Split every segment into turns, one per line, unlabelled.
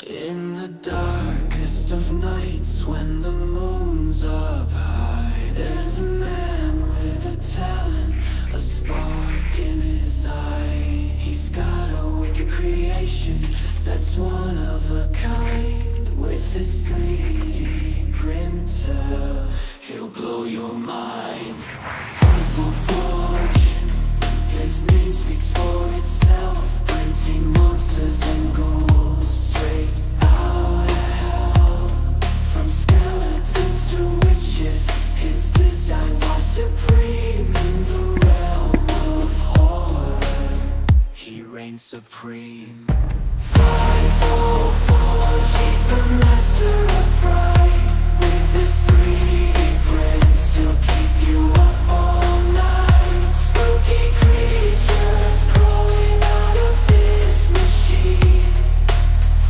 In the darkest of nights, when the moon's up high, there's a man with a talent, a spark in his eye. He's got a wicked creation that's one of a kind. With his 3D printer, he'll blow your mind. Frightful Forge, his name speaks for itself, printing monsters and ghouls straight out of hell. From skeletons to witches, his designs are supreme. In the realm of horror, he reigns supreme. Frightful Forge, he's the master of fright. With his 3D prints, he'll keep you up all night. Spooky creatures crawling out of his machine.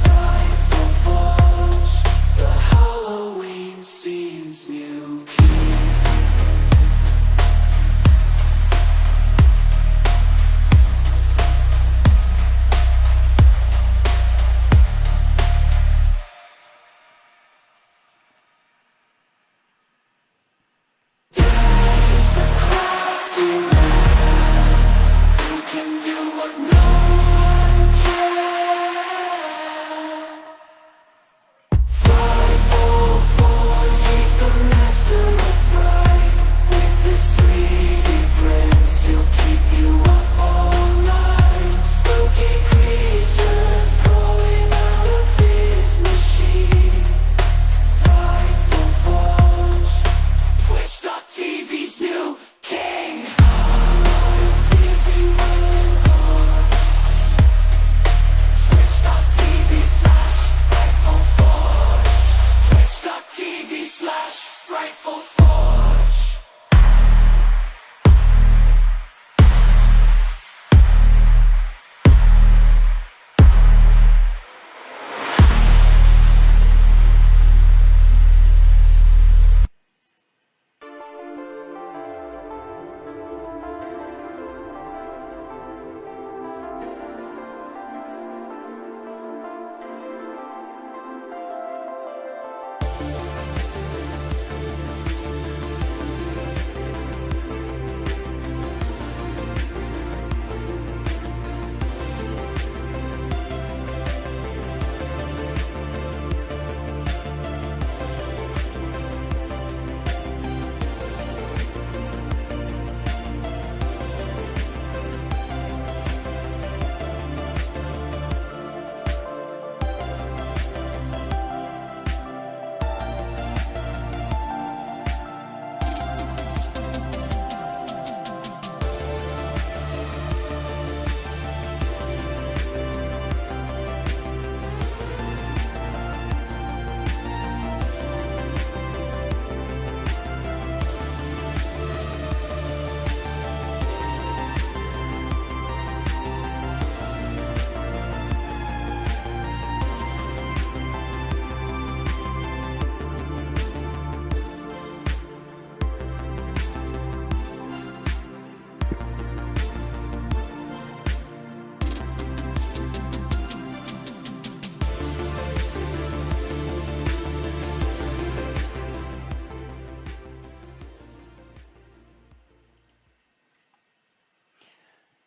Frightful Forge, the Halloween scene's new king. There's the crafty man who can do what no one can. Frightful Forge, he's the master of fright. With his 3D prints, he'll keep you up all night. Spooky creatures crawling out of his machine. Frightful Forge, Twitch.tv's new king. Easy will engorge. Twitch.tv/Frightful Forge. Twitch.tv/Frightful Forge.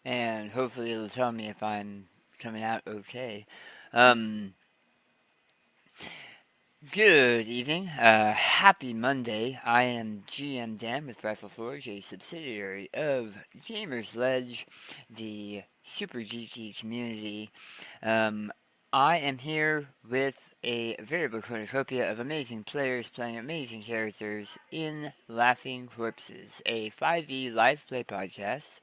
And hopefully it'll tell me if I'm coming out okay. Um, Good evening. Happy Monday. I am GM Dan with Rifle Forge, a subsidiary of Gamersledge, the super geeky community. I am here with a variable cornucopia of amazing players playing amazing characters in Laughing Corpses, a 5e live play podcast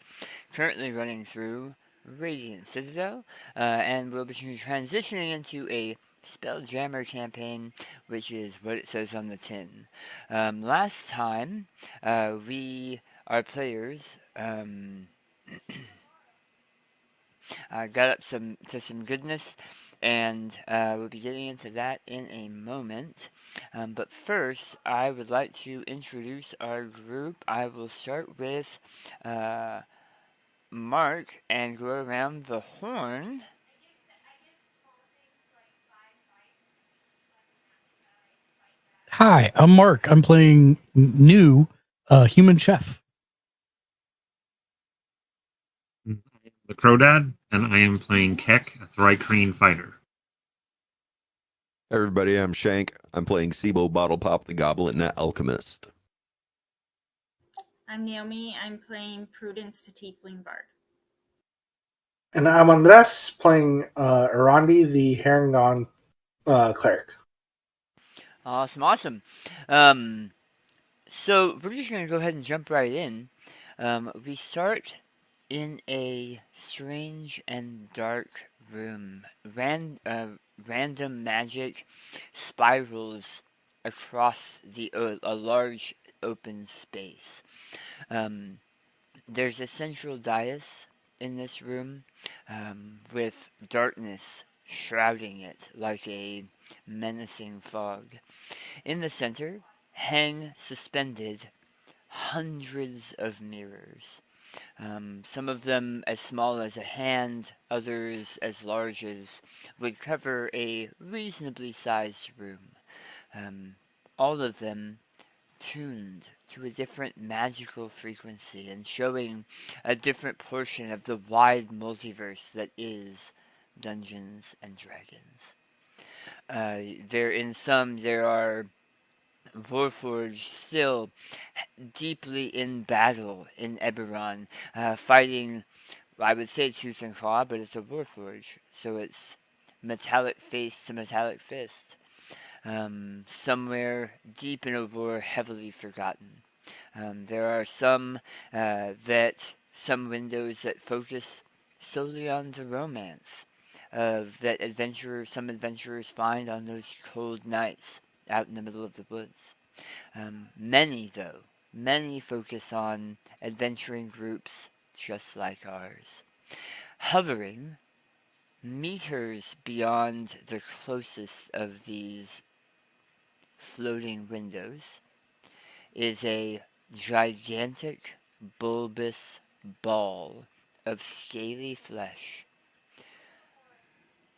currently running through Radiant Citadel, and we'll be transitioning into a Spelljammer campaign, which is what it says on the tin. Last time, our players, got up to some goodness, and we'll be getting into that in a moment. But first, I would like to introduce our group. I will start with Mark and go around the horn.
Hi, I'm Mark. I'm playing new human chef.
The Crowdad, and I am playing Keck, a Thrycreen fighter.
Everybody, I'm Shank. I'm playing Sibo Bottle Pop, the Goblin Alchemist.
I'm Naomi. I'm playing Prudence, the Tiefling Bard.
And I'm Andres, playing Arandi, the Herringon cleric.
Awesome. So we're just gonna go ahead and jump right in. We start in a strange and dark room. Random magic spirals across a large open space. There's a central dais in this room, with darkness shrouding it like a menacing fog. In the center hang suspended hundreds of mirrors. Some of them as small as a hand, others as large as would cover a reasonably sized room. All of them tuned to a different magical frequency and showing a different portion of the wide multiverse that is Dungeons and Dragons. There are Warforged still deeply in battle in Eberron, fighting, I would say tooth and claw, but it's a Warforge, so it's metallic face to metallic fist. Somewhere deep in a war heavily forgotten. There are some windows that focus solely on the romance that some adventurers find on those cold nights out in the middle of the woods. Many focus on adventuring groups just like ours. Hovering meters beyond the closest of these floating windows is a gigantic bulbous ball of scaly flesh.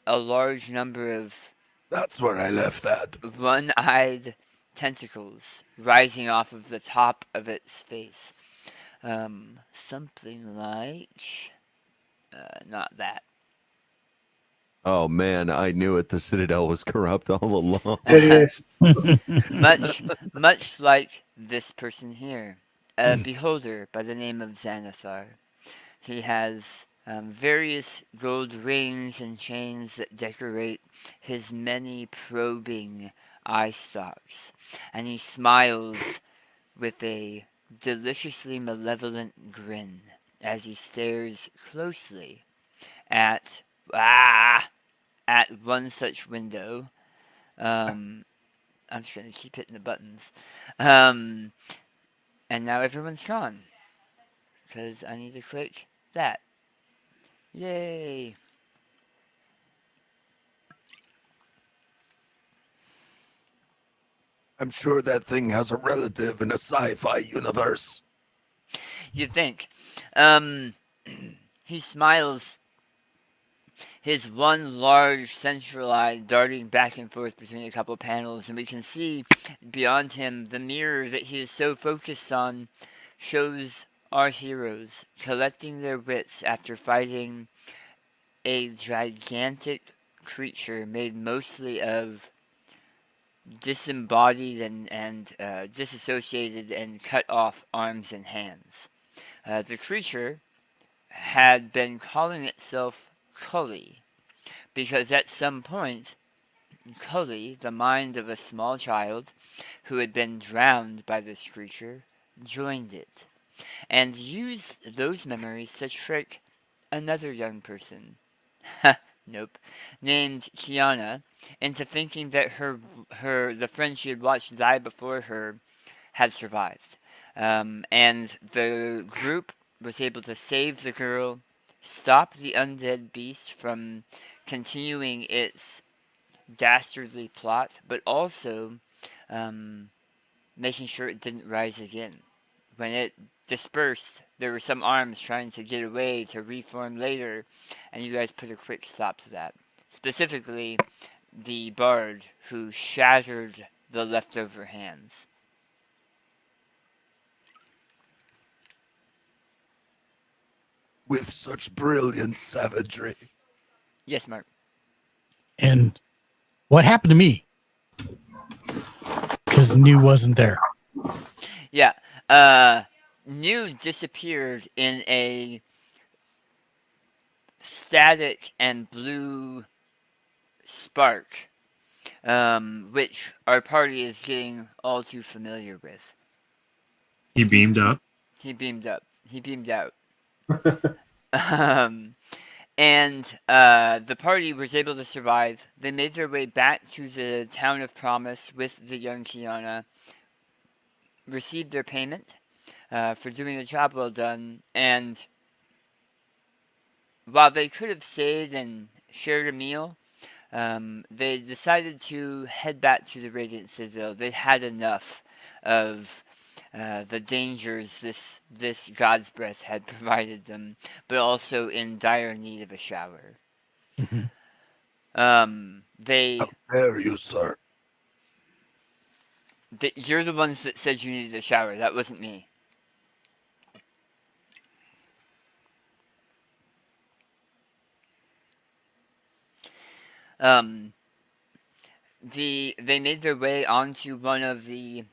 A large number of
That's where I left that.
one-eyed tentacles rising off of the top of its face. Something like... not that.
Oh man, I knew it. The Citadel was corrupt all along.
It is.
Much like this person here. A beholder by the name of Xanathar. He has various gold rings and chains that decorate his many probing eye stalks, and he smiles with a deliciously malevolent grin as he stares closely at one such window. I'm just gonna keep hitting the buttons, and now everyone's gone because I need to click that. Yay!
I'm sure that thing has a relative in a sci-fi universe.
You'd think. He smiles, his one large central eye darting back and forth between a couple panels, and we can see beyond him the mirror that he is so focused on shows our heroes collecting their wits after fighting a gigantic creature made mostly of disembodied and disassociated and cut off arms and hands. The creature had been calling itself Cully, because at some point, Cully, the mind of a small child who had been drowned by this creature, joined it, and used those memories to trick another young person. Nope. Named Kiana, into thinking that the friend she had watched die before her had survived. And the group was able to save the girl, stop the undead beast from continuing its dastardly plot, but also making sure it didn't rise again. When it dispersed, there were some arms trying to get away to reform later, and you guys put a quick stop to that. Specifically, the bard who shattered the leftover hands.
With such brilliant savagery.
Yes, Mark.
And what happened to me? Because New wasn't there.
Yeah. New disappeared in a static and blue spark, which our party is getting all too familiar with.
He beamed up.
He beamed up. He beamed out. And the party was able to survive. They made their way back to the town of Promise with the young Kiana, received their payment for doing a job well done, and while they could have stayed and shared a meal, they decided to head back to the Radiant Citadel. They had enough of the dangers this God's breath had provided them, but also in dire need of a shower. They
How dare you, sir?
You're the ones that said you needed a shower. That wasn't me. They made their way onto one of the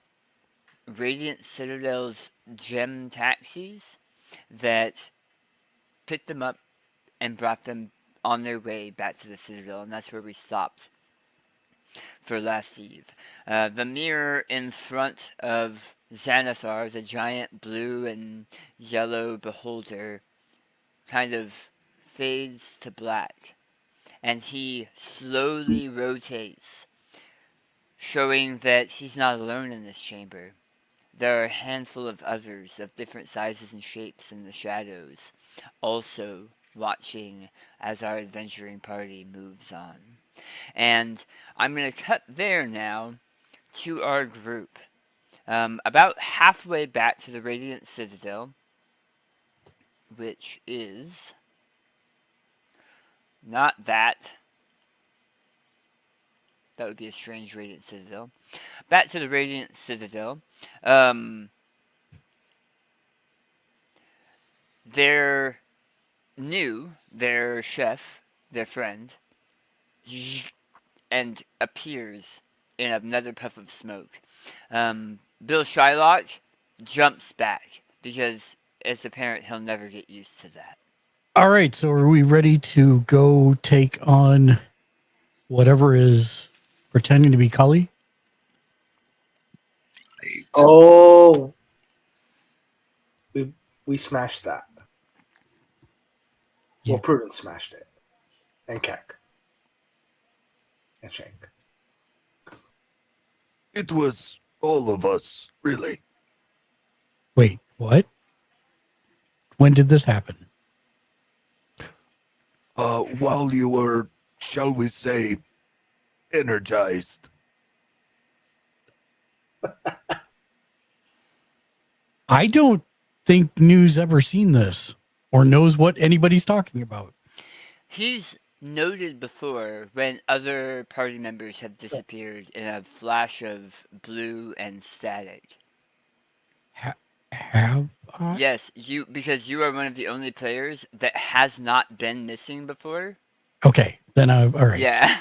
Radiant Citadel's gem taxis that picked them up and brought them on their way back to the Citadel, and that's where we stopped for last eve. The mirror in front of Xanathar, the giant blue and yellow beholder, kind of fades to black, and he slowly rotates, showing that he's not alone in this chamber. There are a handful of others of different sizes and shapes in the shadows, also watching as our adventuring party moves on. And I'm going to cut there now to our group. About halfway back to the Radiant Citadel, which is not that. That would be a strange Radiant Citadel. Back to the Radiant Citadel. Their chef, their friend, and appears in another puff of smoke. Bill Shylock jumps back because it's apparent he'll never get used to that.
All right, so are we ready to go take on whatever is pretending to be Cully?
Oh, we smashed that.
Yeah.
Well, Prudence smashed it, and Keck, and Shank.
It was all of us, really.
Wait, what? When did this happen?
While you were, shall we say, energized.
I don't think New's ever seen this or knows what anybody's talking about.
He's noted before when other party members have disappeared in a flash of blue and static.
Have I?
Yes, because you are one of the only players that has not been missing before.
Okay, then all right.
Yeah.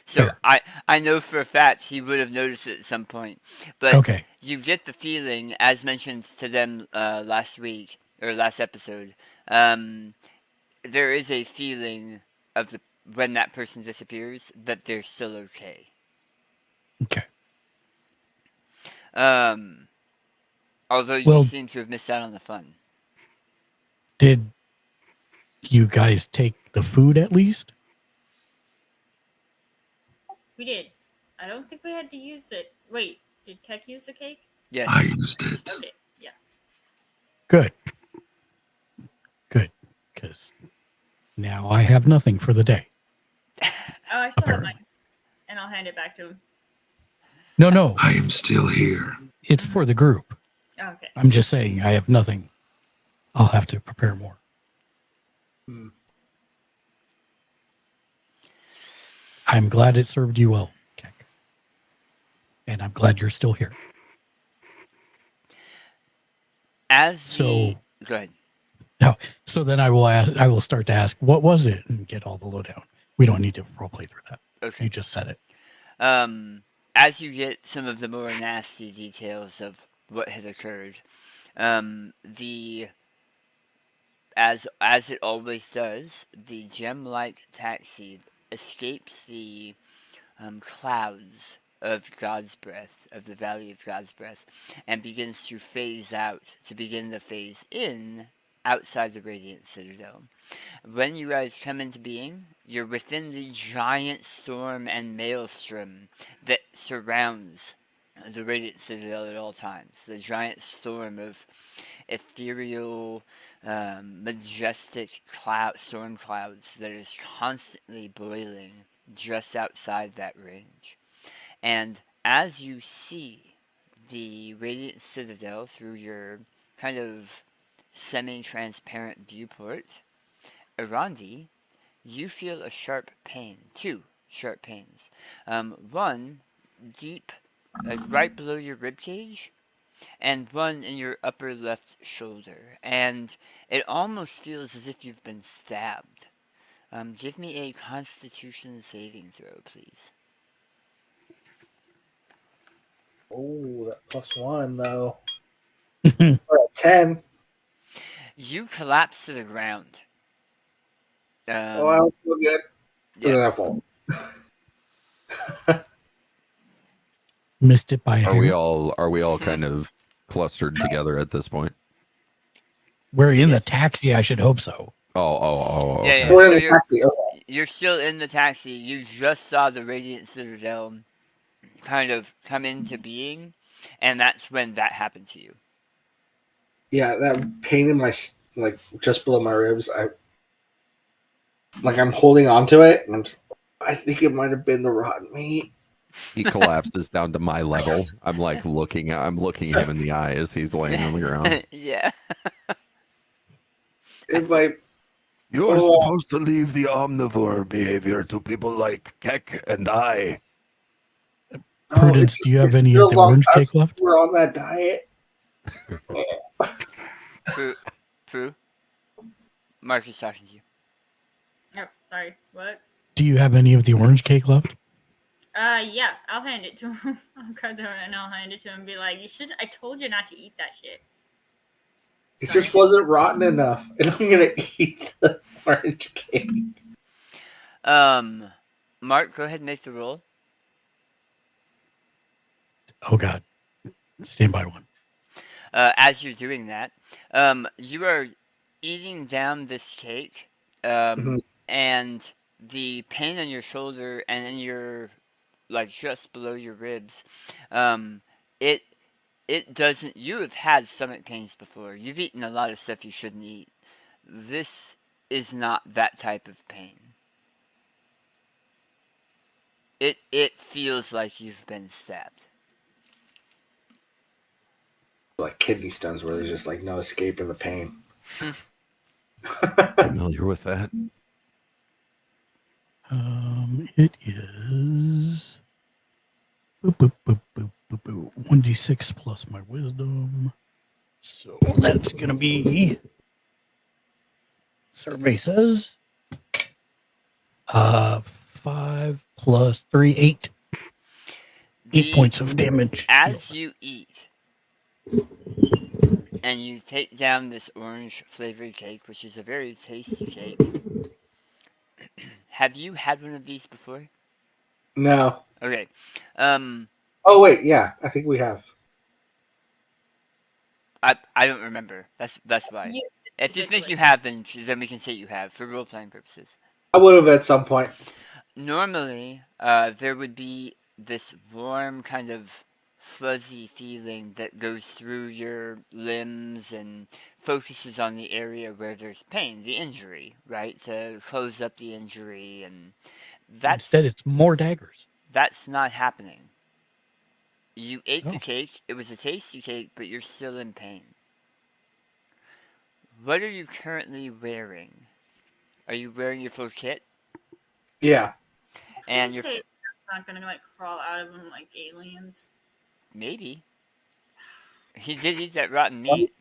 So
Fair.
I know for a fact he would have noticed it at some point. But
Okay.
you get the feeling, as mentioned to them last week, or last episode, there is a feeling of when that person disappears that they're still okay.
Okay.
Although you seem to have missed out on the fun.
Did you guys take the food at least?
We did. I don't think we had to use it. Wait, did Keck use the cake?
Yes.
I used it.
Okay, yeah.
Good. Good. Because now I have nothing for the day.
Oh, I still have
Apparently.
mine. And I'll hand it back to him.
No.
I am still here.
It's for the group.
Oh, okay.
I'm just saying I have nothing. I'll have to prepare more. I'm glad it served you well, Keck. glad you're still here. So
Go ahead.
now, so then I will start to ask, what was it, and get all the lowdown. We don't need to roleplay through that.
Okay.
You just said it.
As you get some of the more nasty details of what had occurred, the as it always does, the gem-like taxi escapes the clouds of God's breath, of the Valley of God's breath, and begins to phase out, to begin the phase in outside the Radiant Citadel. When you guys come into being, you're within the giant storm and maelstrom that surrounds the Radiant Citadel at all times. The giant storm of ethereal, majestic storm clouds that is constantly boiling just outside that range. And as you see the Radiant Citadel through your kind of semi-transparent viewport, Arandi, you feel a sharp pain. Two sharp pains. One deep, right below your ribcage, and one in your upper left shoulder. And it almost feels as if you've been stabbed. Give me a Constitution saving throw, please.
Oh, that +1 though. Or a 10.
You collapse to the ground.
Oh, I don't feel good.
Yeah.
Missed it by a
Are
hair.
we all kind of clustered together at this point?
We're in the taxi. I should hope so.
Oh.
Yeah,
Okay.
yeah.
We're in
So
the taxi. Okay.
you're still in the taxi. You just saw the Radiant Citadel kind of come into being, and that's when that happened to you.
Yeah, that pain in my just below my ribs. I'm holding onto it, and I think it might have been the rotten meat.
He collapses down to my level. I'm looking him in the eye as he's laying on the ground.
Yeah.
It's like
You're supposed to leave the omnivore behavior to people like Keck and I.
Prudence, do you have any of the orange cake left?
We're on that diet.
True. Mark is talking to you.
Oh, sorry. What?
Do you have any of the orange cake left?
Yeah, I'll hand it to him. I'll cut it and I'll hand it to him and be like, I told you not to eat that shit.
It just wasn't rotten enough. And I'm gonna eat the orange cake.
Mark, go ahead and make the roll.
Oh God. Stand by one.
As you're doing that, you are eating down this cake, and the pain on your shoulder and in your, just below your ribs, it doesn't. You have had stomach pains before. You've eaten a lot of stuff you shouldn't eat. This is not that type of pain. It feels like you've been stabbed.
Like kidney stones where there's just no escaping the pain.
Familiar with that?
It is 1d6 plus my wisdom. So that's gonna be, survey says, 5 plus 3, 8. 8 points of damage.
As you eat, and you take down this orange flavored cake, which is a very tasty cake. Have you had one of these before?
No.
Okay.
Oh wait, yeah, I think we have.
I don't remember. That's why. If you think you have, then we can say you have for role playing purposes.
I would have at some point.
Normally, there would be this warm kind of fuzzy feeling that goes through your limbs and focuses on the area where there's pain, the injury, right? To close up the injury, and
instead it's more daggers.
That's not happening. You ate the cake, it was a tasty cake, but you're still in pain. What are you currently wearing? Are you wearing your full kit?
Yeah.
And you're
not gonna crawl out of them like aliens.
Maybe. He did eat that rotten
Why,
meat.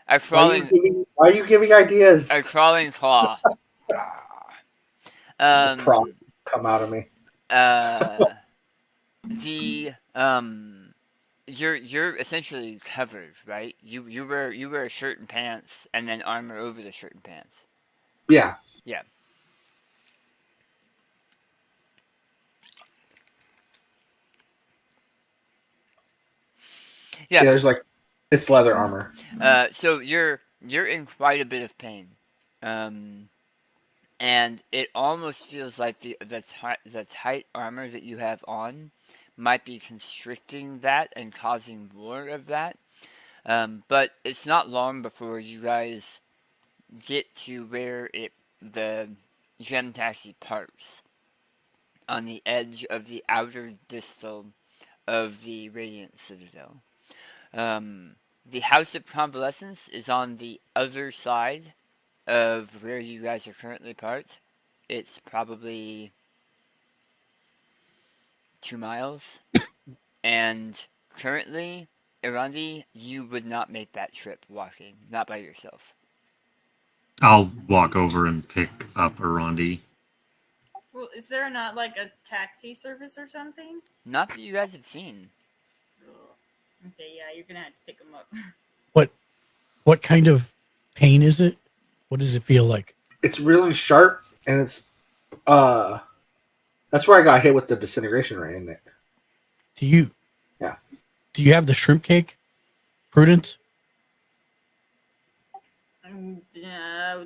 A crawling
why are you giving ideas?
a crawling claw.
The prop
Um
come out of me.
the you're essentially covered, right? You wear a shirt and pants and then armor over the shirt and pants.
Yeah.
Yeah.
Yeah,
Yeah.
there's like it's leather armor.
So you're in quite a bit of pain. And it almost feels like the tight armor that you have on might be constricting that and causing more of that. But it's not long before you guys get to where the gem taxi parks on the edge of the outer distal of the Radiant Citadel. The House of Convalescence is on the other side of where you guys are currently parked. It's probably 2 miles. And currently, Irandi, you would not make that trip walking, not by yourself.
I'll walk over and pick up Arandi.
Well, is there not like a taxi service or something?
Not that you guys have seen.
Ugh. Okay, yeah, you're gonna have to pick them up.
What kind of pain is it? What does it feel like?
It's really sharp, and it's that's where I got hit with the disintegration ray, isn't it?
Do you?
Yeah.
Do you have the shrimp cake, Prudence?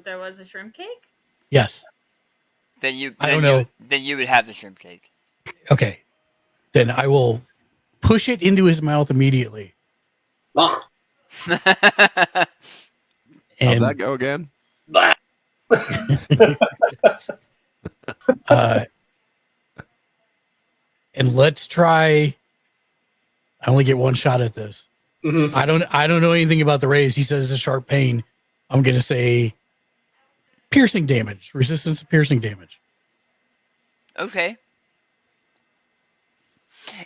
There was a shrimp cake?
Yes. I don't know.
Then you would have the shrimp cake.
Okay. Then I will push it into his mouth immediately.
Ah.
How'd
And
that go again?
and let's try. I only get one shot at this.
Mhm.
I don't know anything about the rays. He says it's a sharp pain. I'm gonna say piercing damage, resistance to piercing damage.
Okay.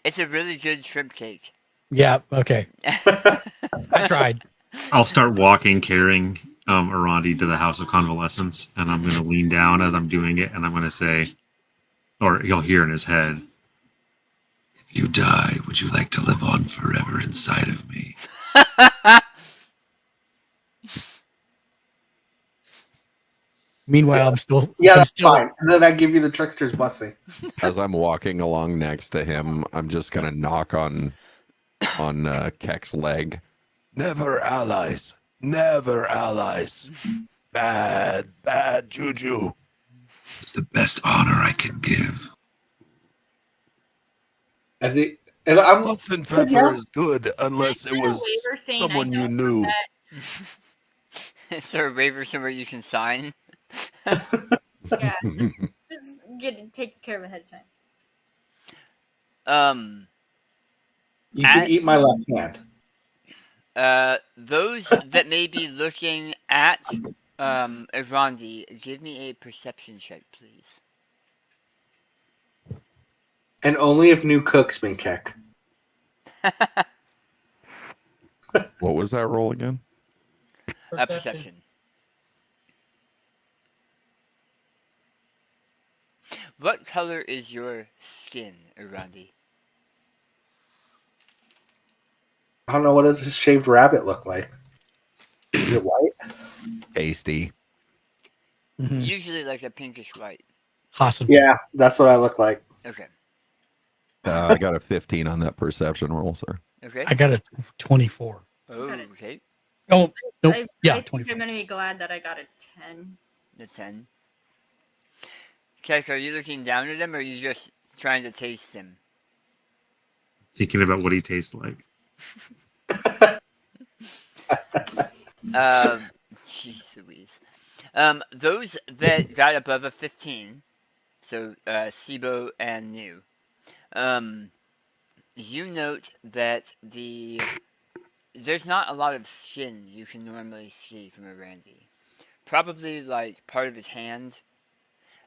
It's a really good shrimp cake.
Yeah, okay. I tried.
I'll start walking, carrying Arandi to the House of Convalescence, and I'm going to lean down as I'm doing it, and I'm going to say, or he'll hear in his head, "If you die, would you like to live on forever inside of me?"
Meanwhile, I'm still
Yeah,
I'm
that's
still
fine. And then I give you the trickster's blessing.
As I'm walking along next to him, I'm just gonna knock on Keck's leg. Never allies. Never allies. Bad juju.
It's the best honor I can give.
And I'm
Nothing pepper is good unless it was someone you knew.
Is there a waiver somewhere you can sign?
Yeah, just take care of it ahead of time.
you can eat my left hand.
Those that may be looking at Irandi, give me a perception check, please.
And only if new cooks been keck.
What was that roll again?
Perception. What color is your skin, Irandi?
I don't know, what does a shaved rabbit look like? Is it white?
Tasty.
Mhm.
Usually like a pinkish white.
Awesome.
Yeah, that's what I look like.
Okay.
I got a 15 on that perception roll, sir.
Okay.
I got a 24.
Oh, okay.
Oh, nope.
I
Yeah,
think
24.
I'm gonna be glad that I got a 10.
The 10. Keck, are you looking down at him or are you just trying to taste him?
Thinking about what he tastes like.
Jeez Louise. Those that got above a 15, so Sibo and New, you note that there's not a lot of skin you can normally see from a Randy. Probably like part of his hand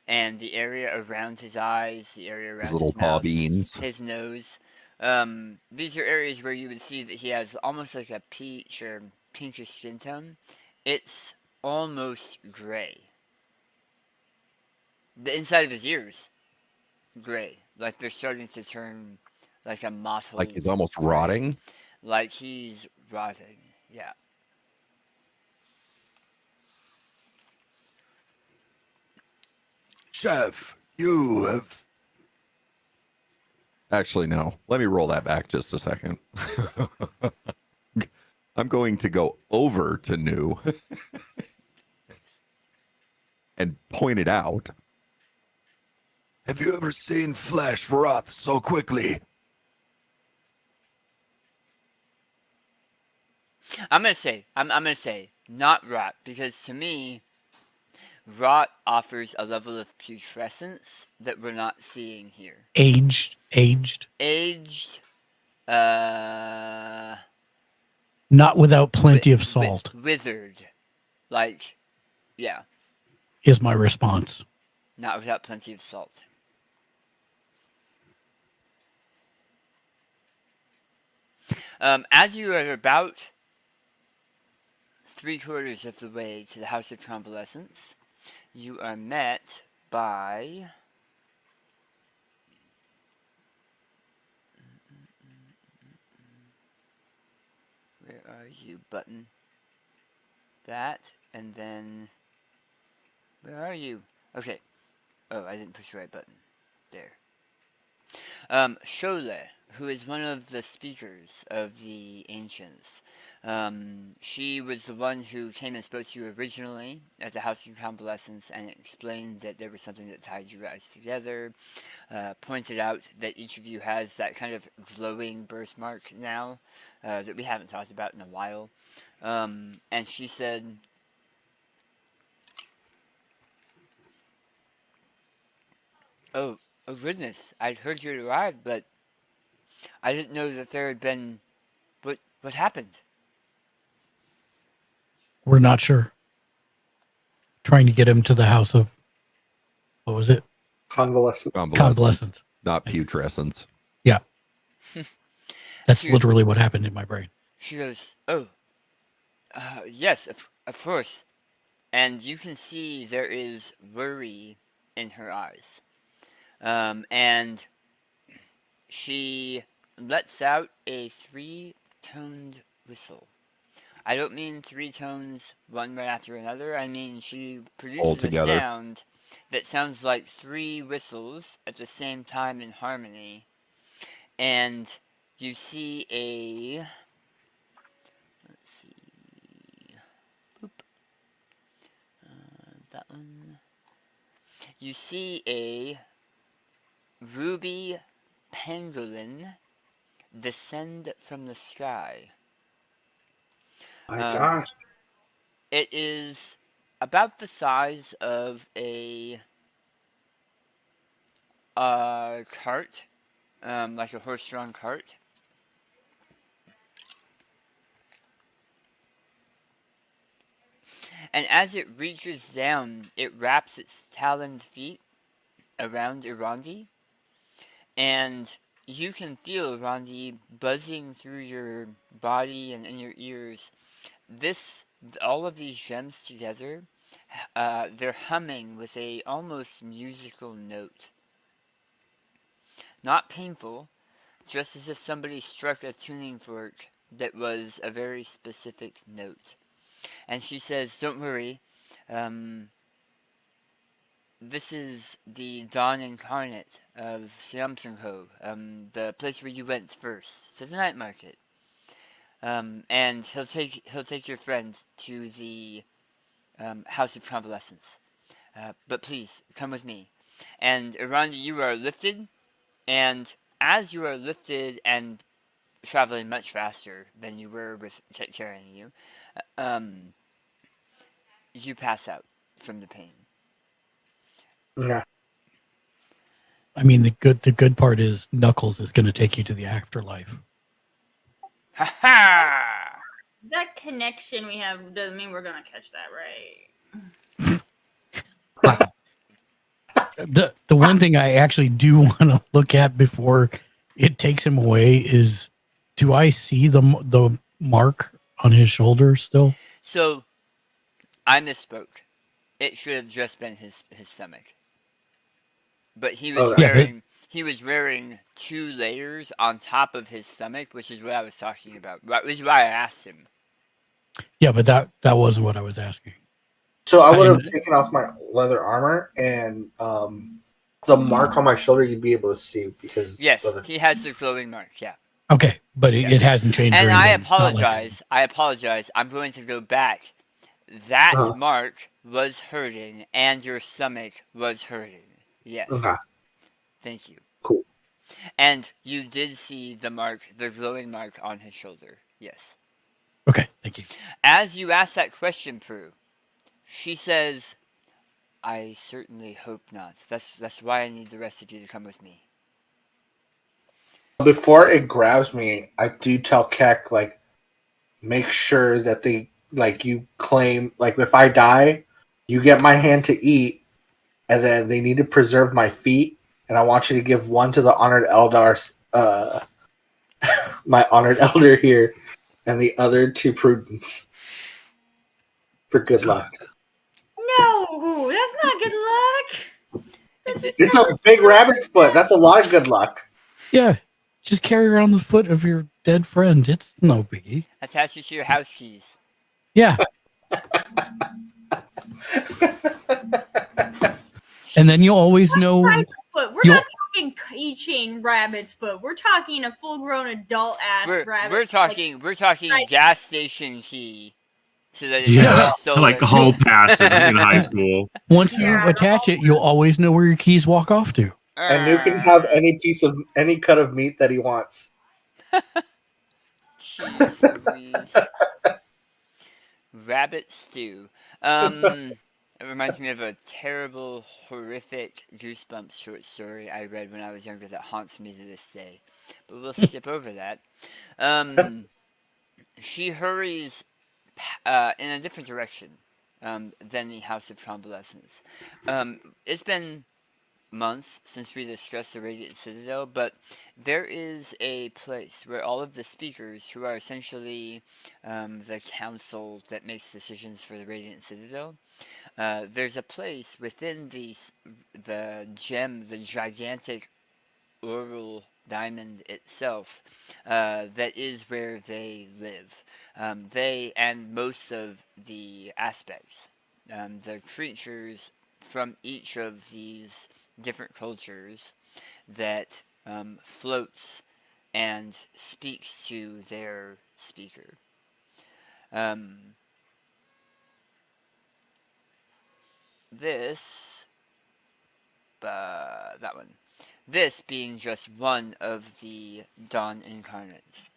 and the area around his eyes, the area around
His little
his
paw
mouth,
beans.
his nose. These are areas where you would see that he has almost like a peach or pinkish skin tone. It's almost gray. The inside of his ears, gray. Like they're starting to turn like a mottled.
Like he's almost
gray.
rotting.
Like he's rotting. Yeah.
Chef, you have. Actually, no. Let me roll that back just a second. I'm going to go over to New and point it out. Have you ever seen flesh rot so quickly?
I'm gonna say not rot, because to me, rot offers a level of putrescence that we're not seeing here.
Aged.
Aged,
Not without plenty of salt
withered, like, yeah,
is my response.
not without plenty of salt. As you are about 3/4 of the way to the House of Convalescence, you are met by where are you, button? That, and then where are you? Okay. Oh, I didn't push the right button. There. Shole, who is one of the speakers of the Ancients. She was the one who came and spoke to you originally at the House of Convalescence and explained that there was something that tied you guys together. Pointed out that each of you has that kind of glowing birthmark now that we haven't talked about in a while. And she said, Oh goodness, I'd heard you had arrived, but I didn't know that there had been... What happened?
We're not sure. Trying to get him to the house of, what was it?
Convalescent.
Convalescence.
Not putrescence.
Yeah. That's
She-
literally what happened in my brain.
She goes, oh, yes, of course. And you can see there is worry in her eyes. And she lets out a 3-toned whistle. I don't mean 3 tones, one right after another. I mean she produces
Altogether.
a sound that sounds like 3 whistles at the same time in harmony. And you see a... Let's see... Boop. That one. You see a ruby pangolin descend from the sky.
My gosh.
It is about the size of a cart, like a horse-drawn cart. And as it reaches down, it wraps its taloned feet around Irandi, and you can feel Irandi buzzing through your body and in your ears. All of these gems together, they're humming with a almost musical note. Not painful, just as if somebody struck a tuning fork that was a very specific note. And she says, don't worry, this is the Dawn Incarnate of Siamsungho, the place where you went first, to the night market. And he'll take your friend to the House of Convalescence. But please, come with me. And Irandi, you are lifted, and as you are lifted and traveling much faster than you were with carrying you, you pass out from the pain.
Yeah.
I mean, the good part is Knuckles is going to take you to the afterlife.
Ha ha!
That connection we have doesn't mean we're gonna catch that, right?
The one thing I actually do want to look at before it takes him away is, do I see the mark on his shoulder still?
So I misspoke. It should have just been his stomach. But
Okay.
Yeah,
he was wearing 2 layers on top of his stomach, which is what I was talking about. Which is why I asked him.
yeah, but that wasn't what I was asking.
So I would have
I-
taken off my leather armor, and the mark on my shoulder you'd be able to see because
Yes,
of the.
he has the glowing mark. Yeah.
Okay, but
Yeah.
it hasn't changed.
And
or
I
anything. It's not like-
apologize. I apologize. I'm going to go back. That
Uh-huh.
mark was hurting, and your stomach was hurting. Yes.
Okay,
Thank you.
cool.
And you did see the mark, the glowing mark on his shoulder. Yes.
Okay, thank you.
As you ask that question, Prue, she says, I certainly hope not. That's why I need the rest of you to come with me.
Before it grabs me, I do tell Keck, like, make sure that they, like, you claim, like, if I die, you get my hand to eat, and then they need to preserve my feet, and I want you to give one to the honored Eldar, my honored elder here, and the other to Prudence for good luck.
No, that's not good luck.
Is it,
It's a big rabbit's foot. That's a lot of good luck.
Yeah, just carry around the foot of your dead friend. It's no biggie.
attach it to your house keys.
Yeah. And then you'll always know.
Rabbit's foot. We're
You'll-
not talking keychain rabbit's foot. We're talking a full-grown adult ass rabbit.
We're talking
Like-
gas station key. So that it's
Yeah.
not stolen.
Like the hall pass in high school.
Once you
Yeah.
attach it, you'll always know where your keys walk off to.
And you can have any cut of meat that he wants.
Jeez Louise. Rabbit stew. It reminds me of a terrible, horrific Goosebumps short story I read when I was younger that haunts me to this day. But we'll skip over that. She hurries in a different direction than the House of Convalescence. It's been months since we discussed the Radiant Citadel, but there is a place where all of the speakers, who are essentially the council that makes decisions for the Radiant Citadel, there's a place within the gem, the gigantic Oral Diamond itself, that is where they live. They and most of the aspects, the creatures from each of these different cultures that floats and speaks to their speaker. That one. This being just one of the Dawn Incarnates.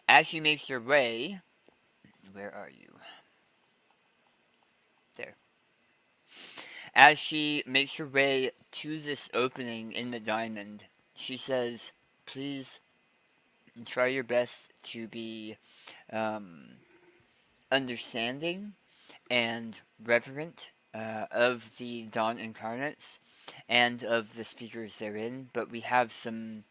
As she makes her way, where are you? There. As she makes her way to this opening in the diamond, she says, please try your best to be understanding and reverent of the Dawn Incarnates and of the speakers therein, but we have some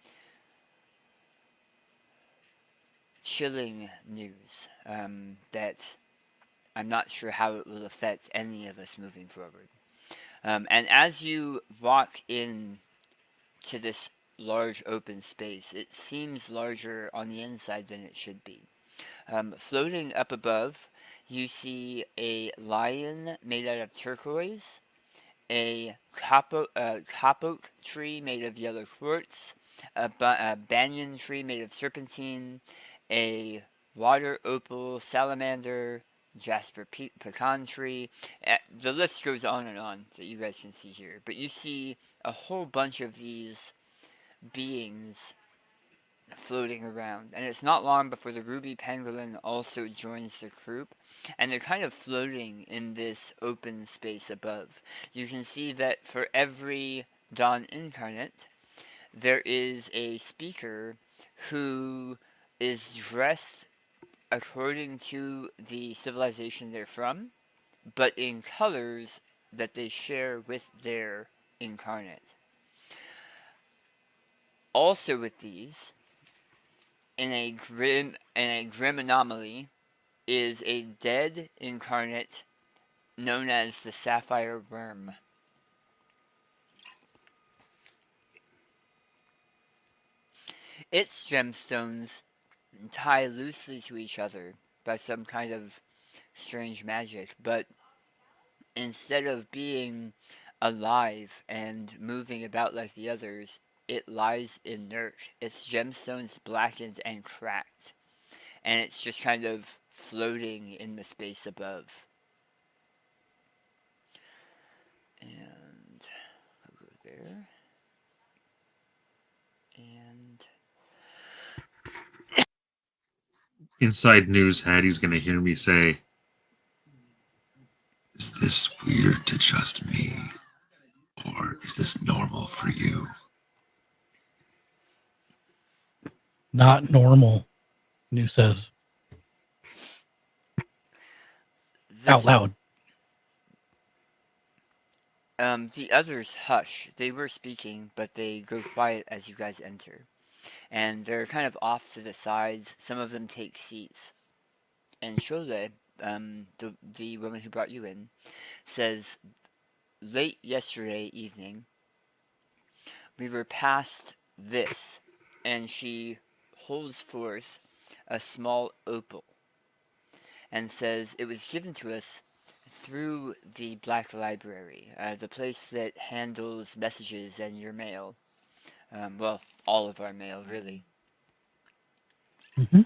chilling news that I'm not sure how it will affect any of us moving forward. And as you walk in to this large open space, it seems larger on the inside than it should be. Floating up above, you see a lion made out of turquoise, a capote tree made of yellow quartz, a banyan tree made of serpentine, a water opal salamander, jasper pecan tree. The list goes on and on that you guys can see here. But you see a whole bunch of these beings floating around, and it's not long before the ruby pangolin also joins the group, and they're kind of floating in this open space above. You can see that for every Dawn Incarnate, there is a speaker who is dressed according to the civilization they're from, but in colors that they share with their incarnate. Also with these, in a grim anomaly, is a dead incarnate known as the Sapphire Worm. Its gemstones tie loosely to each other by some kind of strange magic, but instead of being alive and moving about like the others, it lies inert. Its gemstones blackened and cracked, and it's just kind of floating in the space above. And I'll go there. And
Inside news, Hattie's going to hear me say, "Is this weird to just me? Or is this normal for you?"
Not normal, New says. Out loud.
The others hush. They were speaking, but they go quiet as you guys enter. And they're kind of off to the sides. Some of them take seats. And Shole, the woman who brought you in, says, late yesterday evening, we were past this, and she holds forth a small opal and says it was given to us through the Black Library, the place that handles messages and your mail. Well, all of our mail, really.
Mm-hmm.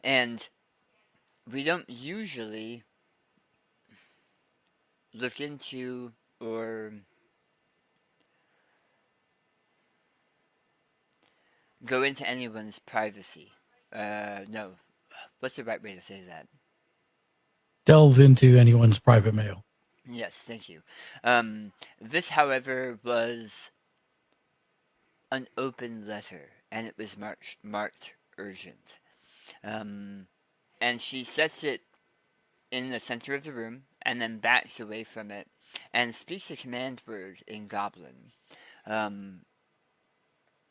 And we don't usually look into or go into anyone's privacy. No. What's the right way to say that?
Delve into anyone's private mail.
Yes, thank you. This, however, was an open letter, and it was marked urgent. And she sets it in the center of the room, and then backs away from it, and speaks a command word in Goblin.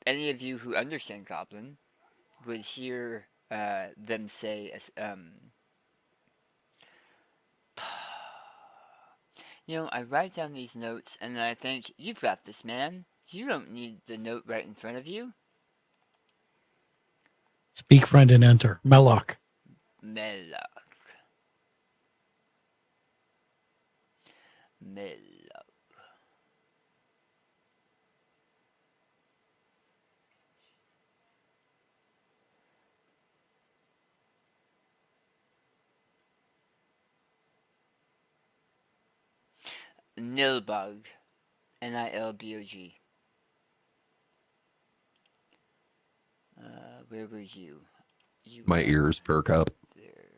Any of you who understand Goblin would hear them say, I write down these notes, and then I think, you've got this, man. You don't need the note right in front of you.
Speak, friend, and enter. Melloc.
Melloc. Nilbog. Nilbog. Where were you?
My ears perk up.
There.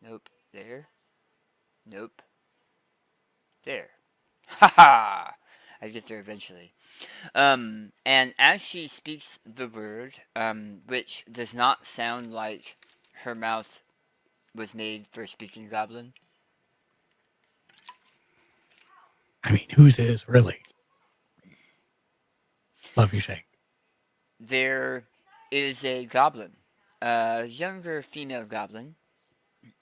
Nope. There. Nope. There. Haha! I get there eventually. And as she speaks the word, which does not sound like her mouth was made for speaking Goblin.
I mean, whose is, really? Love you, Shank.
There is a goblin, a younger female goblin,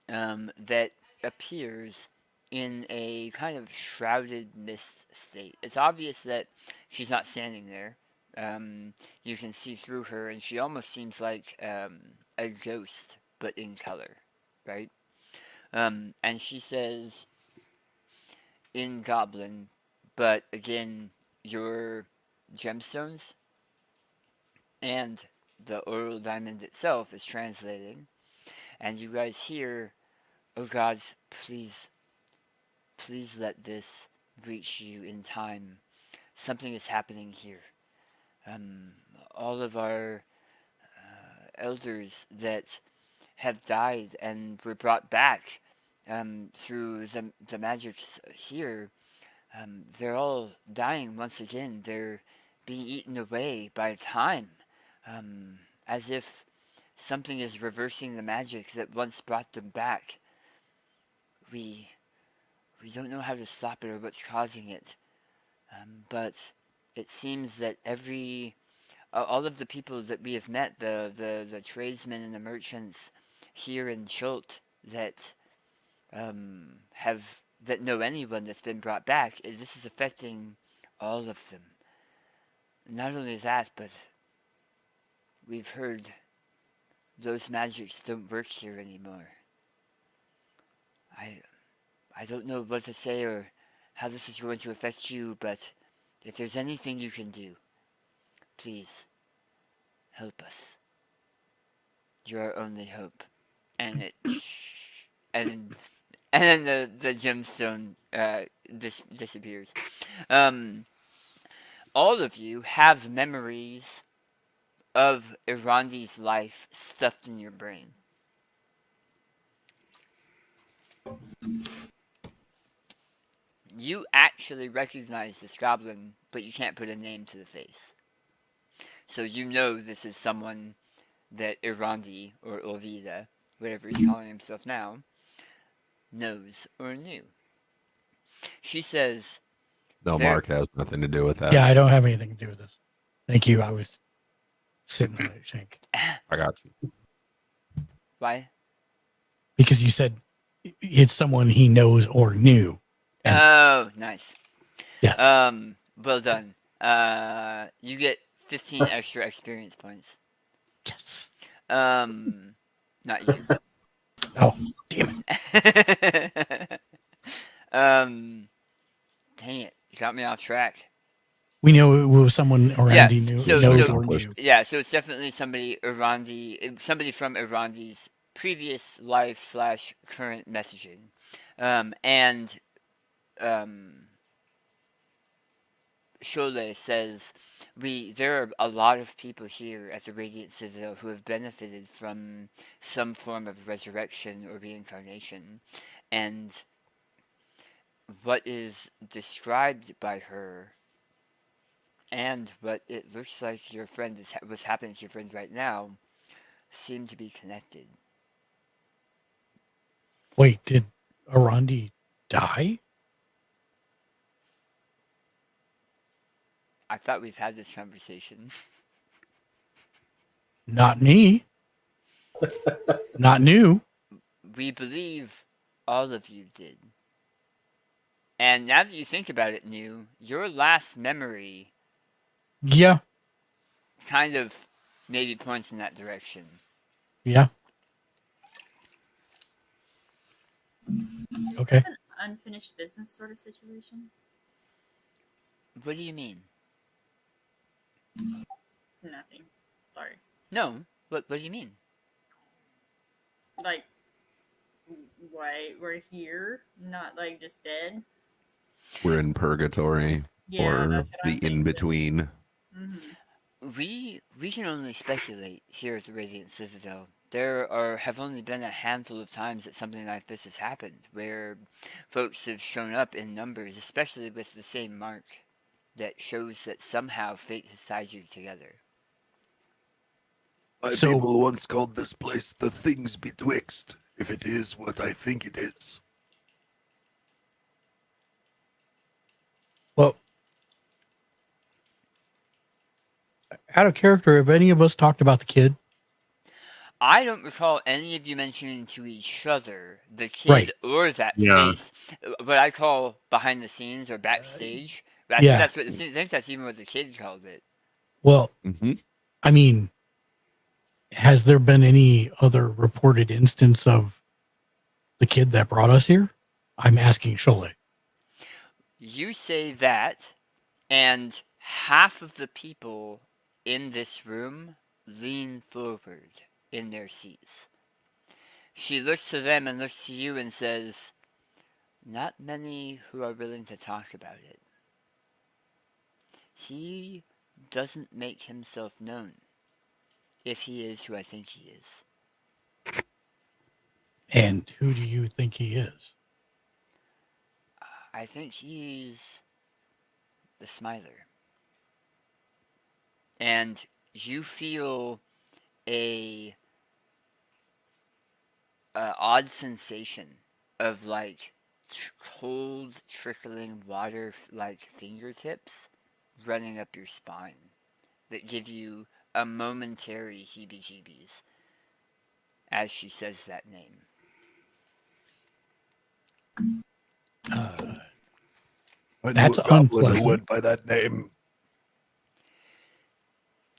that appears in a kind of shrouded mist state. It's obvious that she's not standing there. You can see through her, and she almost seems like a ghost, but in color, right? And she says in Goblin, but again, your gemstones and the Oral Diamond itself is translated, and you guys hear, oh gods, please let this reach you in time. Something is happening here. All of our elders that have died and were brought back through the magics here, they're all dying once again. They're being eaten away by time, as if something is reversing the magic that once brought them back. We don't know how to stop it or what's causing it. But it seems that all of the people that we have met, the tradesmen and the merchants here in Schult that that know anyone that's been brought back, this is affecting all of them. Not only that, but we've heard those magics don't work here anymore. I don't know what to say or how this is going to affect you, but if there's anything you can do, please help us. You're our only hope. And it and then the gemstone disappears. All of you have memories of Irandi's life stuffed in your brain. You actually recognize this goblin, but you can't put a name to the face. So you know this is someone that Irandi, or Ovida, whatever he's calling himself now, knows or knew. She says,
No, Mark has nothing to do with that.
Yeah, I don't have anything to do with this. Thank you. I was sitting on it, Shank.
I got you.
why?
Because you said it's someone he knows or knew. And
Oh, nice.
yeah.
Well done. You get 15 extra experience points.
Yes.
Not you.
Oh, damn
it. Dang it. You got me off track.
We know it was someone Orandi knew, knows
so-
or knew.
Yeah, so it's definitely somebody from Irandi's previous life / current messaging. And Shole says, there are a lot of people here at the Radiant Citadel who have benefited from some form of resurrection or reincarnation. And what is described by her and what it looks like your friend what's happening to your friend right now seem to be connected.
Wait, did Orandi die?
I thought we've had this conversation.
Not me. Not new.
We believe all of you did. And now that you think about it, New, your last memory
Yeah.
kind of maybe points in that direction.
Yeah. Okay.
Is this an unfinished business sort of situation?
What do you mean?
Nothing. Sorry.
No. What do you mean?
Like, why we're here, not like just dead.
We're in purgatory
Yeah,
or
that's what I'm
the in between.
Mm-hmm.
We can only speculate here at the Radiant Citadel. Have only been a handful of times that something like this has happened, where folks have shown up in numbers, especially with the same mark, that shows that somehow fate has tied you together.
My
So-
people once called this place the Things Betwixt, if it is what I think it is.
Well, out of character, have any of us talked about the kid?
I don't recall any of you mentioning to each other the kid
Right.
or that
Yeah.
space. What I call behind the scenes or backstage. I
yeah.
think that's even what the kid called it.
Well,
Mm-hmm.
I mean, has there been any other reported instance of the kid that brought us here? I'm asking Shole.
You say that, and half of the people in this room lean forward in their seats. She looks to them and looks to you and says, "Not many who are willing to talk about it. He doesn't make himself known, if he is who I think he is."
And who do you think he is?
I think he's the Smiler. And you feel a odd sensation of like cold trickling water like fingertips running up your spine that give you a momentary heebie-jeebies as she says that name.
That's
a goblin who
unpleasant.
went by that name.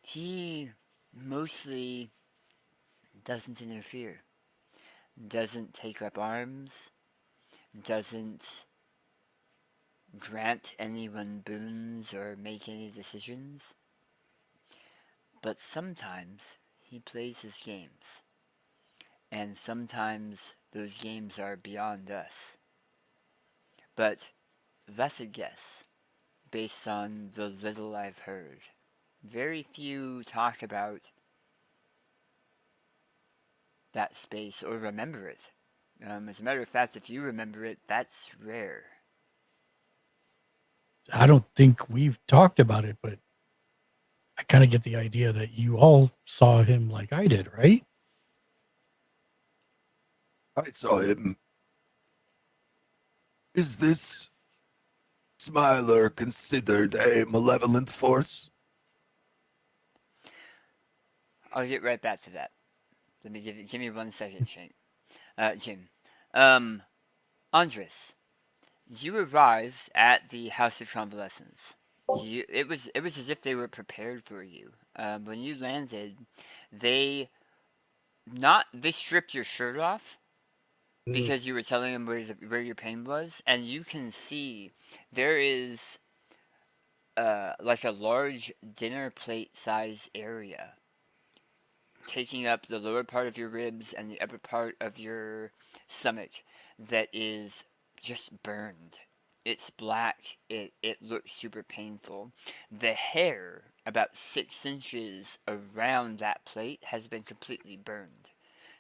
He mostly doesn't interfere, doesn't take up arms, doesn't grant anyone boons or make any decisions. But sometimes he plays his games. And sometimes those games are beyond us. But that's a guess, based on the little I've heard. Very few talk about that space or remember it. As a matter of fact, if you remember it, that's rare.
I don't think we've talked about it, but I kind of get the idea that you all saw him like I did, right?
I saw him. Is this Smiler considered a malevolent force?
I'll get right back to that. Let me give me 1 second, Jim. Andres, you arrived at the House of Convalescence. It was as if they were prepared for you. When you landed, they stripped your shirt off because you were telling them where your pain was, and you can see there is like a large dinner plate size area taking up the lower part of your ribs and the upper part of your stomach that is just burned. It's black. It looks super painful. The hair, about 6 inches around that plate, has been completely burned.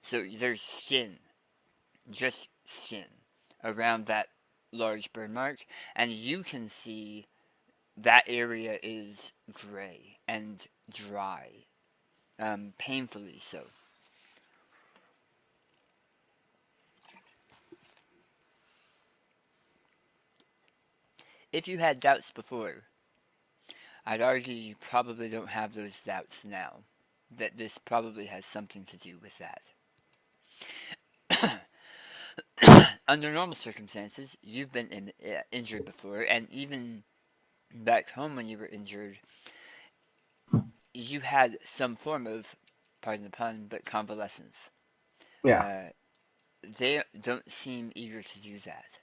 So there's skin, just skin, around that large burn mark, and you can see that area is gray and dry, painfully so. If you had doubts before, I'd argue you probably don't have those doubts now. That this probably has something to do with that. Under normal circumstances, you've been injured before, and even back home when you were injured, you had some form of, pardon the pun, but convalescence.
Yeah.
They don't seem eager to do that.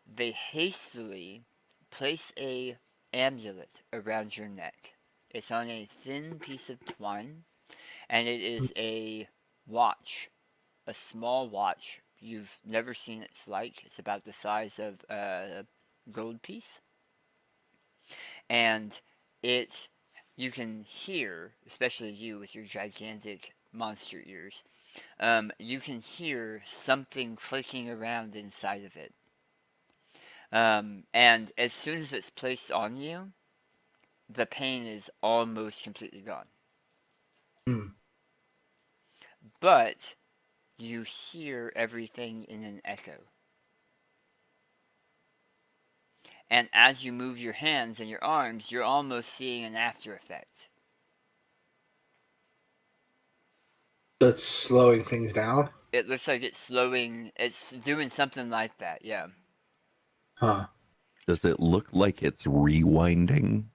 They hastily place a amulet around your neck. It's on a thin piece of twine, and it is a watch, a small watch. You've never seen its like. It's about the size of a gold piece, and you can hear, especially you with your gigantic monster ears, you can hear something clicking around inside of it. And as soon as it's placed on you, the pain is almost completely gone. But you hear everything in an echo. And as you move your hands and your arms, you're almost seeing an after effect.
That's slowing things down.
It looks like it's doing something like that, yeah.
Huh.
Does it look like it's rewinding?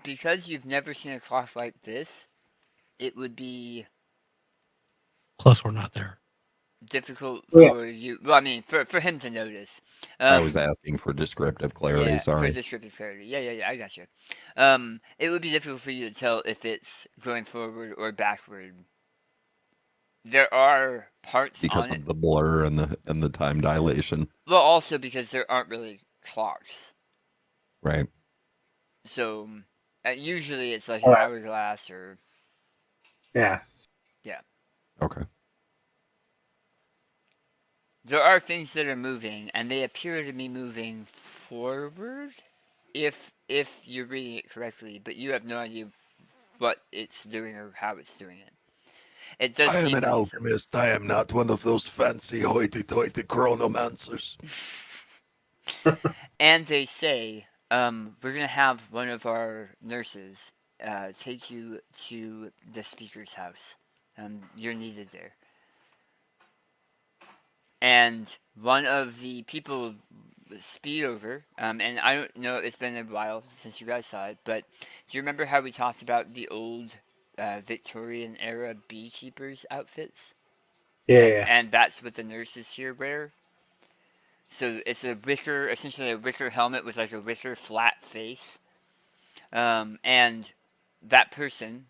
Because you've never seen a clock like this, it would be
Plus, we're not there.
difficult
Yeah.
for you. Well, I mean, for him to notice.
I was asking for descriptive clarity.
Yeah,
Sorry.
for descriptive clarity. Yeah, I got you. It would be difficult for you to tell if it's going forward or backward. There are parts
Because
on
of
it.
the blur and the time dilation.
Well, also because there aren't really clocks.
Right.
So usually it's like an
Alright.
hourglass or
Yeah.
Okay.
there are things that are moving, and they appear to be moving forward if you're reading it correctly, but you have no idea what it's doing or how it's doing it. It does
I am
seem
an
like
alchemist. I am not one of those fancy hoity-toity chronomancers.
And they say, we're gonna have one of our nurses take you to the speaker's house. You're needed there. And one of the people speed over, and I don't know, it's been a while since you guys saw it, but do you remember how we talked about the old Victorian era beekeepers' outfits?
Yeah.
And that's what the nurses here wear. So it's essentially a wicker helmet with like a wicker flat face. And that person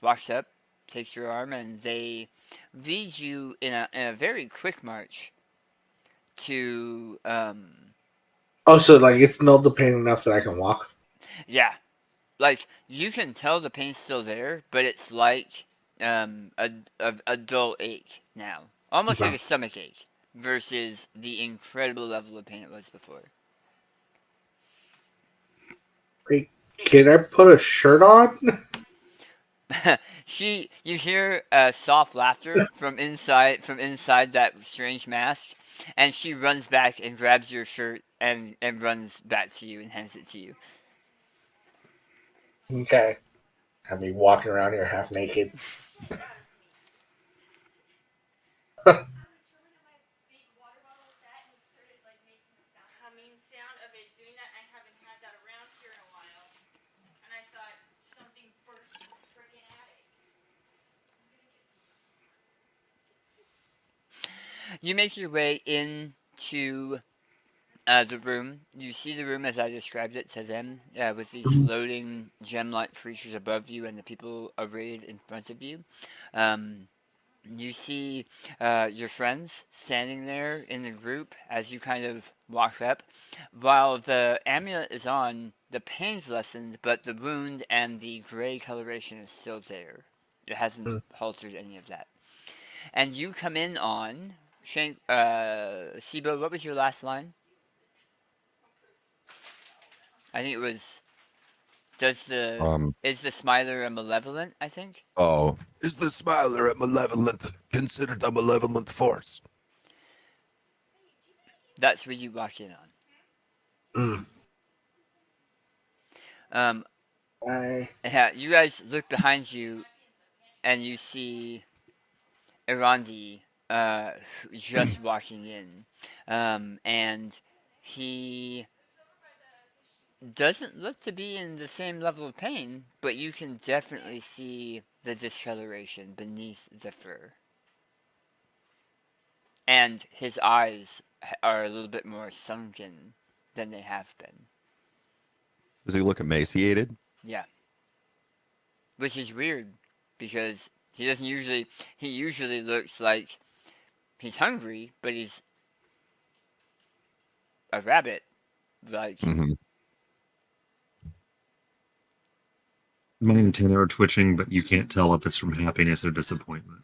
walks up, takes your arm, and they lead you in a very quick march to
Oh, so like it's nulled the pain enough that I can walk.
yeah, like you can tell the pain's still there, but it's like a dull ache now, almost like
Okay.
a stomach ache versus the incredible level of pain it was before.
Hey, can I put a shirt on?
You hear soft laughter from inside that strange mask, and she runs back and grabs your shirt and runs back to you and hands it to you.
Okay. Have me walking around here half naked.
Humming sound of it doing that. I haven't had that around here in a while, and I thought something burst in the freaking attic.
You make your way into the room. You see the room as I described it to them, with these floating gem-like creatures above you and the people arrayed in front of you. Um, you see your friends standing there in the group as you kind of walk up. While the amulet is on, the pain's lessened, but the wound and the gray coloration is still there. It hasn't altered any of that. And you come in on Sibo. What was your last line? I think it was. Is the Smiler a malevolent? I think
Oh, is the Smiler a malevolent, considered a malevolent force?
that's what you walk in
Mm.
on.
I
Yeah, you guys look behind you and you see Irandi just walking in, and he doesn't look to be in the same level of pain, but you can definitely see the discoloration beneath the fur. And his eyes are a little bit more sunken than they have been.
Does he look emaciated?
Yeah. Which is weird because he usually looks like he's hungry, but he's a rabbit. Like,
Mm-hmm.
My antennae are twitching, but you can't tell if it's from happiness or disappointment.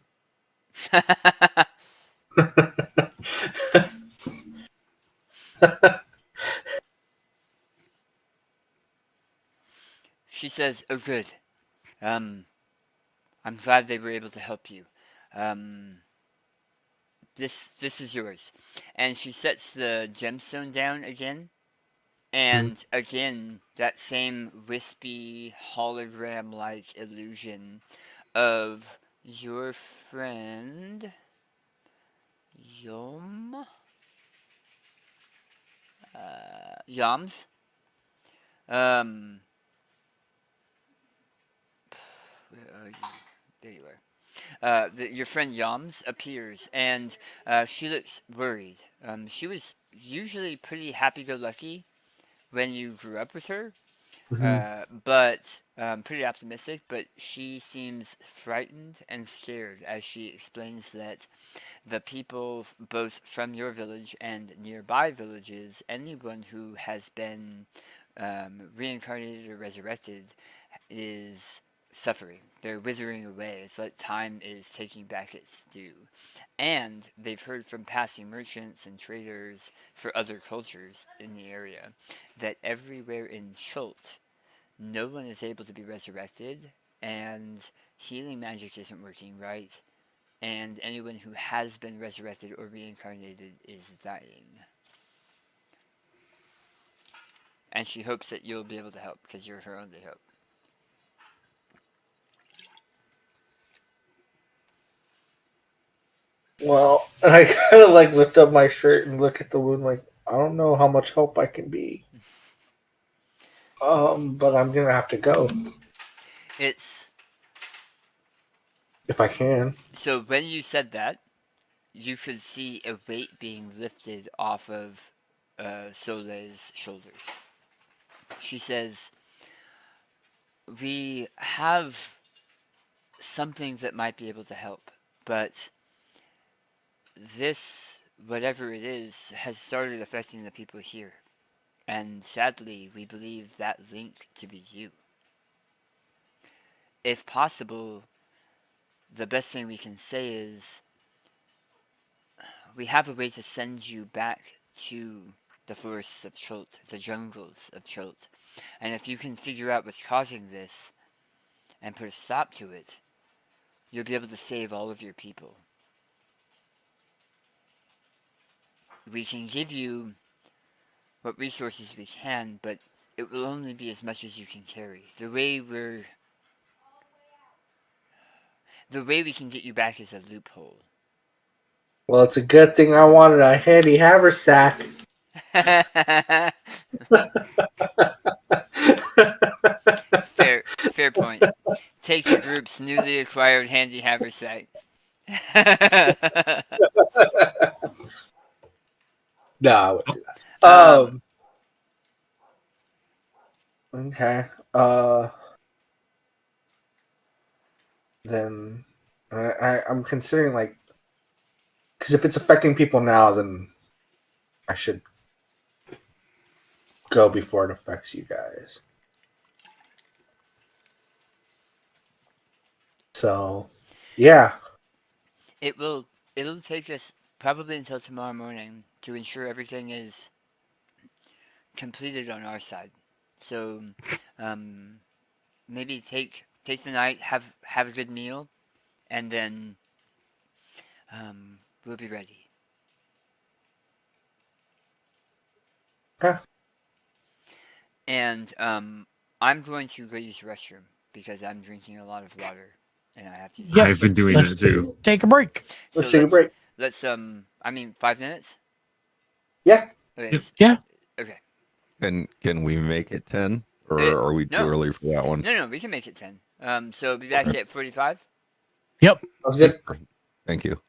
she says, "Oh, good. Um, I'm glad they were able to help you. Um, this is yours." And she sets the gemstone down again, and again that same wispy hologram-like illusion of your friend Yams. Um, where are you? There you are. Your friend Yams appears, and she looks worried. She was usually pretty happy-go-lucky when you grew up with her, but pretty optimistic. But she seems frightened and scared as she explains that the people, both from your village and nearby villages, anyone who has been reincarnated or resurrected, is suffering. They're withering away. It's like time is taking back its due. And they've heard from passing merchants and traders for other cultures in the area that everywhere in Chult, no one is able to be resurrected, and healing magic isn't working right, and anyone who has been resurrected or reincarnated is dying. And she hopes that you'll be able to help because you're her only hope.
Well, and I kind of like lift up my shirt and look at the wound like, I don't know how much help I can be. But I'm gonna have to go
It's
if I can.
so when you said that, you could see a weight being lifted off of Soleil's shoulders. She says, "We have something that might be able to help, but this, whatever it is, has started affecting the people here. And sadly, we believe that link to be you. If possible, the best thing we can say is we have a way to send you back to the forests of Chult, the jungles of Chult. And if you can figure out what's causing this and put a stop to it, you'll be able to save all of your people. We can give you what resources we can, but it will only be as much as you can carry. The way we can get you back is a loophole."
Well, it's a good thing I wanted a handy haversack.
Fair point. Take the group's newly acquired handy haversack.
No, I wouldn't do that. Okay. Then I'm considering like, because if it's affecting people now, then I should go before it affects you guys. So, yeah.
It'll take us probably until tomorrow morning to ensure everything is completed on our side. So, maybe take the night, have a good meal, and then we'll be ready.
Okay.
And I'm going to go use the restroom because I'm drinking a lot of water and I have to.
Yeah,
I've been doing
let's
that too.
take a break.
Let's take a break.
Let's 5 minutes.
Yeah.
Okay.
Yeah.
Okay.
Can we make it 10? Or are we too
no.
early for that one?
No, we can make it 10. So be back at 45.
Yep.
That's good.
Thank you.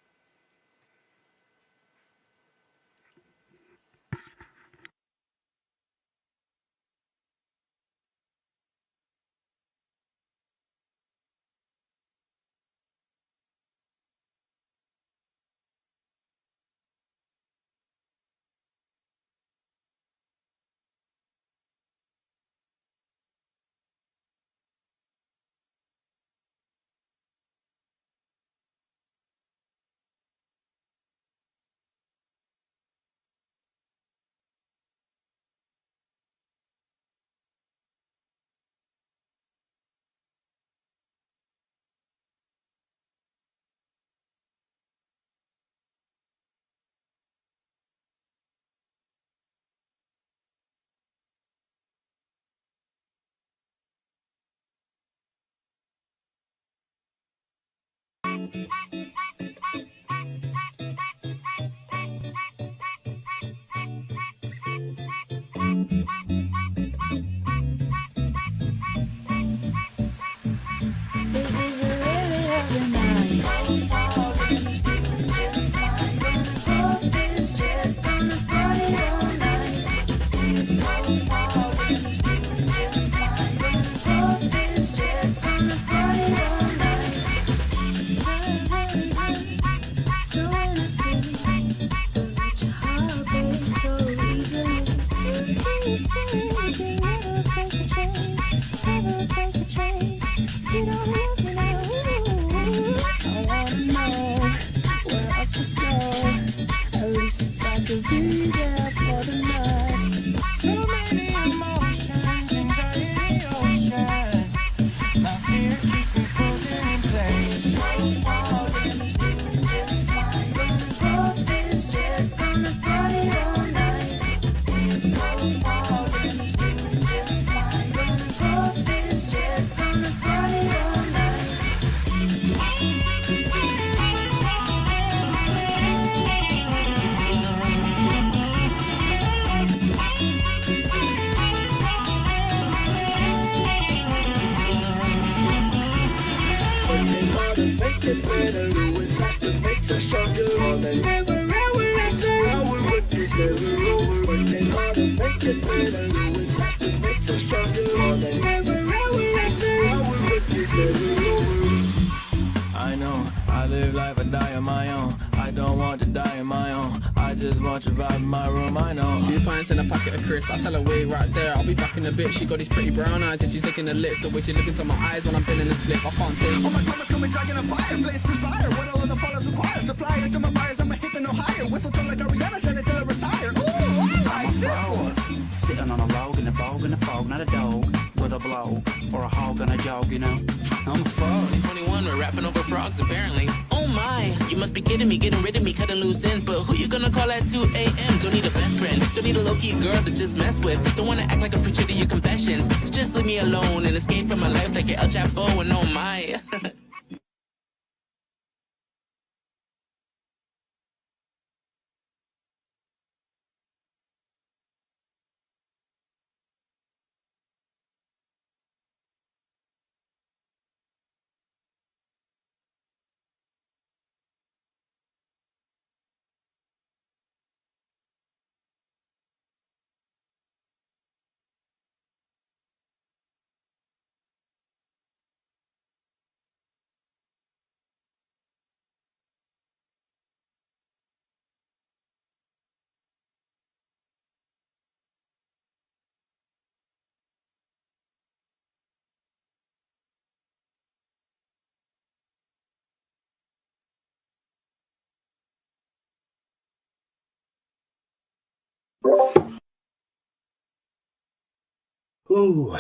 I know, I live life, I die on my own. I don't want to die on my own. I just want to vibe in my room, I know.
2 pints and a packet of crisps. I tell her wait right there. I'll be back in a bit. She got these pretty brown eyes and she's licking her lips. The way she look into my eyes when I'm pinning the split. I can't take.
Oh, my mama's coming, dragging a fireplace, conspire. What all of the followers require. Supply it to my buyers, I'ma hit the no higher. Whistle tone like Ariana, send it till I retire. Ooh, I like this one.
Sitting on a log in a bog in a fog, not a dog with a blow or a hog on a jog, you know. I'm a frog.
21, we're rapping over frogs apparently. Oh my, you must be kidding me, getting rid of me, cutting loose ends. But who you gonna call at 2 a.m.? Don't need a best friend, don't need a low-key girl to just mess with. Don't wanna act like a preacher to your confessions. So just leave me alone and escape from my life like El Chapo and oh my.
Ooh.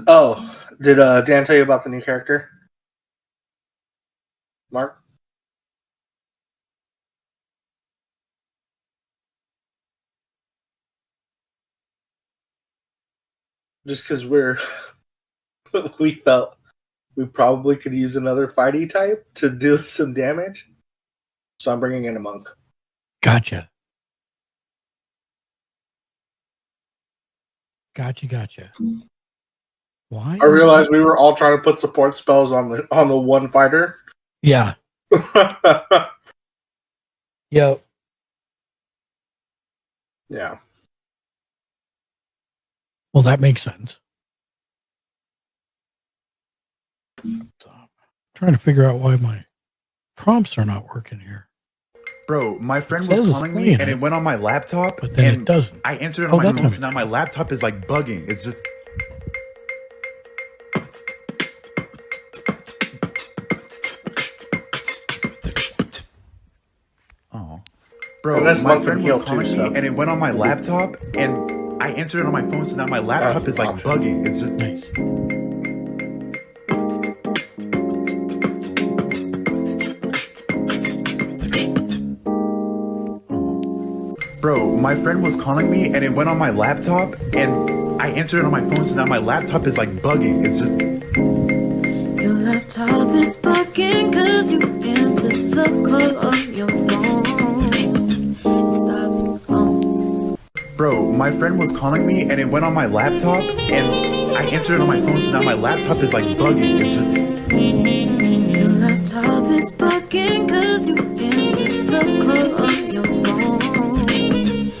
Oh, did Dan tell you about the new character? Mark? Just because we felt we probably could use another fighty type to do some damage. So I'm bringing in a monk.
Gotcha. Gotcha. Why?
I realized we were all trying to put support spells on the one fighter.
Yeah. Yep.
Yeah.
Well, that makes sense. Trying to figure out why my prompts are not working here.
Bro, my friend
It
was
says it's
calling me
playing
and
it,
it went on my laptop,
but then
and
it doesn't.
I answered it
Oh,
on my
that's
phone,
what
so now my laptop is like bugging. It's just. Oh. Bro,
that's
my
monk
friend
and
was
heal
calling
too,
me
so.
and it went on my laptop, and I answered it on my phone, so now my laptop is like bugging. It's just.
Nice.
Bro, my friend was calling me and it went on my laptop, and I answered it on my phone, so now my laptop is like bugging. It's just.
Your laptop is bugging cause you answered the call on your phone. It stopped on.
Bro, my friend was calling me and it went on my laptop, and I answered it on my phone, so now my laptop is like bugging. It's just.
Your laptop is bugging cause you answered the call on your phone.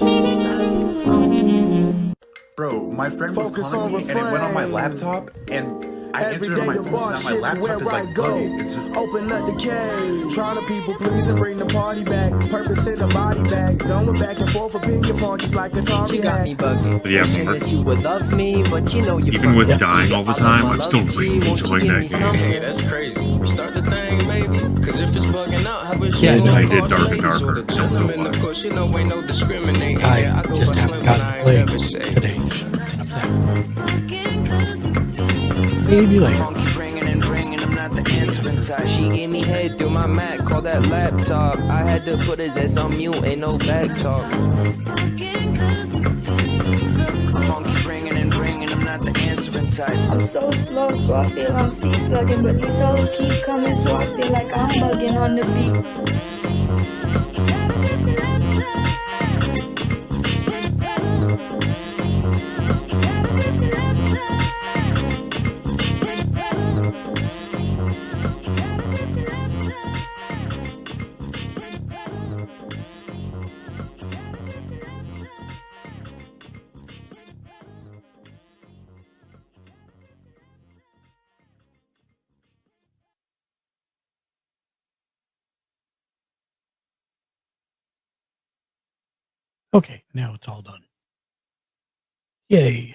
It stopped on.
Bro, my friend was
Focus
calling
on
me and it went on my
refrain.
laptop, and I
Every
answered it on my
day the
phone, so
bar
now my
shit's
laptop
where
is like
I go.
bugging. It's just.
Open up the cage. Trying to people please and bring the party back. Purpose in the body bag. Going back and forth for ping pong just like Atari.
She got me bugging.
But yeah,
Wishing
Mark,
that you would love me, but you know you
even with
fucked up.
dying all the time, I'm still like enjoying that game.
Hey, that's crazy. Restart the thing, baby. Cause if it's bugging out, how about
Yeah,
you
no,
go
I
did
call
Dark
the
and
ladies or
Darker.
the
I don't know
gentlemen,
why.
of course, you know ain't no discriminating.
I
Yeah, I go
just
by
haven't
Slim
gotten
and
to
I
play
ain't never say.
today. And I'm sad.
Bugging cause you answered
Maybe later.
Funky bringing and bringing, I'm not the answering type. hypnotized. She gave me head through my Mac, call that laptop. I had to put his ass on mute, ain't no back talk. My phone keep ringing and ringing, I'm not the answering type.
I'm so slow, so I feel I'm sea-slugging, but these hoes keep coming, so I feel like I'm bugging on the beat.
Okay, now it's all done. Yay.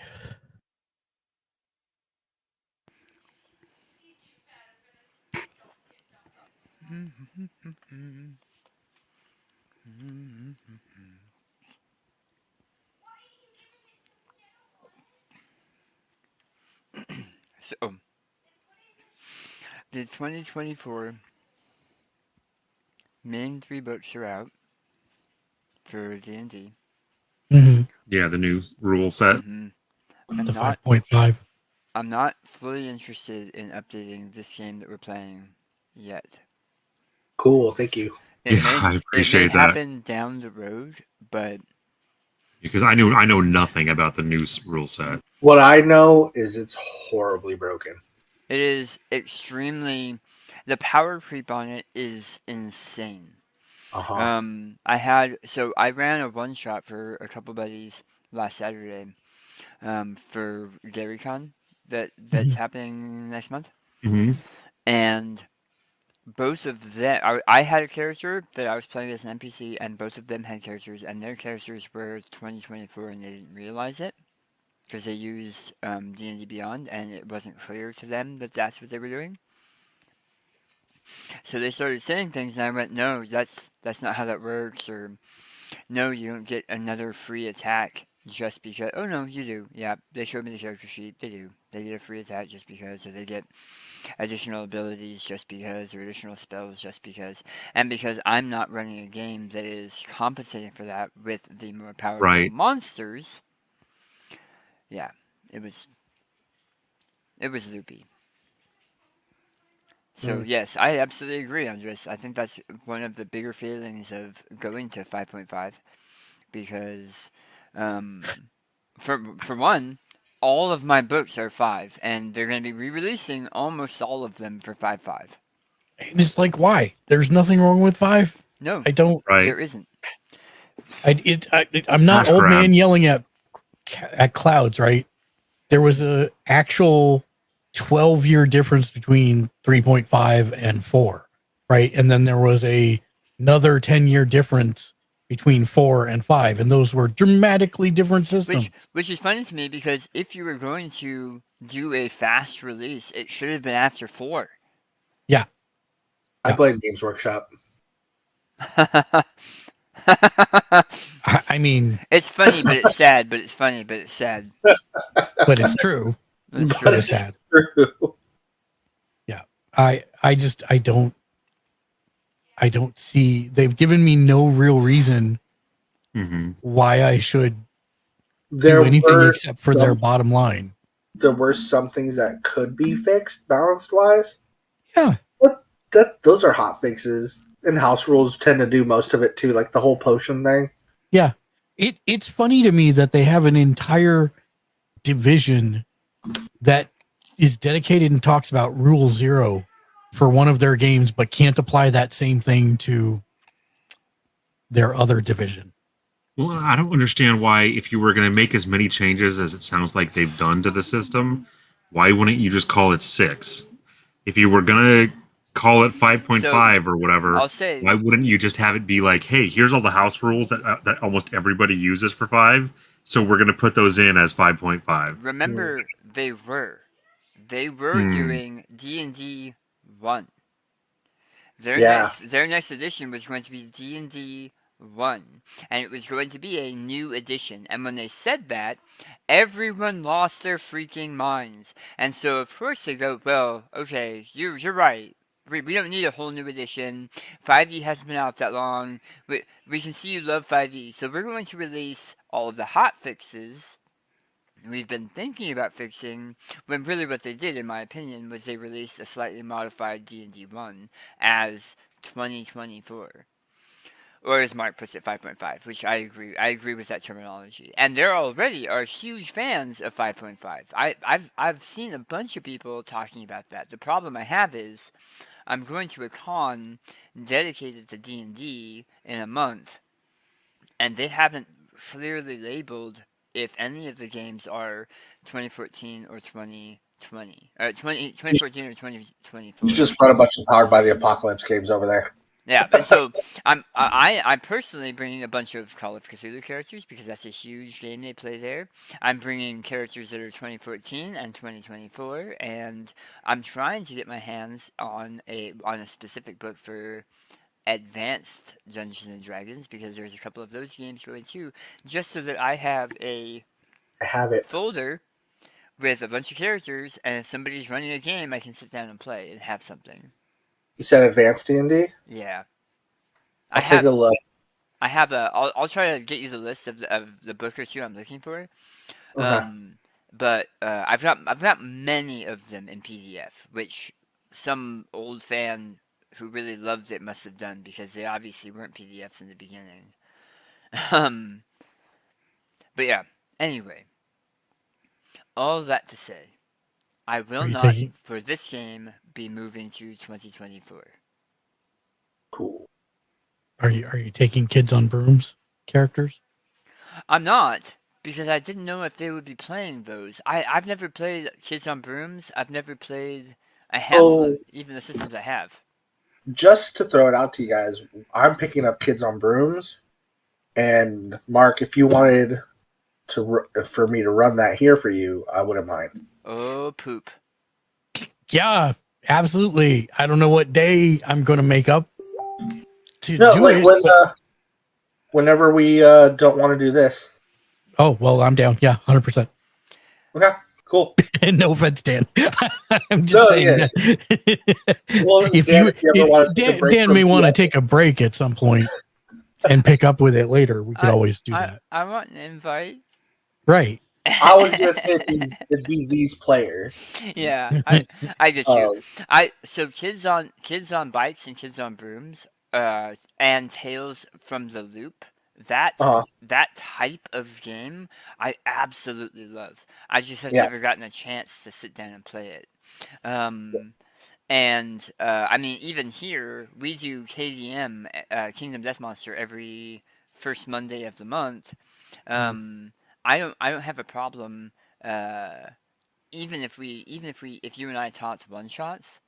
So, the 2024 main 3 books are out for D&D.
Mm-hmm.
Yeah, the new rule set.
I'm
The
not
5.5.
I'm not fully interested in updating this game that we're playing yet.
Cool, thank you.
I appreciate
it may
that.
happen down the road, but
Because I know nothing about the new rule set.
What I know is it's horribly broken.
it is extremely. The power creep on it is insane.
Uh-huh.
I ran a one shot for a couple buddies last Saturday, for GaryCon that's happening next month,
Mm-hmm.
and both of them. I had a character that I was playing as an NPC, and both of them had characters, and their characters were 2024, and they didn't realize it because they used D&D Beyond, and it wasn't clear to them that that's what they were doing. So they started saying things, and I went, "No, that's not how that works," or "No, you don't get another free attack just because." "Oh no, you do." Yeah, they showed me the character sheet. They do. They get a free attack just because, or they get additional abilities just because, or additional spells just because. And because I'm not running a game that is compensating for that with the more powerful monsters, yeah, it was loopy. So yes, I absolutely agree, Andres. I think that's one of the bigger failings of going to 5.5, because for one, all of my books are 5, and they're going to be re-releasing almost all of them for 5.5.
And it's like, why? There's nothing wrong with 5.
No,
I don't.
There isn't.
I'm not old man yelling at clouds, right? There was a actual 12-year difference between 3.5 and 4, right? And then there was another 10-year difference between 4 and 5, and those were dramatically different systems.
Which is funny to me, because if you were going to do a fast release, it should have been after 4.
Yeah.
I blame Games Workshop.
I mean,
it's funny, but it's sad. But it's funny, but it's sad.
But it's true.
It's
true. It's sad.
True.
Yeah, I don't see. They've given me no real reason why I should do anything except for their bottom line.
There were some things that could be fixed balanced wise.
Yeah,
but those are hot fixes, and house rules tend to do most of it too, like the whole potion thing.
Yeah, it's funny to me that they have an entire division that is dedicated and talks about Rule 0 for one of their games, but can't apply that same thing to their other division.
Well, I don't understand why, if you were going to make as many changes as it sounds like they've done to the system, why wouldn't you just call it 6? If you were going to call it 5.5 or whatever,
I'll say,
why wouldn't you just have it be like, hey, here's all the house rules that almost everybody uses for 5, so we're going to put those in as 5.5.
Remember, they were doing D&D 1. Their next edition was going to be D&D 1, and it was going to be a new edition. And when they said that, everyone lost their freaking minds. And so of course they go, well, okay, you're right. We don't need a whole new edition. 5e hasn't been out that long. We can see you love 5e, so we're going to release all of the hot fixes we've been thinking about fixing, when really what they did, in my opinion, was they released a slightly modified D&D 1 as 2024. Or as Mark puts it, 5.5, which I agree. I agree with that terminology. And there already are huge fans of 5.5. I've seen a bunch of people talking about that. The problem I have is I'm going to a con dedicated to D&D in a month, and they haven't clearly labeled if any of the games are 2014 or 2020. 2014 or 2024.
You just run a bunch of Powered by the Apocalypse games over there.
Yeah, and so I'm personally bringing a bunch of Call of Cthulhu characters because that's a huge game they play there. I'm bringing characters that are 2014 and 2024, and I'm trying to get my hands on a specific book for advanced Dungeons and Dragons, because there's a couple of those games going too, just so that I have a folder with a bunch of characters, and if somebody's running a game, I can sit down and play and have something.
You said advanced D&D?
Yeah.
I'll take a look.
I have I'll try to get you the list of the book or two I'm looking for.
Okay.
But I've got many of them in PDF, which some old fan who really loved it must have done, because they obviously weren't PDFs in the beginning. But yeah, anyway. All that to say, I will not, for this game, be moving to 2024.
Cool.
Are you taking Kids on Brooms characters?
I'm not, because I didn't know if they would be playing those. I've never played Kids on Brooms. I've never played a handful of even the systems I have.
Just to throw it out to you guys, I'm picking up Kids on Brooms, and Mark, if you wanted for me to run that here for you, I wouldn't mind.
Oh, poop.
Yeah, absolutely. I don't know what day I'm going to make up to
No,
do
like
it.
Whenever we don't want to do this.
Oh, well, I'm down. Yeah, 100%.
Okay, cool.
No offense, Dan. I'm just saying that.
Well,
Dan may want to take a break at some point and pick up with it later. We could always do that.
I want an invite.
Right.
I was going to say it'd be these players.
Yeah, I get you. So kids on bikes and Kids on Brooms, and Tales from the Loop. That type of game, I absolutely love. I just have never gotten a chance to sit down and play it. And I mean, even here we do KDM, Kingdom Death Monster, every first Monday of the month. I don't have a problem. Even if you and I talked one shots,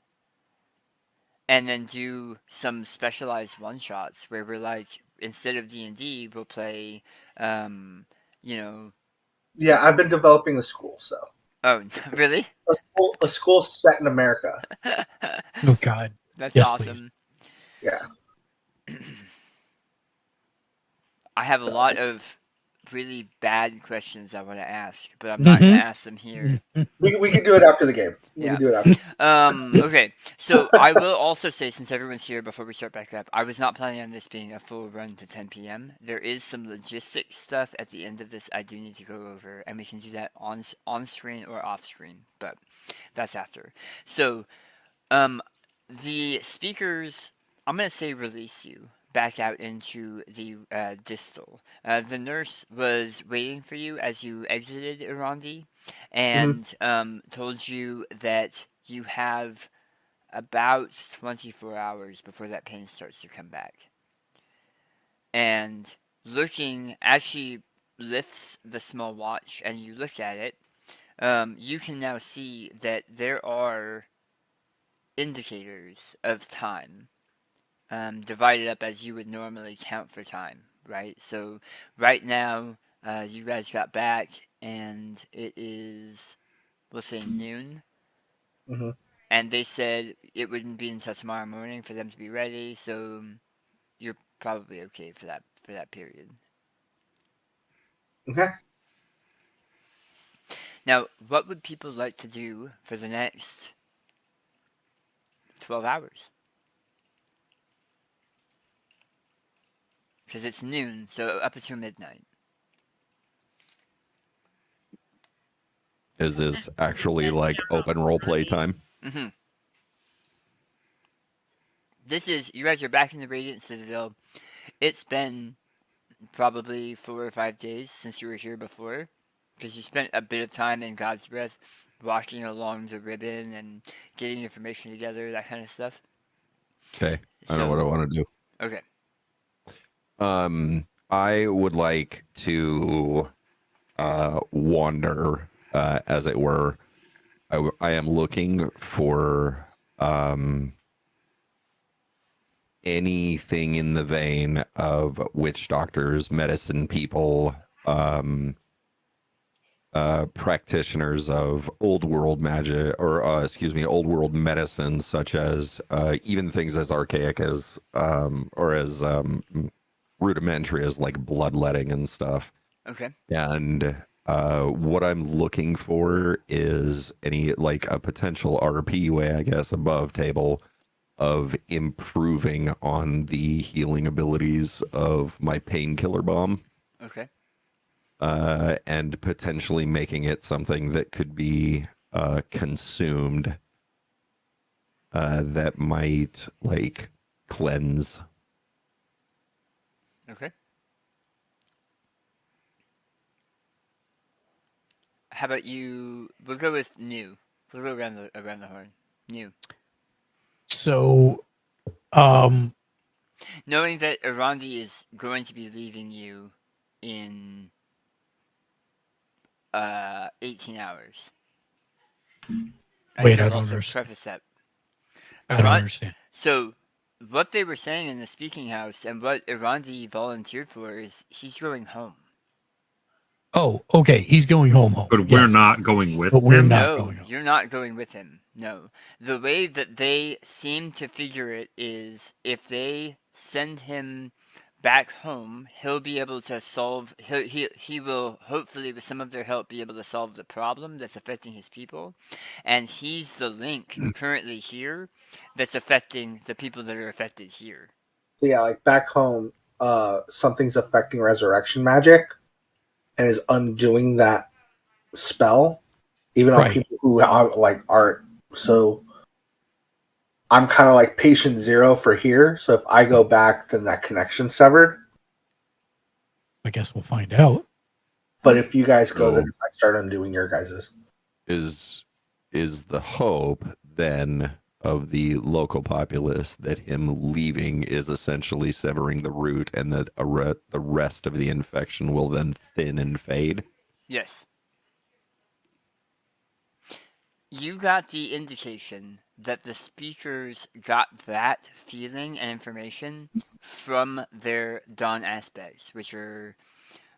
and then do some specialized one shots where we're like, instead of D&D, we'll play,
Yeah, I've been developing a school, so.
Oh, really?
A school set in America.
Oh God,
that's awesome.
Please. Yeah.
I have a lot of really bad questions I want to ask, but I'm not going to ask them here.
We can do it after the game. We can do it after.
Okay, so I will also say, since everyone's here, before we start back up, I was not planning on this being a full run to 10 p.m. There is some logistics stuff at the end of this I do need to go over, and we can do that on screen or off screen, but that's after. So, the speakers, I'm going to say release you back out into the distal. The nurse was waiting for you as you exited Irandi, and told you that you have about 24 hours before that pain starts to come back. And looking, as she lifts the small watch and you look at it, you can now see that there are indicators of time. Divided up as you would normally count for time, right? So right now, you guys got back, and it is, we'll say, noon. And they said it wouldn't be until tomorrow morning for them to be ready, so you're probably okay for that period.
Okay.
Now, what would people like to do for the next 12 hours. Because it's noon, so up until midnight.
Is this actually like open role play time?
Mm-hmm. This is, you guys are back in the Radiant Citadel. It's been probably 4 or 5 days since you were here before. Because you spent a bit of time in God's Breath walking along the ribbon and getting information together, that kind of stuff.
Okay, I know what I want to do.
Okay.
I would like to wander, as it were. I am looking for anything in the vein of witch doctors, medicine people, practitioners of old world magic, or old world medicine, such as even things as archaic as or as rudimentary as like bloodletting and stuff.
Okay.
And what I'm looking for is any like a potential RP way, I guess, above table of improving on the healing abilities of my painkiller bomb.
Okay.
And potentially making it something that could be consumed that might like cleanse.
Okay. How about you? We'll go with new. We'll go around the horn. New.
So,
knowing that Arandi is going to be leaving you in 18 hours.
Wait, I don't understand.
Preface that.
I don't understand.
So, what they were saying in the speaking house and what Arandi volunteered for is he's going home.
Oh, okay. He's going home.
But we're not going with
But we're
him.
not
No,
going home.
you're not going with him. No. The way that they seem to figure it is if they send him back home, he'll be able to solve. He will hopefully, with some of their help, be able to solve the problem that's affecting his people, and he's the link currently here that's affecting the people that are affected here.
So yeah, like back home, something's affecting resurrection magic and is undoing that spell, even on
Right.
people who like aren't. So I'm kind of like patient zero for here. So if I go back, then that connection's severed.
I guess we'll find out.
But if you guys go, then I start undoing your guys's.
Is the hope then of the local populace that him leaving is essentially severing the root, and that the rest of the infection will then thin and fade?
Yes. You got the indication that the speakers got that feeling and information from their Dawn aspects, which are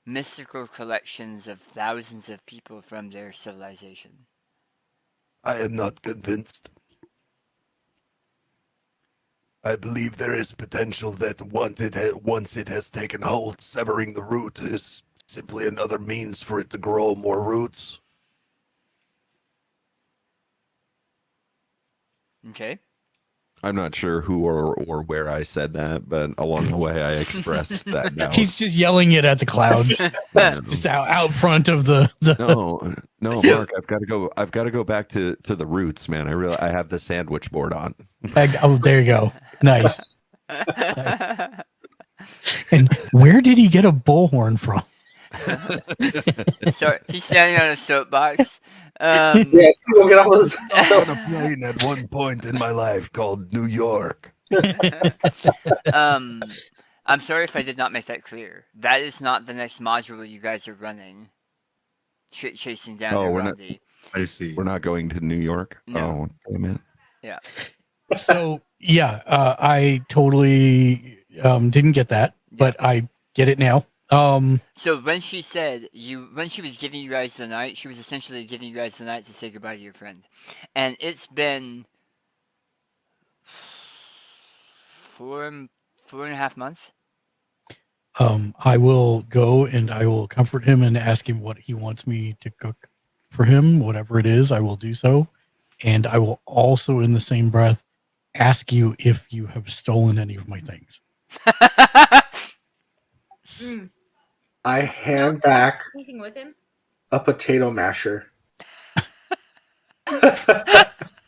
mystical collections of thousands of people from their civilization.
I am not convinced. I believe there is potential that once it has taken hold, severing the root is simply another means for it to grow more roots.
Okay.
I'm not sure who or where I said that, but along the way I expressed that doubt.
He's just yelling it at the clouds, just out front of the.
No, Mark, I've got to go back to the roots, man. I have the sandwich board on.
Oh, there you go. Nice. And where did he get a bullhorn from?
So he's standing on a soapbox.
Yes, we'll get off this.
I was on a plane at one point in my life called New York.
I'm sorry if I did not make that clear. That is not the next module you guys are running. Chasing down Arandi.
I see.
We're not going to New York.
No.
Oh, damn it.
Yeah.
So yeah, I totally didn't get that, but I get it now.
So when she said when she was giving you guys the night, she was essentially giving you guys the night to say goodbye to your friend, and it's been 4.5 months.
I will go and I will comfort him and ask him what he wants me to cook for him, whatever it is, I will do so, and I will also, in the same breath, ask you if you have stolen any of my things.
I hand back
Anything with him?
a potato masher.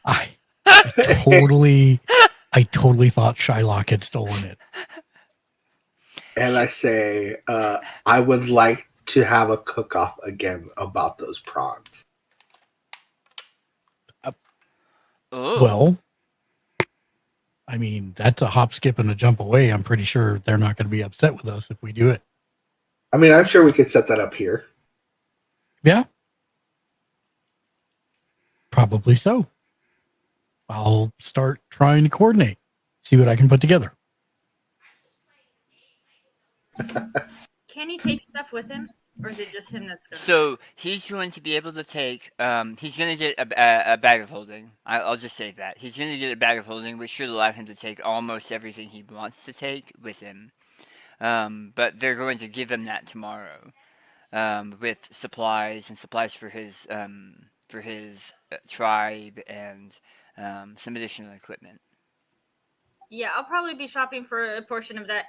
I totally thought Shylock had stolen it.
And I say, I would like to have a cook-off again about those prawns.
Well, I mean, that's a hop, skip, and a jump away. I'm pretty sure they're not going to be upset with us if we do it.
I mean, I'm sure we could set that up here.
Yeah. Probably so. I'll start trying to coordinate, see what I can put together.
Can he take stuff with him? Or is it just him that's going to?
So he's going to be able to take. He's going to get a bag of holding. I'll just say that he's going to get a bag of holding, which should allow him to take almost everything he wants to take with him. But they're going to give him that tomorrow, with supplies for his tribe and some additional equipment.
Yeah, I'll probably be shopping for a portion of that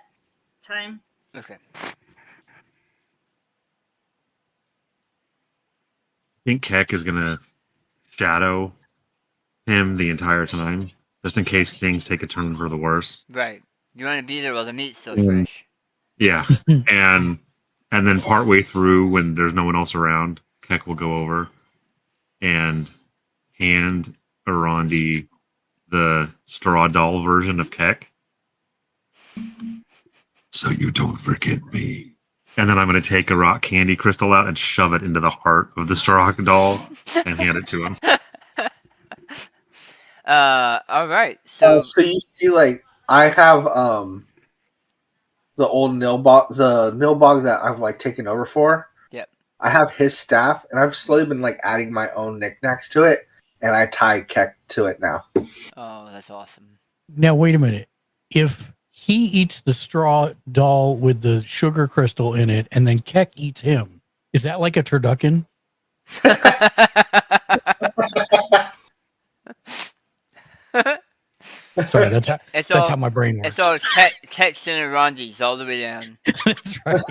time.
Okay.
I think Keck is going to shadow him the entire time, just in case things take a turn for the worse.
Right. You want to be there while the meat's still fresh.
Yeah. and then partway through, when there's no one else around, Keck will go over and hand Arandi the straw doll version of Keck. So you don't forget me. And then I'm going to take a rock candy crystal out and shove it into the heart of the straw doll and hand it to him.
All right. So
you see, like, I have the old Nilbog that I've like taken over for.
Yep.
I have his staff, and I've slowly been like adding my own knickknacks to it, and I tie Keck to it now.
Oh, that's awesome.
Now, wait a minute. If he eats the straw doll with the sugar crystal in it, and then Keck eats him, is that like a turducken? Sorry, that's how my brain works.
It's all Kecks and Arandis all the way down.
That's right.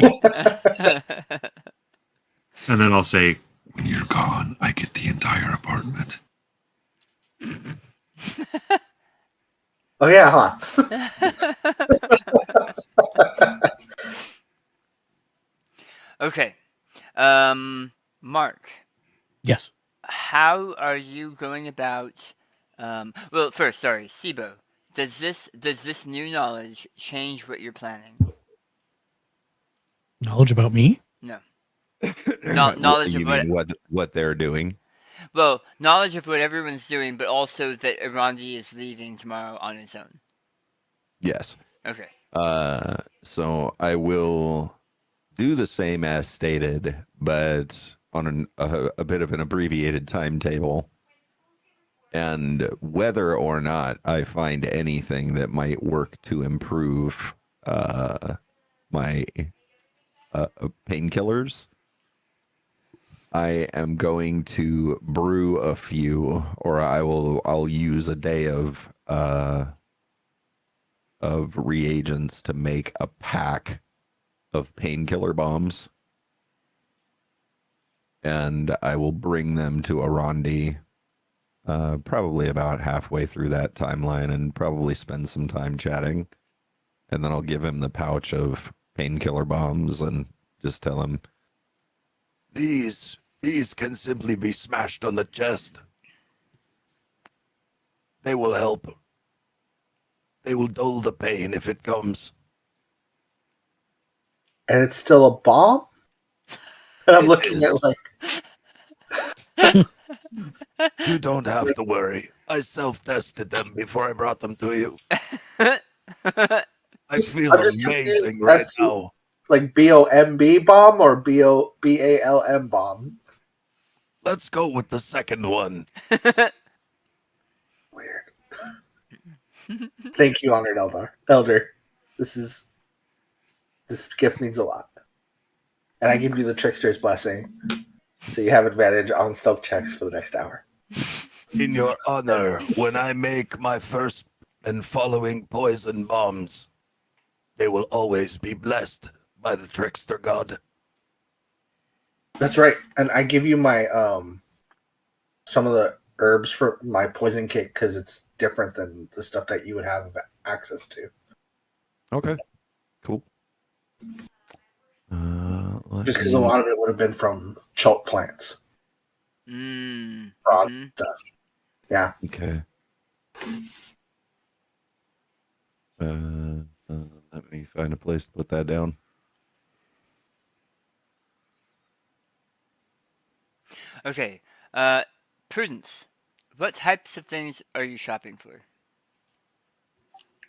And then I'll say, when you're gone, I get the entire apartment.
Oh, yeah, huh?
Okay. Mark.
Yes.
How are you going about... well, first, sorry, Sibo. Does this new knowledge change what you're planning?
Knowledge about me?
No. Knowledge
you
of
mean what they're doing?
Well, knowledge of what everyone's doing, but also that Arandi is leaving tomorrow on his own.
Yes.
Okay.
So I will do the same as stated, but on a bit of an abbreviated timetable. And whether or not I find anything that might work to improve my painkillers, I am going to brew a few, or I'll use a day of reagents to make a pack of painkiller bombs, and I will bring them to Arandi probably about halfway through that timeline, and probably spend some time chatting, and then I'll give him the pouch of painkiller bombs and just tell him,
These can simply be smashed on the chest. They will help. They will dull the pain if it comes.
And it's still a bomb? And I'm looking at like...
You don't have to worry. I self-tested them before I brought them to you. I feel amazing right now.
Like B-O-M-B bomb or B-O-B-A-L-M bomb?
Let's go with the second one.
Weird. Thank you, Honored Elder. This gift means a lot. And I give you the Trickster's Blessing, so you have advantage on stealth checks for the next hour.
In your honor, when I make my first and following poison bombs. They will always be blessed by the trickster god.
That's right. And I give you my some of the herbs for my poison kit because it's different than the stuff that you would have access to.
Okay, cool.
Just because a lot of it would have been from chalk plants. Frog stuff. Yeah.
Okay. Let me find a place to put that down.
Okay. Prudence. What types of things are you shopping for?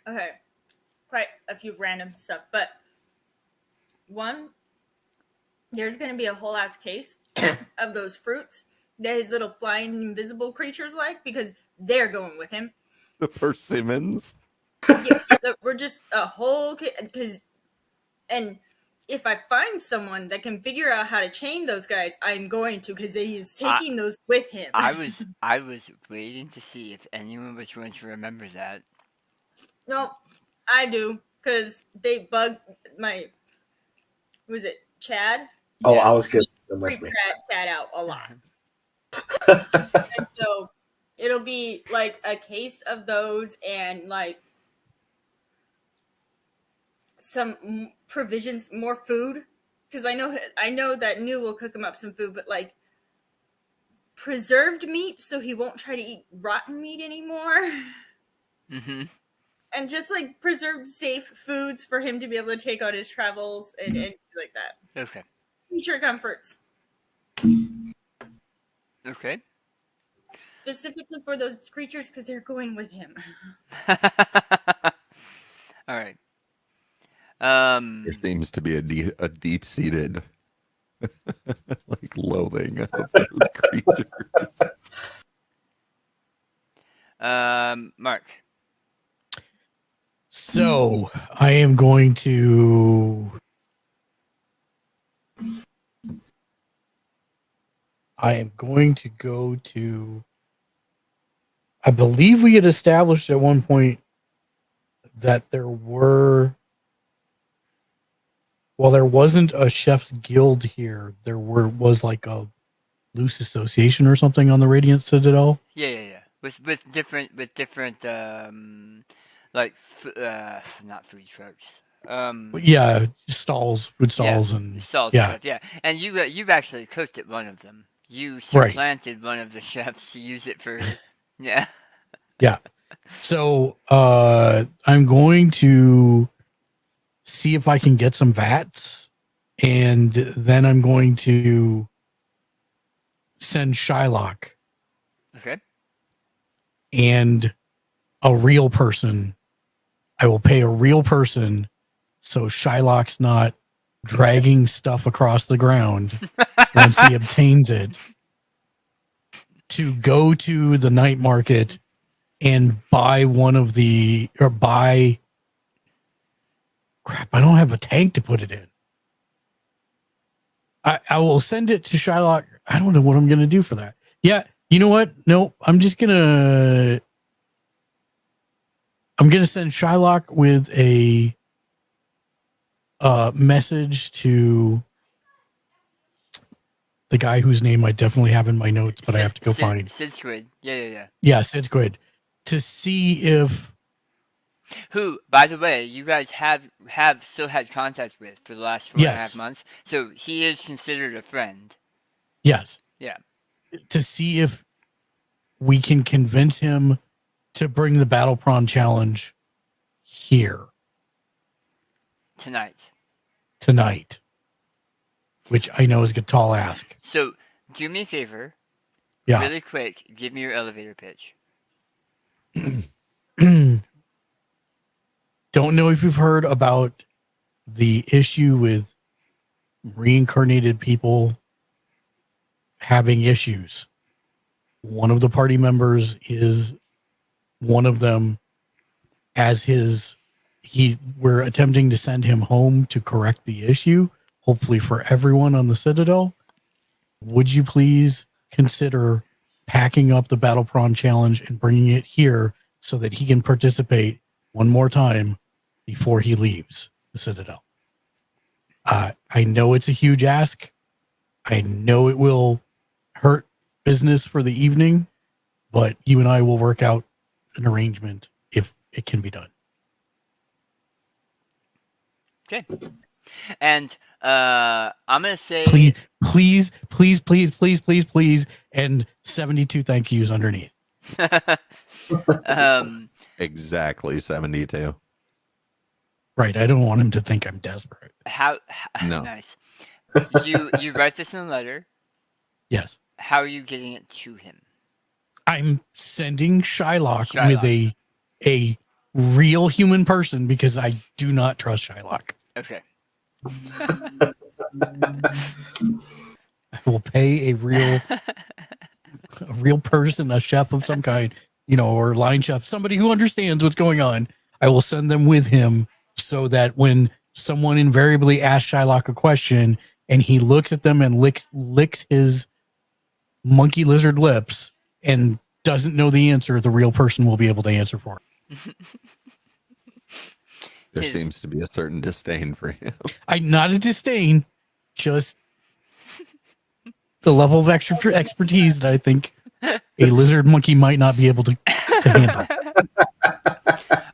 Okay, quite a few random stuff, but one, there's going to be a whole ass case of those fruits that his little flying invisible creatures like, because they're going with him.
The persimmons.
Yeah, we're just a whole because, and if I find someone that can figure out how to chain those guys, I'm going to, because he's taking those with him.
I was waiting to see if anyone was going to remember that.
No, I do, because they bug my, was it Chad?
Oh, yeah. I was getting them with me.
Chad out a lot. And so it'll be like a case of those and like some provisions, more food, because I know that New will cook him up some food, but like preserved meat, so he won't try to eat rotten meat anymore.
Mm-hmm.
And just like preserved safe foods for him to be able to take on his travels and like that.
Okay.
Creature comforts.
Okay.
Specifically for those creatures because they're going with him.
All right.
There seems to be a deep-seated like loathing of those creatures.
Mark.
So I am going to go to, I believe we had established at one point that there wasn't a chef's guild here, there was like a loose association or something on the Radiant Citadel.
Yeah. With different like not food trucks.
Yeah, stalls and
stalls
yeah.
And stuff, yeah. And you've actually cooked at one of them. You supplanted one of the chefs to use it for yeah.
Yeah. So I'm going to see if I can get some vats, and then I'm going to send Shylock.
Okay.
And a real person. I will pay a real person so Shylock's not dragging stuff across the ground once he obtains it, to go to the night market and buy crap, I don't have a tank to put it in. I will send it to Shylock. I don't know what I'm going to do for that. Yeah, you know what? No, I'm going to send Shylock with a message to the guy whose name I definitely have in my notes, but I have to go find.
Sid Squid. Yeah.
Yeah, Sid Squid. To see if...
Who, by the way, you guys have still had contact with for the last 4.5 months. So he is considered a friend.
Yes.
Yeah.
To see if we can convince him to bring the Battle Prawn Challenge here. Tonight. Which I know is a tall ask.
So, do me a favor.
Yeah.
Really quick, give me your elevator pitch.
Don't know if you've heard about the issue with reincarnated people having issues. One of the party members is one of them. We're attempting to send him home to correct the issue, hopefully for everyone on the Citadel. Would you please consider packing up the Battle Prawn Challenge and bringing it here so that he can participate one more time before he leaves the Citadel. I know it's a huge ask. I know it will hurt business for the evening, but you and I will work out an arrangement if it can be done.
Okay. And I'm gonna say
please, and 72 thank yous underneath.
Exactly 72.
Right. I don't want him to think I'm desperate.
How
No.
Nice. You write this in a letter.
Yes.
How are you getting it to him?
I'm sending Shylock with a real human person because I do not trust Shylock.
Okay.
I will pay a real person, a chef of some kind, or line chef, somebody who understands what's going on. I will send them with him so that when someone invariably asks Shylock a question and he looks at them and licks his monkey lizard lips and doesn't know the answer, the real person will be able to answer for him.
There seems to be a certain disdain for him.
Not a disdain, just the level of expertise that I think a lizard monkey might not be able to handle.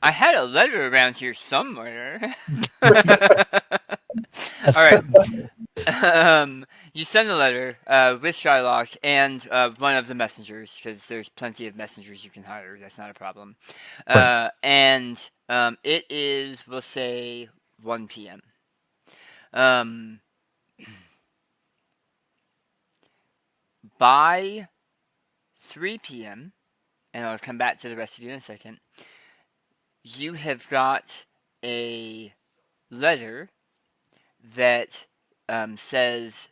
I had a letter around here somewhere. All right. You send a letter with Shylock and one of the messengers, because there's plenty of messengers you can hire. That's not a problem. And it is, we'll say, 1 p.m. By 3 p.m., and I'll come back to the rest of you in a second, you have got a letter that says,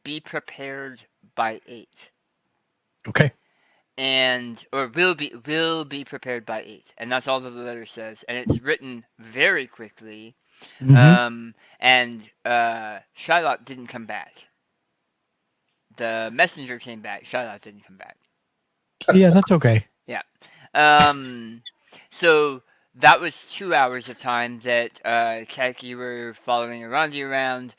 be prepared by 8.
Okay.
Or will be prepared by 8. And that's all that the letter says. And it's written very quickly.
Mm-hmm.
And Shylock didn't come back. The messenger came back. Shylock didn't come back.
Yeah, that's okay.
Yeah. So that was 2 hours of time that Keck, you were following Arandi around.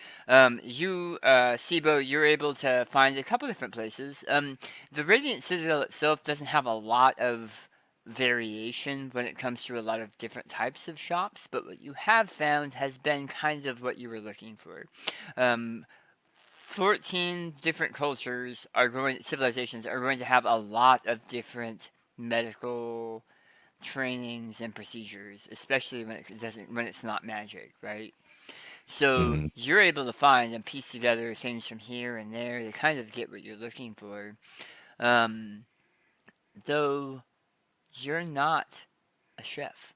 You, Sibo, you're able to find a couple different places. The Radiant Citadel itself doesn't have a lot of variation when it comes to a lot of different types of shops, but what you have found has been kind of what you were looking for. 14 different civilizations are going to have a lot of different medical trainings and procedures, especially when it's not magic, right? So you're able to find and piece together things from here and there to kind of get what you're looking for. Though you're not a chef.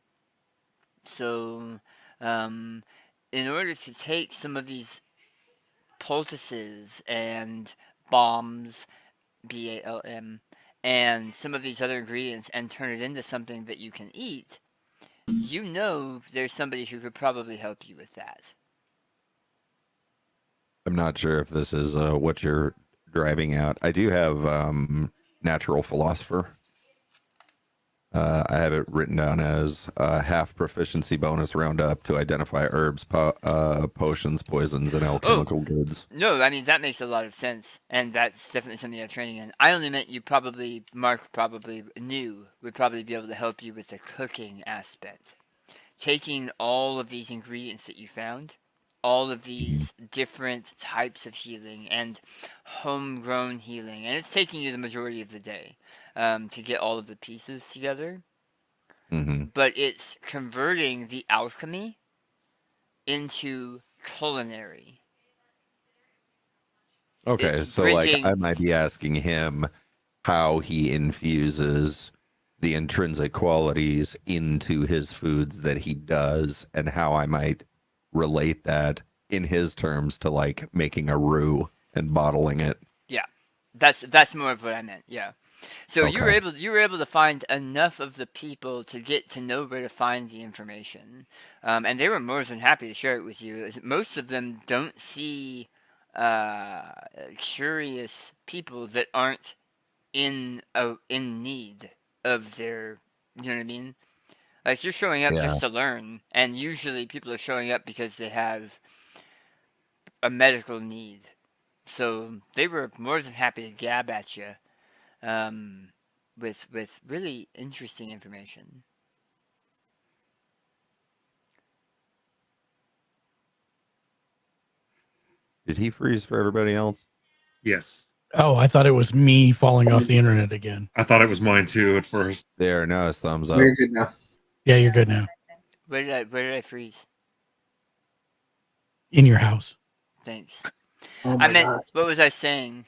So in order to take some of these poultices and bombs, BALM, and some of these other ingredients and turn it into something that you can eat, there's somebody who could probably help you with that.
I'm not sure if this is what you're driving at. I do have Natural Philosopher. I have it written down as half proficiency bonus roundup to identify herbs, potions, poisons, and alchemical goods.
No, I mean, that makes a lot of sense, and that's definitely something you have training in. I only meant Mark probably would probably be able to help you with the cooking aspect. Taking all of these ingredients that you found, all of these different types of healing and homegrown healing, and it's taking you the majority of the day to get all of the pieces together. But it's converting the alchemy into culinary.
Okay, so like I might be asking him how he infuses the intrinsic qualities into his foods that he does, and how I might relate that in his terms to like making a roux and bottling it.
Yeah, that's more of what I meant. Yeah. So you were able to find enough of the people to get to know where to find the information, and they were more than happy to share it with you. Most of them don't see curious people that aren't in need. of their, you know what I mean? Like, you're showing up
Yeah.
just to learn, and usually people are showing up because they have a medical need. So they were more than happy to gab at you with really interesting information.
Did he freeze for everybody else?
Yes.
Oh, I thought it was me falling off the internet again.
I thought it was mine too at first.
There, no, it's thumbs up.
Very good now.
Yeah, you're good now.
Where did I freeze?
In your house.
Thanks.
Oh
I
my
meant,
God.
what was I saying?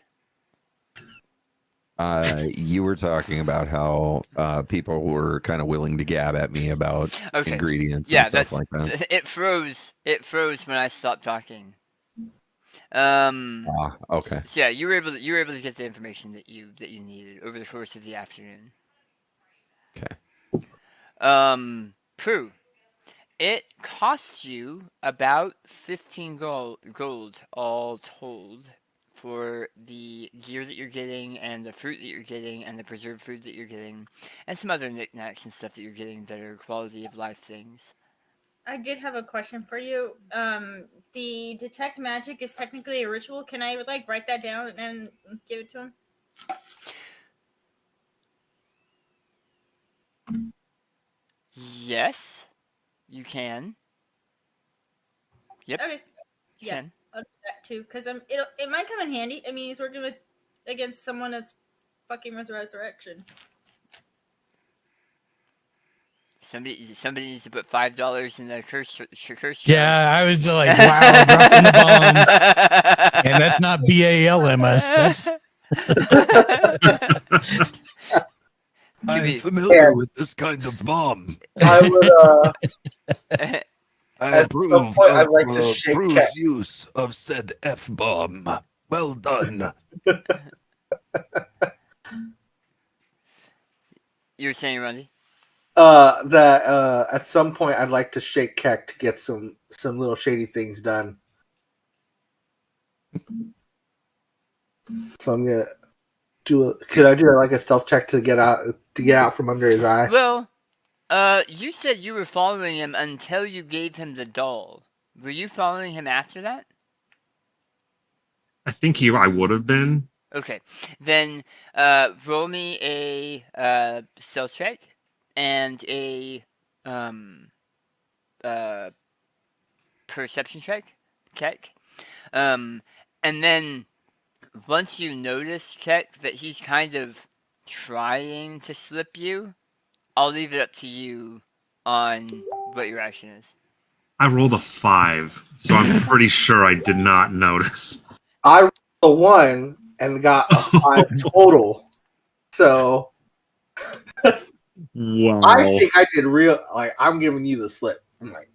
You were talking about how people were kind of willing to gab at me about
Okay.
ingredients
Yeah,
and stuff like that.
it froze. It froze when I stopped talking.
Okay.
So yeah, you were able to get the information that you needed over the course of the afternoon.
Okay.
Prue, it costs you about 15 gold all told for the gear that you're getting and the fruit that you're getting and the preserved food that you're getting and some other knickknacks and stuff that you're getting that are quality of life things.
I did have a question for you. The detect magic is technically a ritual. Can I like write that down and give it to him?
Yes, you can. Yep.
Okay.
You
Yeah,
can.
I'll do that too because it might come in handy. I mean, he's working against someone that's fucking with resurrection.
Somebody needs to put $5 in the curse jar.
Yeah, I was like, wow, dropping the bomb. And that's not BALMS. That's
I'm familiar with this kind of bomb.
I would.
I
At
approve
some point, I'd
of
like to shake
Prue's
Cat.
use of said F-bomb. Well done.
You were saying, Randy?
That at some point I'd like to shake Keck to get some little shady things done. So I'm gonna could I do like a stealth check to get out from under his eye?
Well, you said you were following him until you gave him the doll. Were you following him after that?
I think I would have been.
Okay, then roll me a stealth check and a perception check. And then once you notice, Keck, that he's kind of trying to slip you, I'll leave it up to you on what your action is.
I rolled a 5, so I'm pretty sure I did not notice.
I rolled a 1 and got a 5 total. So
Wow.
I think I did real. Like I'm giving you the slip. I'm like,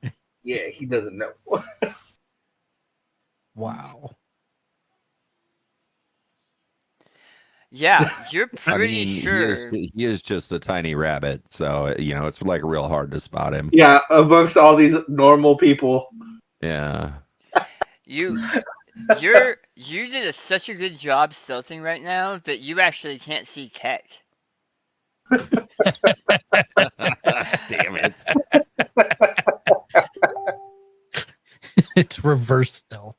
yeah, he doesn't know.
wow.
Yeah, you're
I
pretty
mean,
sure.
he is just a tiny rabbit, so it's like real hard to spot him.
Yeah, amongst all these normal people.
Yeah.
You did such a good job stealthing right now that you actually can't see Keck.
Damn it.
It's reverse stealth.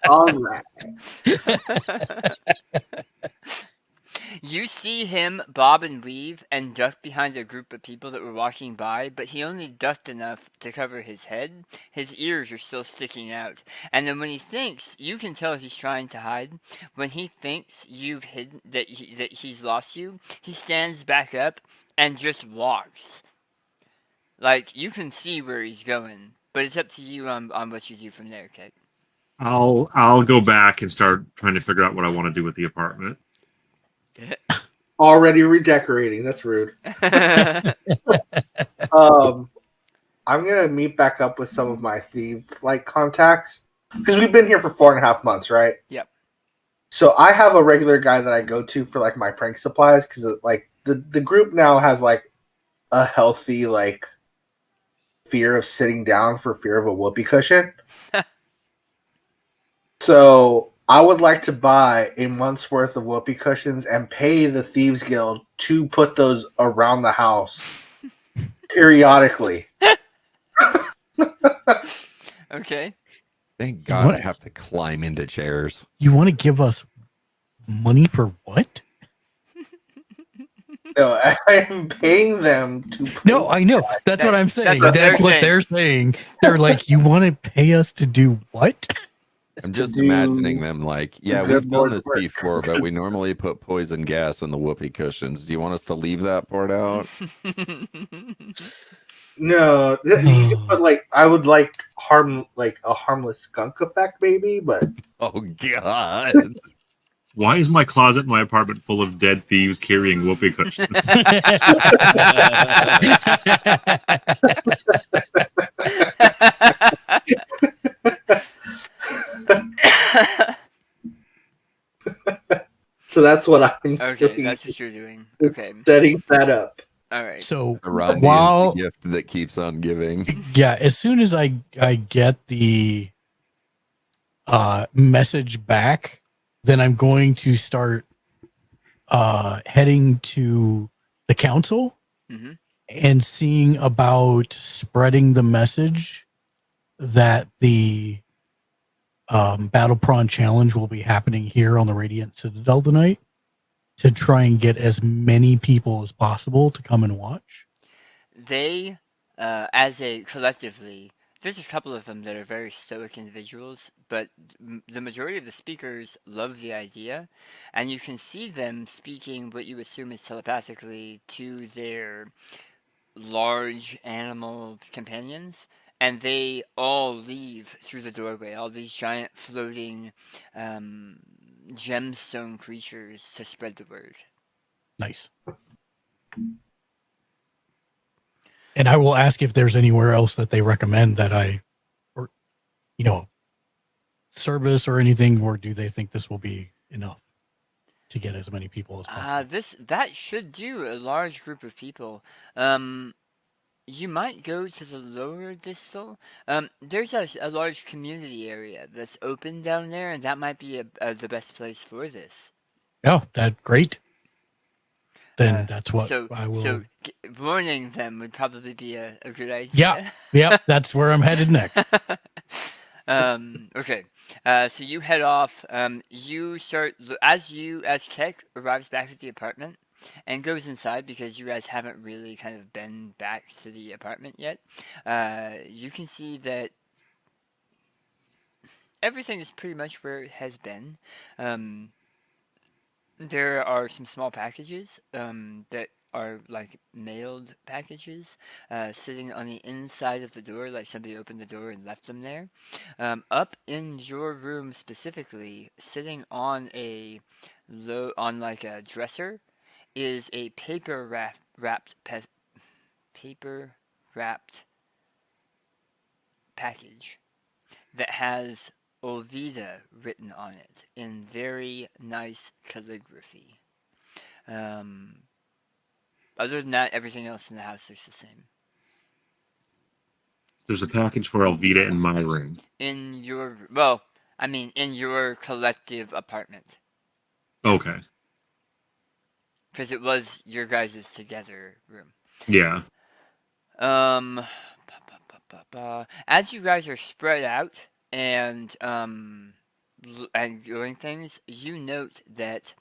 All right.
You see him bob and weave and duck behind a group of people that were walking by, but he only ducked enough to cover his head. His ears are still sticking out. And then when he thinks, you can tell he's trying to hide. When he thinks you've hidden that he's lost you, he stands back up and just walks. Like, you can see where he's going, but it's up to you on what you do from there, Kate.
I'll go back and start trying to figure out what I want to do with the apartment.
Already redecorating. That's rude. I'm gonna meet back up with some of my thief-like contacts because we've been here for 4.5 months, right?
Yep.
So I have a regular guy that I go to for like my prank supplies because like the group now has like a healthy like fear of sitting down for fear of a whoopee cushion. So I would like to buy a month's worth of whoopee cushions and pay the Thieves Guild to put those around the house periodically.
Okay.
Thank God I have to climb into chairs.
You want to give us money for what?
No, I am paying them to.
No, I know. That's what I'm saying. That's what they're saying. They're like, you want to pay us to do what?
I'm just imagining them like, yeah,
good
we've done
Lord
this
work.
before, but we normally put poison gas in the whoopee cushions. Do you want us to leave that part out?
No, you can put like I would like a harmless skunk effect, maybe, but
oh God.
Why is my closet in my apartment full of dead thieves carrying whoopee cushions?
so that's what I'm
Okay,
doing.
that's what you're doing. Okay.
Setting that up.
All right.
So
Arondi
while
is the gift that keeps on giving.
yeah, as soon as I get the message back, then I'm going to start heading to the council and seeing about spreading the message that the Battle Prawn Challenge will be happening here on the Radiant Citadel tonight, to try and get as many people as possible to come and watch.
They, as a collectively, there's a couple of them that are very stoic individuals, but the majority of the speakers love the idea, and you can see them speaking what you assume is telepathically to their large animal companions, and they all leave through the doorway, all these giant floating gemstone creatures to spread the word.
Nice. And I will ask if there's anywhere else that they recommend that service or anything, or do they think this will be enough to get as many people as possible?
That should do a large group of people. You might go to the lower distal. There's a large community area that's open down there, and that might be the best place for this.
Oh, that's great. Then that's what I will.
So warning them would probably be a good idea.
Yeah, that's where I'm headed next.
Okay. So you head off. You start as Keck arrives back at the apartment and goes inside, because you guys haven't really kind of been back to the apartment yet. You can see that everything is pretty much where it has been. There are some small packages that are like mailed packages sitting on the inside of the door, like somebody opened the door and left them there. Up in your room specifically, sitting on a dresser, is a paper wrapped package that has Ovida written on it in very nice calligraphy. Other than that, everything else in the house looks the same.
There's a package for Elvita in my room.
In your collective apartment.
Okay.
Because it was your guys' together room.
Yeah.
As you guys are spread out and doing things, you note that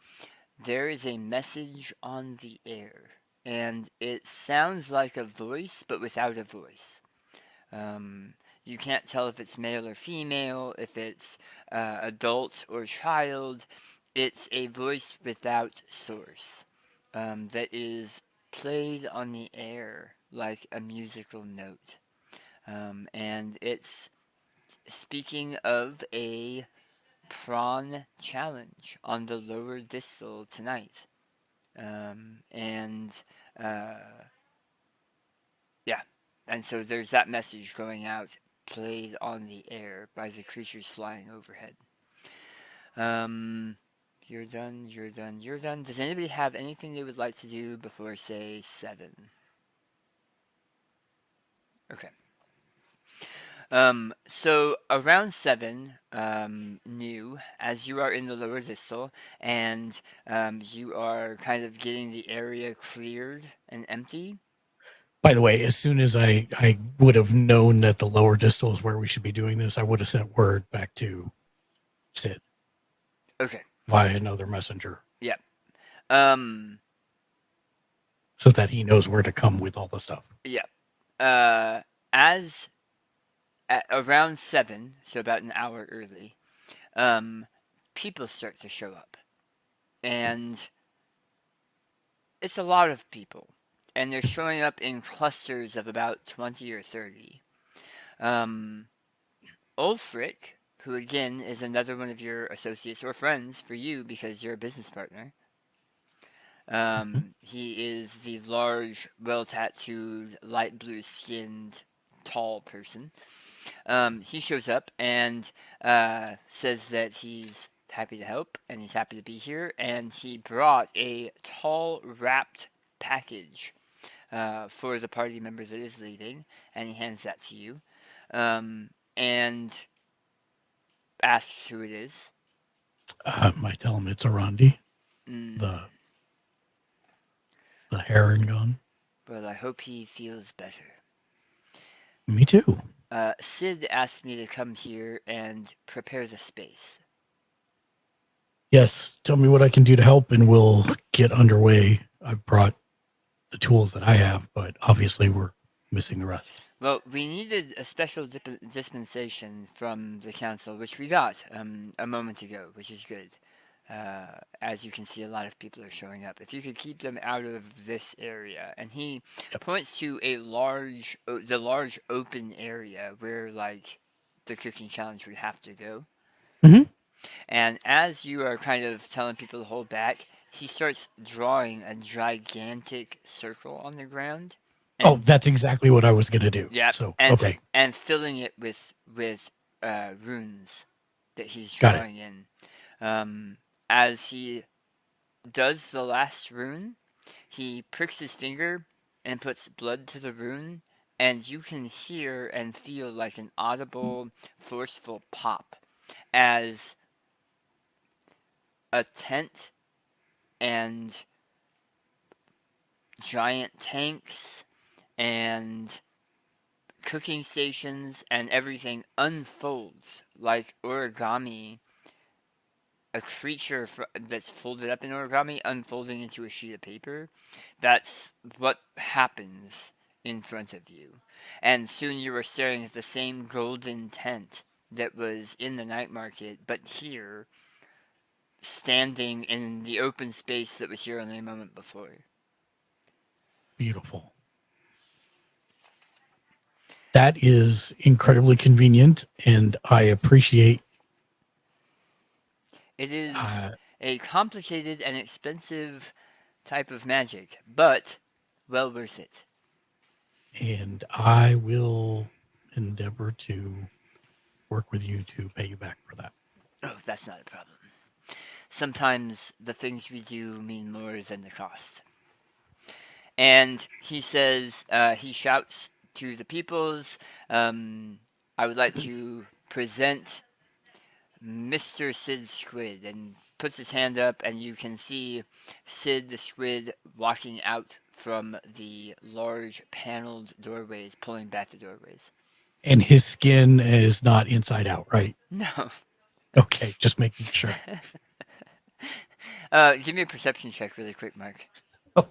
there is a message on the air, and it sounds like a voice, but without a voice. You can't tell if it's male or female, if it's adult or child. It's a voice without source that is played on the air like a musical note. And it's speaking of a prawn challenge on the lower distal tonight. And so there's that message going out, played on the air by the creatures flying overhead. You're done. Does anybody have anything they would like to do before, say, 7? Okay. So around 7 new, as you are in the lower distal, and you are kind of getting the area cleared and empty.
By the way, as soon as I would have known that the lower distal is where we should be doing this, I would have sent word back to Sid.
Okay.
Via another messenger.
Yep.
So that he knows where to come with all the stuff.
Yep. As at around 7, so about an hour early, people start to show up. And it's a lot of people. And they're showing up in clusters of about 20 or 30. Ulfric, who again is another one of your associates or friends for you because you're a business partner. He is the large, well-tattooed, light blue-skinned, tall person. He shows up and says that he's happy to help and he's happy to be here, and he brought a tall, wrapped package for the party member that is leaving, and he hands that to you, and asks who it is.
I tell him it's Arandi, the Heron gun.
Well, I hope he feels better.
Me too.
Sid asked me to come here and prepare the space.
Yes, tell me what I can do to help, and we'll get underway. I've brought the tools that I have, but obviously we're missing the rest.
Well, we needed a special dispensation from the council, which we got a moment ago, which is good. As you can see, a lot of people are showing up. If you could keep them out of this area, and he points to the large open area where like the cooking challenge would have to go.
Mm-hmm.
And as you are kind of telling people to hold back, he starts drawing a gigantic circle on the ground.
Oh, that's exactly what I was going to do.
Yeah.
So,
okay. And filling it with runes that he's drawing in. As he does the last rune, he pricks his finger and puts blood to the rune, and you can hear and feel like an audible, forceful pop as a tent and giant tanks and cooking stations and everything unfolds like origami. A creature that's folded up in origami unfolding into a sheet of paper. That's what happens in front of you. And soon you are staring at the same golden tent that was in the night market, but here, standing in the open space that was here only a moment before.
Beautiful. That is incredibly convenient, and I appreciate.
It is a complicated and expensive type of magic, but well worth it.
And I will endeavor to work with you to pay you back for that.
Oh, that's not a problem. Sometimes the things we do mean more than the cost. And he says, he shouts to the peoples, I would like to present Mr. Sid Squid, and puts his hand up, and you can see Sid the Squid walking out from the large paneled doorways, pulling back the doorways.
And his skin is not inside out, right?
No.
Okay, just making sure.
Give me a perception check really quick, Mark.
Oh.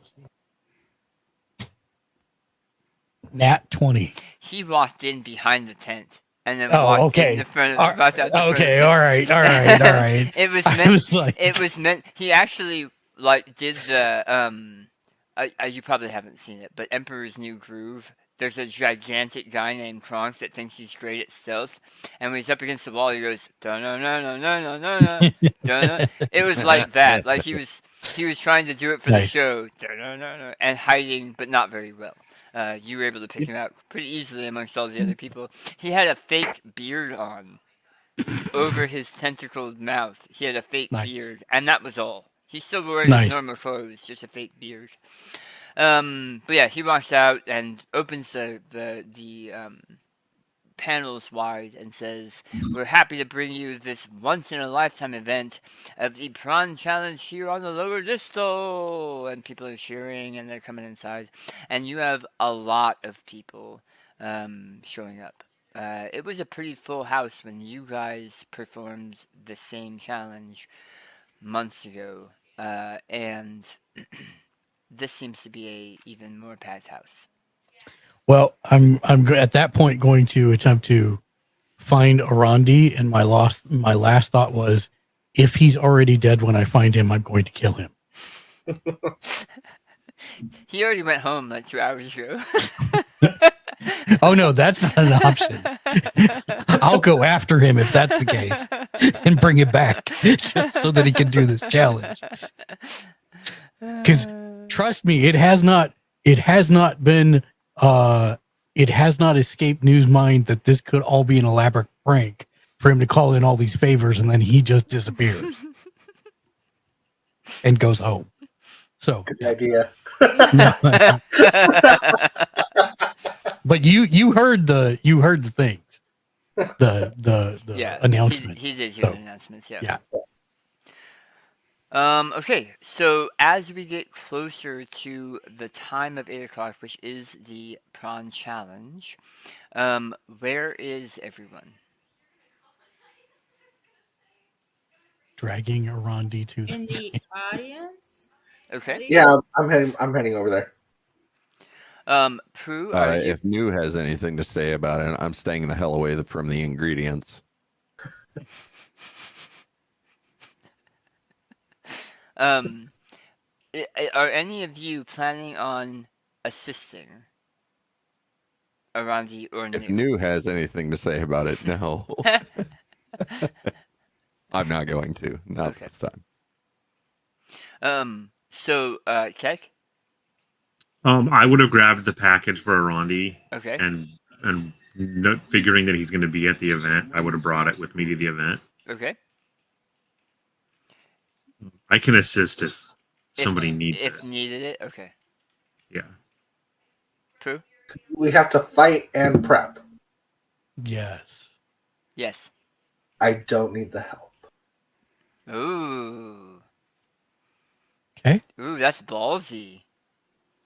Nat 20.
He walked in behind the tent. And then walked in the front of
okay, all right.
It was meant. It was meant. He actually did the you probably haven't seen it, but Emperor's New Groove. There's a gigantic guy named Kronk that thinks he's great at stealth, and when he's up against the wall, he goes no. It was like that. Like he was trying to do it for the show, and hiding, but not very well. You were able to pick him out pretty easily amongst all the other people. He had a fake beard on over his tentacled mouth. He had a fake beard, and that was all. He still wore his normal clothes, just a fake beard. But yeah, he walks out and opens the panels wide and says, "We're happy to bring you this once-in-a-lifetime event of the Prawn Challenge here on the Lower Distal." And people are cheering and they're coming inside. And you have a lot of people showing up. It was a pretty full house when you guys performed the same challenge months ago. And this seems to be a even more packed house.
Well, I'm at that point going to attempt to find Arandi, and my last thought was, if he's already dead when I find him, I'm going to kill him.
He already went home like 2 hours ago.
Oh no, that's not an option. I'll go after him if that's the case, and bring him back just so that he can do this challenge. Because trust me, it has not escaped news mind that this could all be an elaborate prank for him to call in all these favors, and then he just disappears and goes home. So
good idea.
But you heard the things, the announcement.
He did hear the announcements. Yeah. Okay, so as we get closer to the time of 8 o'clock, which is the prawn challenge, where is everyone?
Dragging Arandi to
in the audience.
Okay.
Yeah, I'm heading over there.
Prue,
if New has anything to say about it, I'm staying the hell away from the ingredients.
Are any of you planning on assisting Arandi or
If New has anything to say about it, no. I'm not going to. Not this time.
So, Keck?
I would have grabbed the package for Arandi.
Okay.
And not figuring that he's going to be at the event, I would have brought it with me to the event.
Okay.
I can assist if somebody needs it.
If needed it, okay.
Yeah.
True.
We have to fight and prep.
Yes.
Yes.
I don't need the help.
Ooh.
Okay.
Ooh, that's ballsy.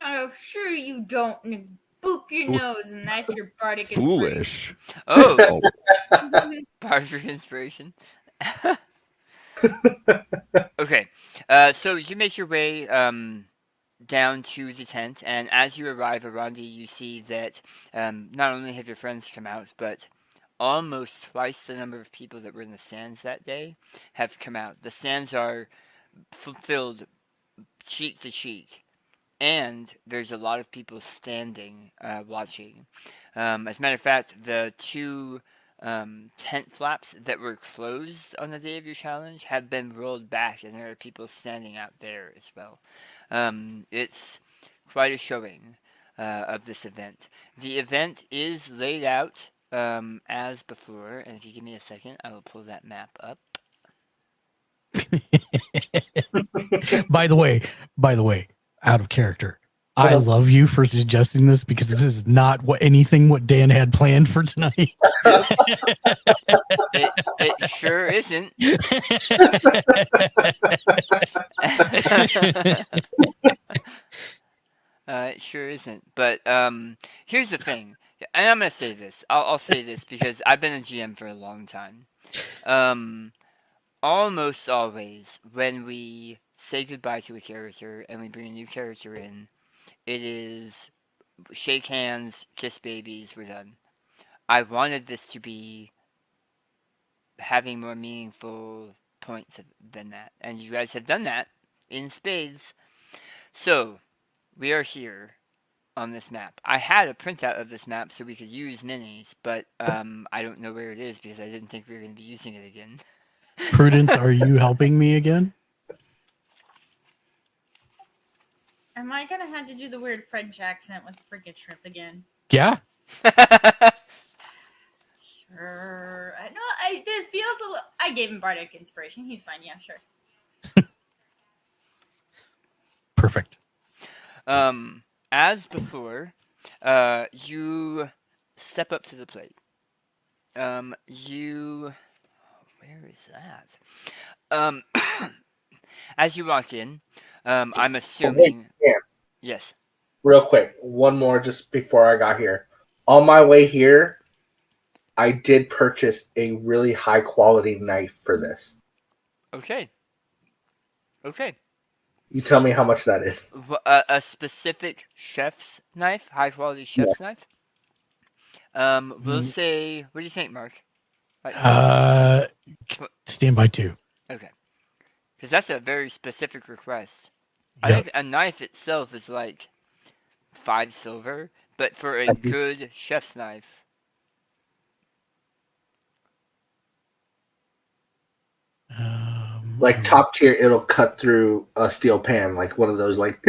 Oh, sure you don't. And boop your nose, and that's your bardic
Foolish.
Oh. Bardic inspiration. Okay. So you make your way down to the tent, and as you arrive, Arandi, you see that not only have your friends come out, but almost twice the number of people that were in the stands that day have come out. The stands are filled cheek to cheek, and there's a lot of people standing watching. As a matter of fact, the two tent flaps that were closed on the day of your challenge have been rolled back, and there are people standing out there as well. It's quite a showing of this event. The event is laid out as before, and if you give me a second, I will pull that map up.
By the way, out of character, I love you for suggesting this because this is not what Dan had planned for tonight.
It sure isn't. It sure isn't. But here's the thing, and I'm gonna say this. I'll say this because I've been a GM for a long time. Almost always, when we say goodbye to a character and we bring a new character in, it is shake hands, kiss babies, we're done. I wanted this to be having more meaningful points than that, and you guys have done that in spades. So, we are here on this map. I had a printout of this map so we could use minis, but I don't know where it is because I didn't think we were going to be using it again.
Prudence, are you helping me again?
Am I gonna have to do the weird French accent with frigate shrimp again?
Yeah.
Sure. It feels a little. I gave him bardic inspiration. He's fine. Yeah, sure.
Perfect.
As before, you step up to the plate. You. Where is that? As you walk in, I'm assuming.
Yeah.
Yes.
Real quick, one more just before I got here. On my way here, I did purchase a really high quality knife for this.
Okay. Okay.
You tell me how much that is.
A specific chef's knife, high quality chef's knife. We'll say. What do you think, Mark?
Stand by 2.
Okay. Because that's a very specific request.
Yep.
I think a knife itself is like 5 silver, but for a good chef's knife.
Like top tier, it'll cut through a steel pan, like one of those like.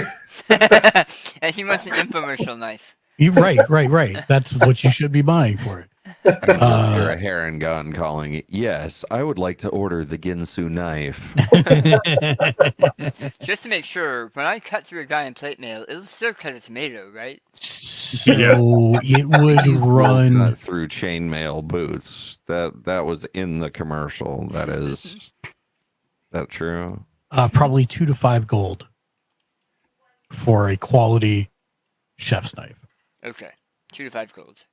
And he wants an infomercial knife.
You're right. That's what you should be buying for it.
You're a heron gun calling it. Yes, I would like to order the Ginsu knife.
Just to make sure, when I cut through a guy in plate mail, it'll still cut a tomato, right?
So it would run
through chainmail boots. That was in the commercial. That is that true?
Probably 2 to 5 gold for a quality chef's knife.
Okay, 2 to 5 gold.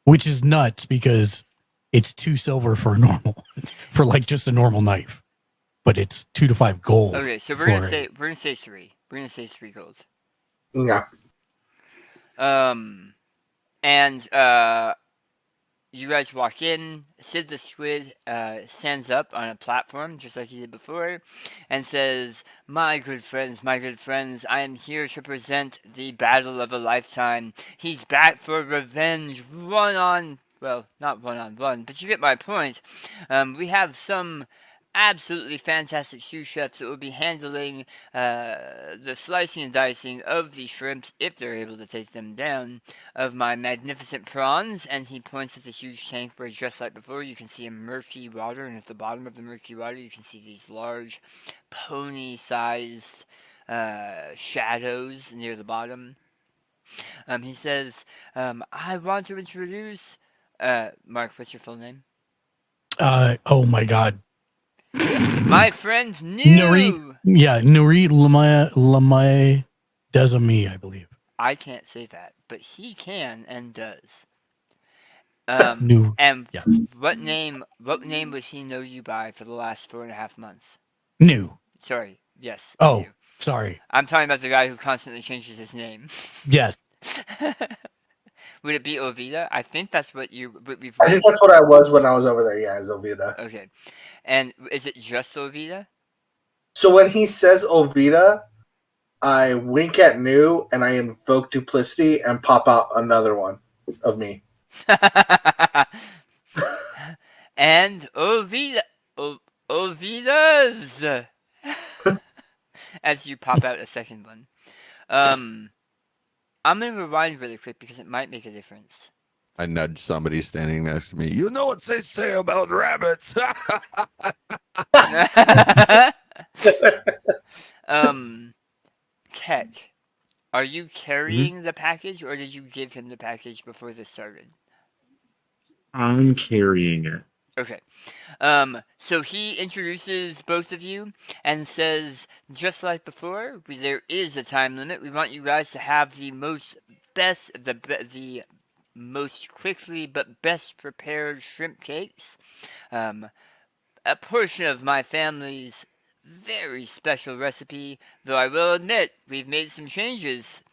Which is nuts because it's 2 silver for a normal, for like just a normal knife, but it's 2 to 5 gold.
Okay, so we're gonna say 3. We're gonna say 3 gold.
Yeah.
And you guys walk in. Sid the Squid stands up on a platform just like he did before, and says, my good friends, I am here to present the battle of a lifetime. He's back for revenge, well, not one-on-one, but you get my point. We have some absolutely fantastic sous chefs that will be handling the slicing and dicing of the shrimps, if they're able to take them down, of my magnificent prawns. And he points at this huge tank where, just like before, you can see a murky water, and at the bottom of the murky water you can see these large pony-sized shadows near the bottom. He says, I want to introduce Mark, what's your full name?
Oh my god.
My friend Nuri
Lamay Desami, I believe.
I can't say that, but he can and does.
New.
And what name would he know you by for the last 4.5 months?
New.
Sorry. Yes.
Oh,
new.
sorry.
I'm talking about the guy who constantly changes his name.
Yes.
Would it be Ovida? I think that's what we've.
I think that's what I was when I was over there. Yeah, it's Ovida.
Okay, and is it just Ovida?
So when he says Ovida, I wink at New and I invoke duplicity and pop out another one of me.
And Ovidas, as you pop out a second one. I'm going to rewind really quick because it might make a difference.
I nudge somebody standing next to me. You know what they say about rabbits?
Keck, are you carrying the package, or did you give him the package before this started?
I'm carrying it.
Okay. So he introduces both of you and says, just like before, there is a time limit. We want you guys to have the most quickly but best prepared shrimp cakes. A portion of my family's very special recipe, though I will admit we've made some changes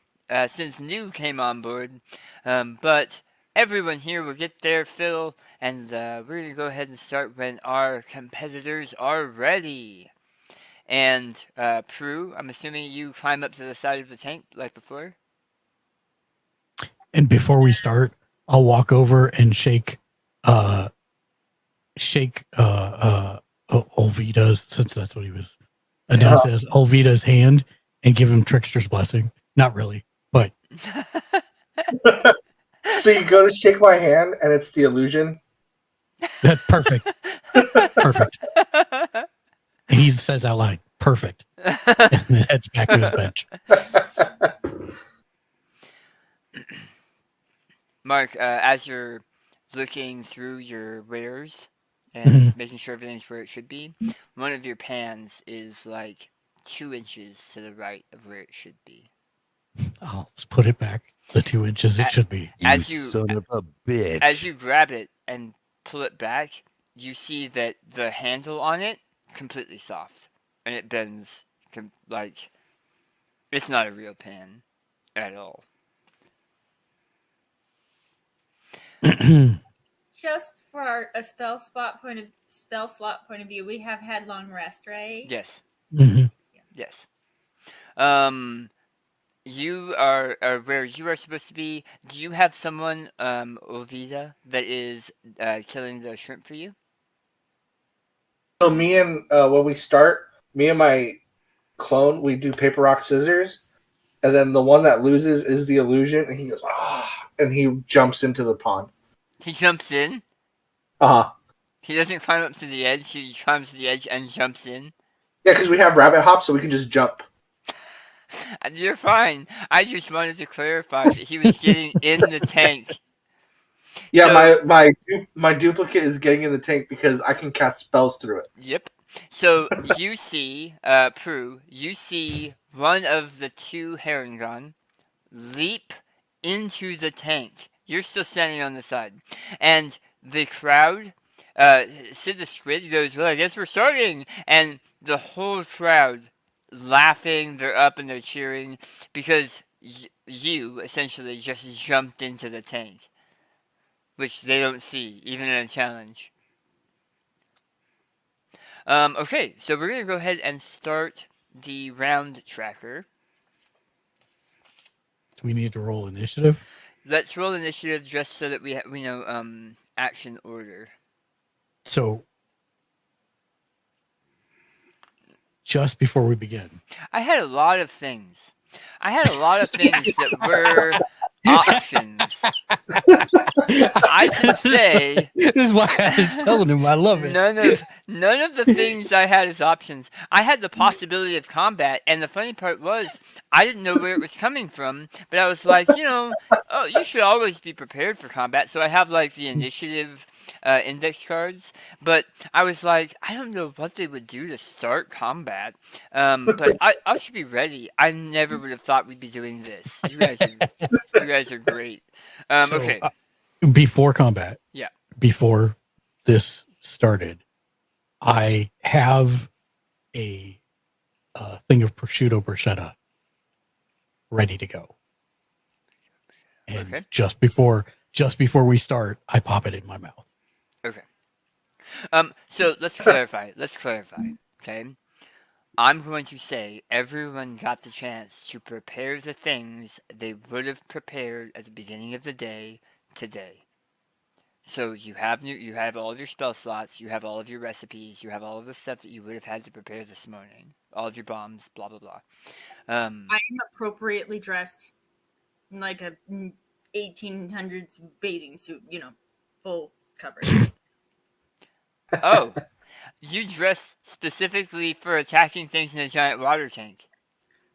since New came on board. But everyone here will get their fill, and we're going to go ahead and start when our competitors are ready. And, Prue, I'm assuming you climb up to the side of the tank like before?
And before we start, I'll walk over and shake Olvida's, since that's what he was announced as, Olvida's hand, and give him Trickster's Blessing. Not really, but...
So you go to shake my hand, and it's the illusion?
That's perfect. Perfect. And he says out loud, perfect. And then heads back to his bench.
Mark, as you're looking through your wares
Mm-hmm.
and making sure everything's where it should be, one of your pans is like 2 inches to the right of where it should be.
I'll just put it back the 2 inches it should be.
As
You
you
son of a bitch.
as you grab it and pull it back, you see that the handle on it completely soft, and it bends like it's not a real pan at all.
Just for a spell slot point of view, we have had long rest, right?
Yes.
Mm-hmm.
Yes. You are where you are supposed to be. Do you have someone, Ovida, that is killing the shrimp for you?
So me and when we start, me and my clone, we do paper rock scissors, and then the one that loses is the illusion, and he goes and he jumps into the pond.
He jumps in.
Uh-huh.
He doesn't climb up to the edge. He climbs to the edge and jumps in.
Yeah, because we have rabbit hop, so we can just jump.
You're fine. I just wanted to clarify that he was getting in the tank.
Yeah,
So-
my duplicate is getting in the tank because I can cast spells through it.
Yep. So you see, Prue, you see one of the 2 Herringon leap into the tank. You're still standing on the side. And the crowd, Sid the Squid goes, well, I guess we're starting. And the whole crowd laughing, they're up and they're cheering because you essentially just jumped into the tank, which they don't see, even in a challenge. Okay, so we're going to go ahead and start the round tracker.
Do we need to roll initiative?
Let's roll initiative just so that we know action order.
So, just before we begin,
I had a lot of things. That were options. I could say
this is why I was telling him I love it.
None of the things I had as options. I had the possibility of combat, and the funny part was I didn't know where it was coming from, but I was like, you should always be prepared for combat. So I have like the initiative index cards, but I was like, I don't know what they would do to start combat, but I should be ready. I never would have thought we'd be doing this. You guys are great. Okay.
Before combat,
Yeah.
before this started, I have a thing of prosciutto bruschetta ready to go, and
Okay.
just before we start, I pop it in my mouth.
Okay. So let's clarify. Okay. I'm going to say everyone got the chance to prepare the things they would have prepared at the beginning of the day today. So you have all of your spell slots, you have all of your recipes, you have all of the stuff that you would have had to prepare this morning, all of your bombs, blah blah blah.
I am appropriately dressed in like a 1800s bathing suit, full coverage.
Oh, you dress specifically for attacking things in a giant water tank.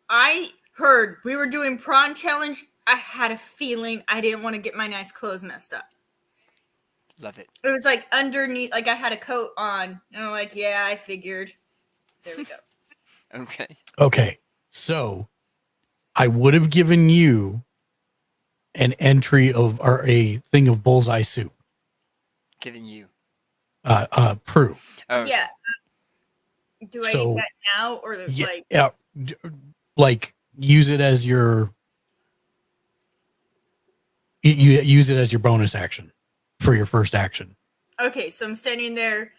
I heard we were doing prawn challenge. I had a feeling I didn't want to get my nice clothes messed up.
Love it.
It was like underneath, like I had a coat on, and I'm like, yeah, I figured. There we go.
Okay, so I would have given you an entry of or a thing of bullseye soup.
Giving you.
Prue.
Okay.
Yeah. Do I
So,
eat that now or like?
Yeah, like use it as your you use it as your bonus action for your first action.
Okay, so I'm standing there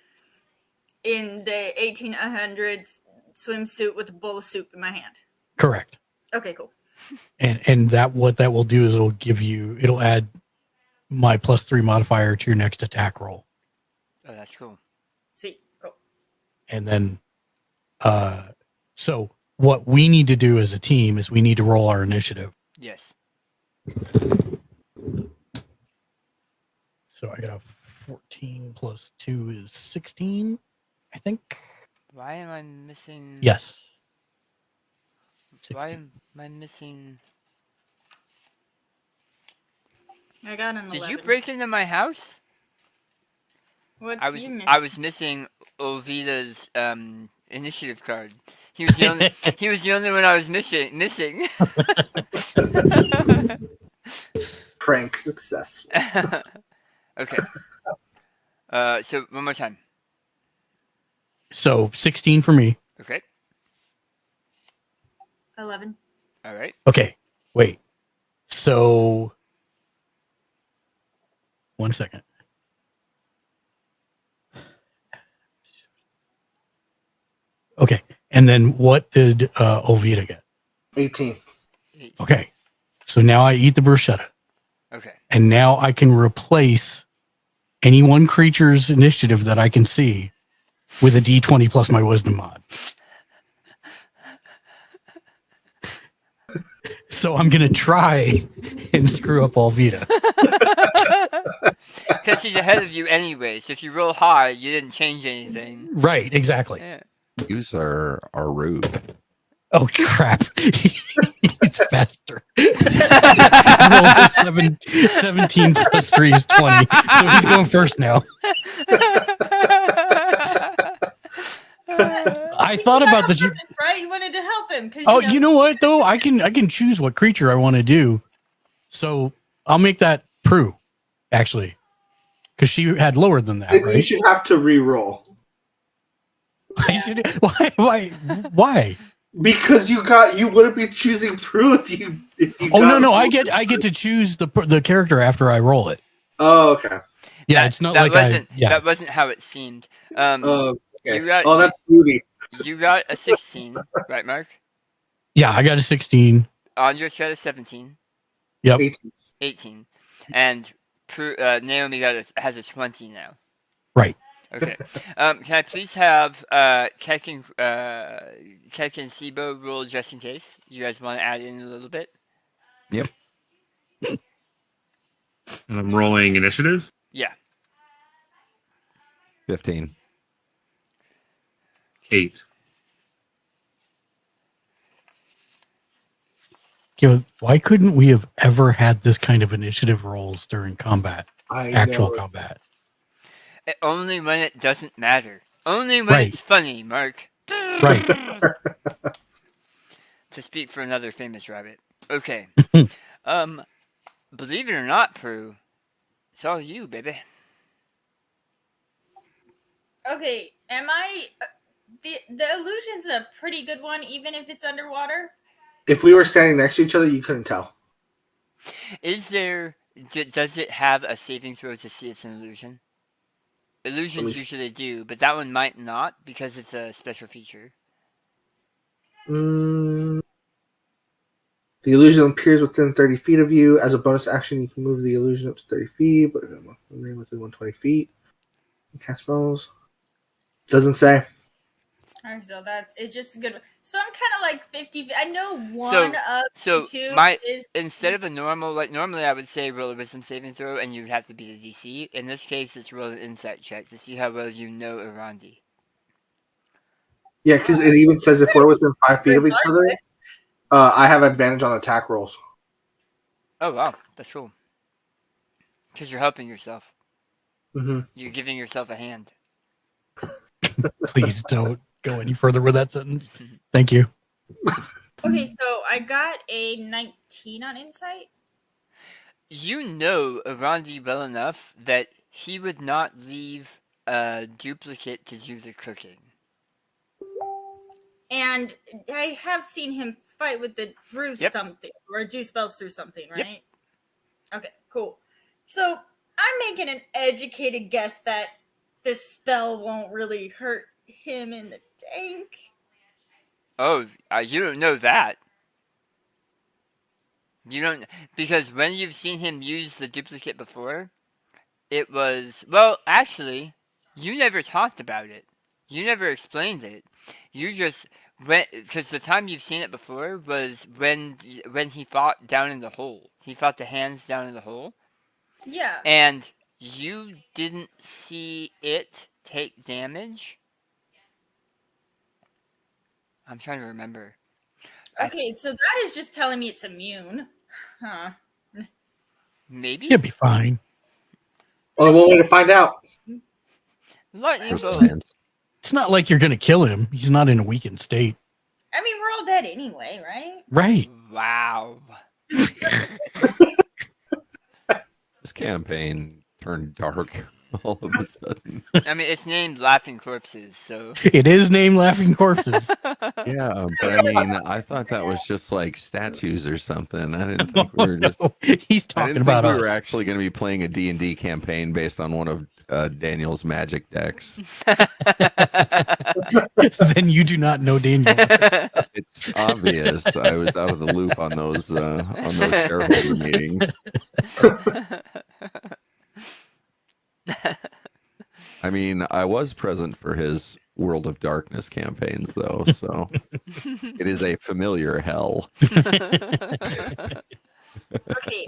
in the 1800s swimsuit with a bowl of soup in my hand.
Correct.
Okay, cool.
And that what that will do is it'll add my +3 modifier to your next attack roll.
Oh, that's cool.
Sweet, cool.
And then so what we need to do as a team is we need to roll our initiative.
Yes.
So I got a 14 plus 2 is 16, I think.
Why am I missing?
Yes.
Why am I missing?
I got an 11.
Did you break into my house?
What
I was missing Ovita's initiative card. He was the only one I was missing.
Prank successful.
Okay. So one more time.
So 16 for me.
Okay.
11.
All right.
Okay. Wait. So 1 second. Okay. And then what did Ovita get?
18.
Okay. So now I eat the bruschetta.
Okay.
And now I can replace any one creature's initiative that I can see with a D20 plus my wisdom mod. So I'm going to try and screw up Alvita.
Because she's ahead of you anyway. So if you roll high, you didn't change anything.
Right, exactly.
Yeah.
Yous are rude.
Oh, crap. He's faster. Roll 17 plus 3 is 20. So he's going first now. I thought about the...
Right? You wanted to help him.
Oh, you know what, though? I can choose what creature I want to do. So I'll make that Prue, actually. Because she had lower than that, right?
You should have to re-roll.
I should... Why?
Because you wouldn't be choosing Prue if you
Oh, no, I get to choose the character after I roll it.
Oh, okay.
Yeah, it's not
that
like
that wasn't how it seemed.
Okay.
That's
beauty.
You got a 16, right, Mark?
Yeah, I got a 16.
Andres got a 17.
Yep.
18. And Naomi has a 20 now.
Right.
Okay. Can I please have Keck and Sibo roll just in case? You guys want to add in a little bit?
Yep.
And I'm rolling initiative.
Yeah.
15.
8.
Why couldn't we have ever had this kind of initiative rolls during combat? Actual combat.
Only when it doesn't matter. Only when it's funny, Mark.
Right.
To speak for another famous rabbit. Okay. Believe it or not, Prue, it's all you, baby.
Okay, am I... The illusion's a pretty good one, even if it's underwater?
If we were standing next to each other, you couldn't tell.
Does it have a saving throw to see it's an illusion? Illusions usually do, but that one might not because it's a special feature.
The illusion appears within 30 feet of you. As a bonus action, you can move the illusion up to 30 feet, but remain within 120 feet. Cast spells. Doesn't say.
Alright, so it's just a good one. So I'm kind of like 50. I know one of two is...
Instead of a normal, like normally I would say roll a wisdom saving throw and you'd have to beat a DC. In this case, it's roll an insight check to see how well you know Arandi.
Yeah, because it even says if we're within 5 feet of each other, I have advantage on attack rolls.
Oh, wow. That's cool. Because you're helping yourself.
Mm-hmm.
You're giving yourself a hand.
Please don't go any further with that sentence. Thank you.
Okay, so I got a 19 on insight.
You know Arandi well enough that he would not leave a duplicate to do the cooking.
And I have seen him fight with the through something, or do spells through something, right? Yep. Okay, cool. So I'm making an educated guess that this spell won't really hurt him in the tank.
Oh, you don't know that. You don't, because when you've seen him use the duplicate before, it was, well, actually, you never talked about it. You never explained it. You just went, because the time you've seen it before was when he fought down in the hole. He fought the hands down in the hole.
Yeah.
And you didn't see it take damage? I'm trying to remember.
Okay, so that is just telling me it's immune. Huh.
Maybe?
You'll be fine.
Only one way to find out.
Lightning bolt.
It's not like you're going to kill him. He's not in a weakened state.
I mean, we're all dead anyway, right?
Right.
Wow.
This campaign turned dark all of a sudden.
I mean, it's named Laughing Corpses, so.
It is named Laughing Corpses.
Yeah, but I mean, I thought that was just like statues or something. I didn't think we were just.
He's
I
talking
didn't
about
think we
us.
were actually going to be playing a D&D campaign based on one of Daniel's magic decks.
Then you do not know Daniel.
It's obvious. I was out of the loop on those shareholder meetings. I mean, I was present for his World of Darkness campaigns, though, so it is a familiar hell.
Okay,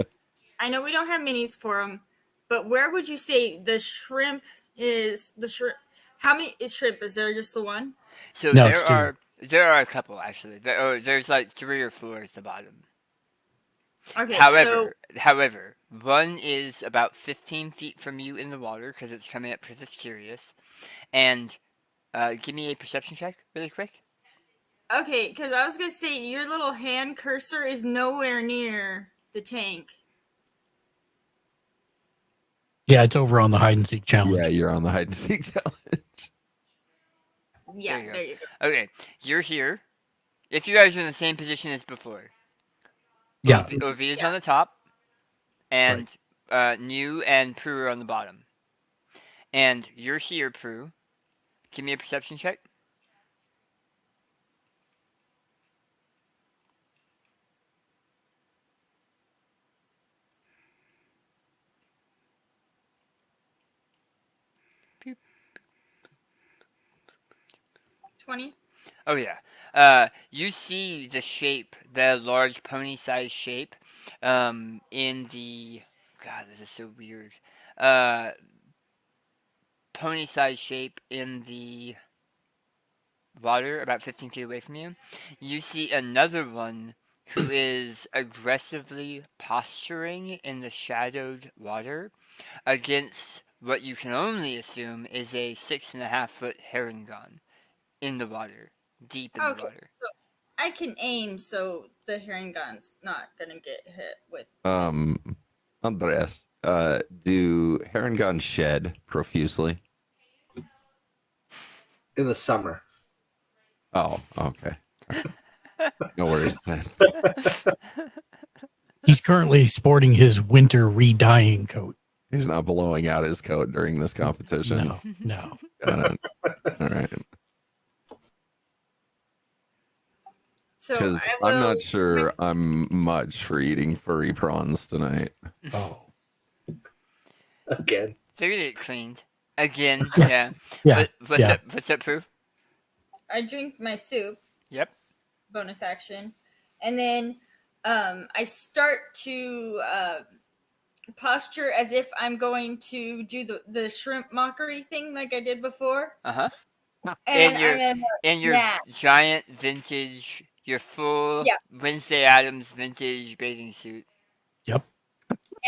I know we don't have minis for them, but where would you say the shrimp is? The shrimp. How many is shrimp? Is there just the one?
So
No, it's two.
there are a couple actually. There's like 3 or 4 at the bottom.
Okay,
However, one is about 15 feet from you in the water because it's coming up because it's curious. And give me a perception check really quick.
Okay, because I was going to say your little hand cursor is nowhere near the tank.
Yeah, it's over on the hide and seek challenge.
Yeah, you're on the hide and seek challenge.
Yeah, there you go.
Okay, you're here. If you guys are in the same position as before.
Yeah.
OV is on the top. And New and Prue are on the bottom. And you're here, Prue. Give me a perception check. Beep.
20.
Oh yeah. You see the shape, the large pony-sized shape, in the. God, this is so weird. Pony-sized shape in the water, about 15 feet away from you. You see another one who is aggressively posturing in the shadowed water against what you can only assume is a 6.5-foot herringon in the water, deep in the water.
So I can aim, so the herring gun's not gonna get hit with.
Andreas, do herringons shed profusely?
In the summer.
Oh, okay. No worries then.
He's currently sporting his winter re-dyeing coat.
He's not blowing out his coat during this competition.
No.
Got it. All right. Because I'm not sure I'm much for eating furry prawns tonight.
Oh.
Again.
They're gonna get cleaned. Again, yeah.
Yeah.
What's that, Prue?
I drink my soup.
Yep.
Bonus action. And then I start to posture as if I'm going to do the shrimp mockery thing like I did before.
Uh-huh.
And
your giant vintage, your full Wednesday Addams vintage bathing suit.
Yep.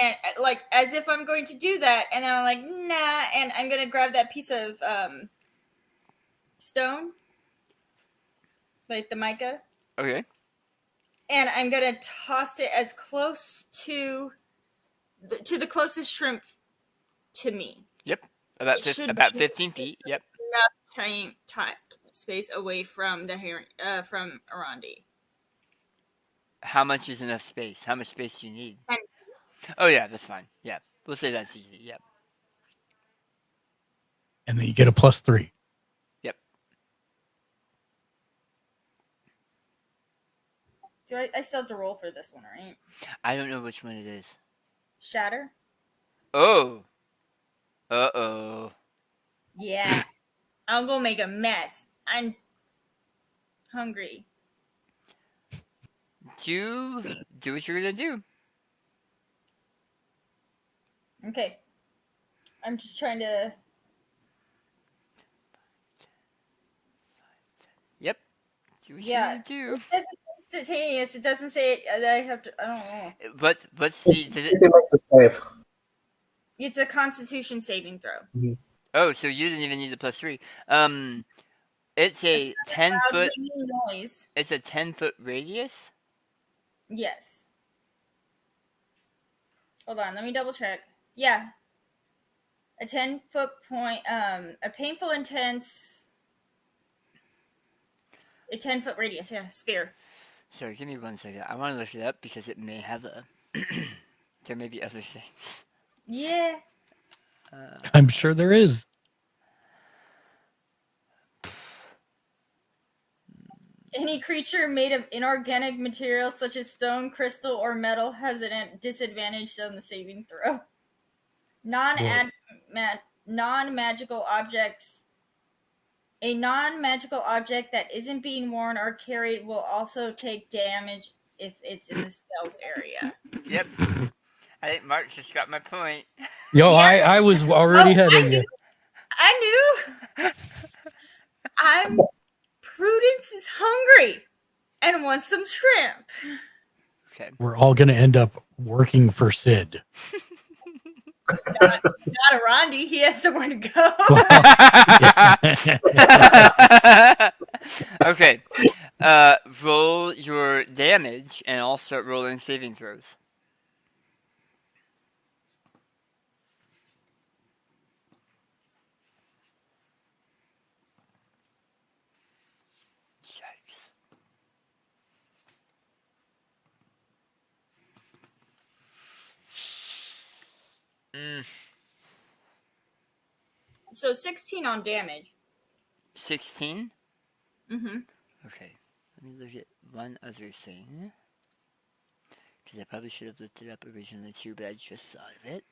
And like as if I'm going to do that, and then I'm like, nah, and I'm gonna grab that piece of stone, like the mica.
Okay.
And I'm gonna toss it as close to the closest shrimp to me.
Yep. About 15 feet. Yep.
Enough time space away from the from Arandi.
How much is enough space? How much space do you need? Oh yeah, that's fine. Yeah, we'll say that's easy. Yep.
And then you get a +3.
Yep.
Do I still have to roll for this one, right?
I don't know which one it is.
Shatter?
Oh. Uh-oh.
Yeah. I'm gonna make a mess. I'm hungry.
Do what you're gonna do.
Okay. I'm just trying to...
Yep. Do what you're gonna do.
It says it's instantaneous. It doesn't say that I have to... I don't know.
What's the...
It makes a save.
It's a Constitution saving throw.
Mm-hmm.
Oh, so you didn't even need the +3. It's a 10-foot.
Ringing noise.
It's a 10-foot radius.
Yes. Hold on, let me double check. Yeah. A 10-foot point, a painful, intense, a 10-foot radius, yeah, sphere.
Sorry, give me 1 second. I want to look it up because it may have a. There may be other things.
Yeah.
I'm sure there is.
Any creature made of inorganic material such as stone, crystal, or metal has a disadvantage on the saving throw. Non-magical objects. A non-magical object that isn't being worn or carried will also take damage if it's in the spell's area.
Yep. I think Mark just got my point.
Yo, I was already ahead of you.
I knew. Prudence is hungry and wants some shrimp.
Okay.
We're all going to end up working for Sid.
Not Arondi. He has somewhere to go.
Okay. Roll your damage, and I'll start rolling saving throws. Yikes.
So 16 on damage.
16?
Mm-hmm.
Okay. Let me look at one other thing. Because I probably should have looked it up originally too, but I just thought of it.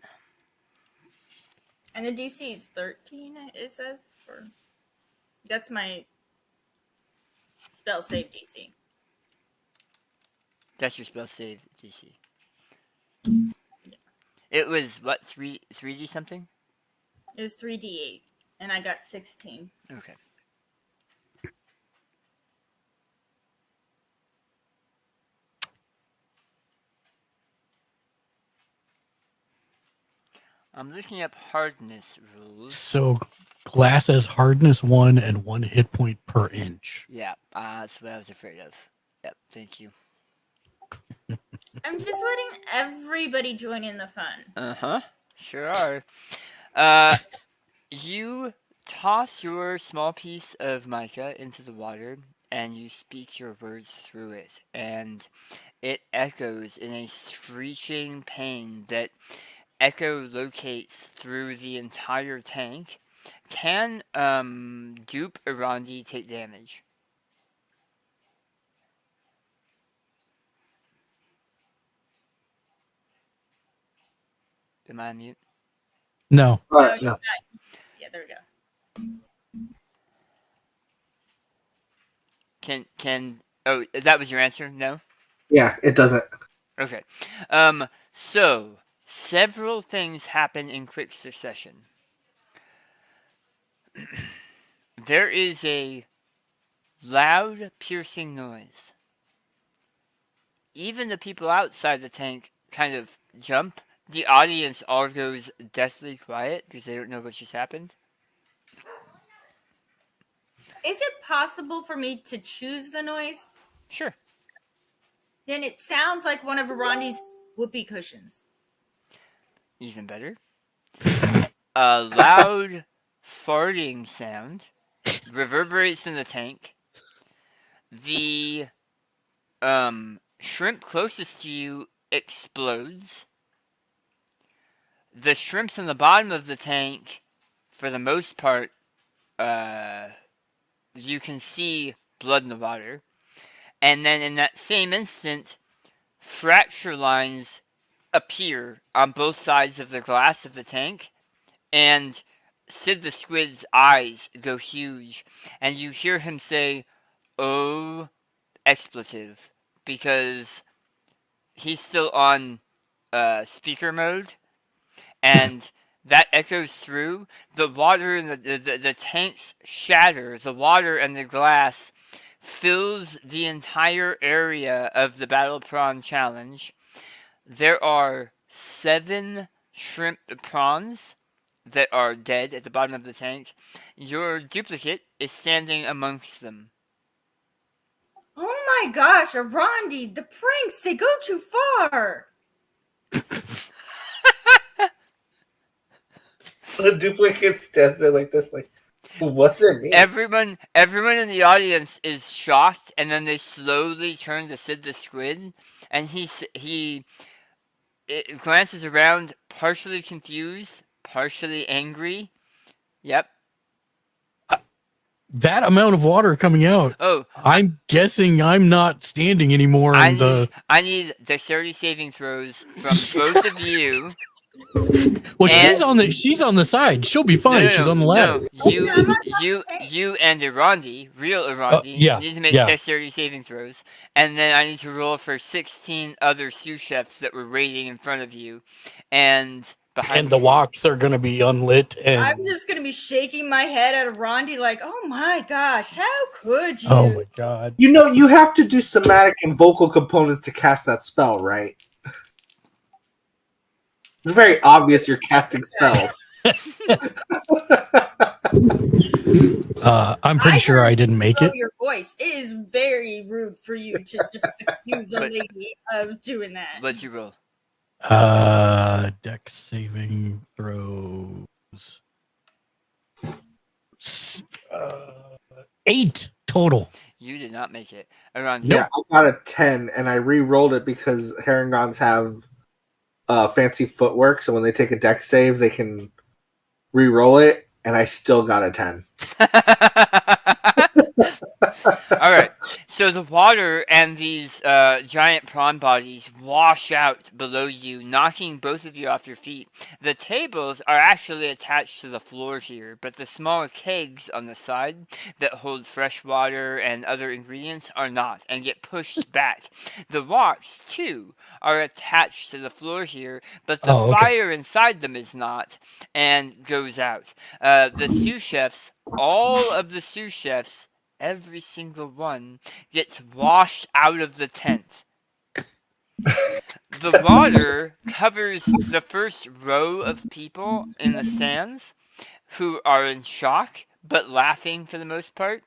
And the DC is 13, it says. That's my spell save DC.
That's your spell save DC. Yeah. It was, what, 3D something?
It was 3d8, and I got 16.
Okay. I'm looking up hardness rules.
So glass has hardness 1 and 1 hit point per inch.
Yeah, that's what I was afraid of. Yep, thank you.
I'm just letting everybody join in the fun.
Uh-huh, sure are. You toss your small piece of mica into the water, and you speak your words through it, and it echoes in a screeching pain that echolocates through the entire tank. Can Dupe Arandi take damage? Am I on mute?
No.
No. Yeah, there we go.
Can oh, that was your answer? No?
Yeah, it doesn't.
Okay. So several things happen in quick succession. There is a loud, piercing noise. Even the people outside the tank kind of jump. The audience all goes deathly quiet because they don't know what just happened.
Is it possible for me to choose the noise?
Sure.
Then it sounds like one of Arandi's whoopee cushions.
Even better. A loud farting sound reverberates in the tank. The shrimp closest to you explodes. The shrimps in the bottom of the tank, for the most part, you can see blood in the water. And then in that same instant, fracture lines appear on both sides of the glass of the tank, and Sid the Squid's eyes go huge, and you hear him say, "Oh, expletive," because he's still on speaker mode, and that echoes through. The water in the tanks shatter. The water and the glass fills the entire area of the Battle Prawn Challenge. There are 7 shrimp prawns that are dead at the bottom of the tank. Your duplicate is standing amongst them.
Oh my gosh, Arondi, the pranks, they go too far.
The duplicate stands there like this, like, what's it mean?
Everyone in the audience is shocked, and then they slowly turn to Sid the Squid, and he glances around, partially confused, partially angry. Yep.
That amount of water coming out.
Oh,
I'm guessing I'm not standing anymore.
I need dexterity saving throws from both of you.
Well, she's on the side. She'll be fine. She's on the ladder.
No, you and Irondi, real Irondi, need to make dexterity saving throws, and then I need to roll for 16 other sous chefs that were waiting in front of you, and behind.
And the woks are going to be unlit. And
I'm just going to be shaking my head at Arondi like, oh my gosh, how could you?
Oh my god.
You know, you have to do somatic and vocal components to cast that spell, right? It's very obvious you're casting spells.
I'm pretty sure I didn't make it.
Your voice. It is very rude for you to just accuse a lady of doing that.
What'd you roll?
Dex saving throws. 8 total.
You did not make it. Around
Yeah, I got a 10, and I re-rolled it because Herringons have fancy footwork, so when they take a dex save, they can re-roll it, and I still got a 10.
All right. So the water and these giant prawn bodies wash out below you, knocking both of you off your feet. The tables are actually attached to the floor here, but the small kegs on the side that hold fresh water and other ingredients are not and get pushed back. The woks, too, are attached to the floor here, but the fire inside them is not and goes out. The sous chefs, all of the sous chefs, every single one gets washed out of the tent. The water covers the first row of people in the stands who are in shock but laughing for the most part.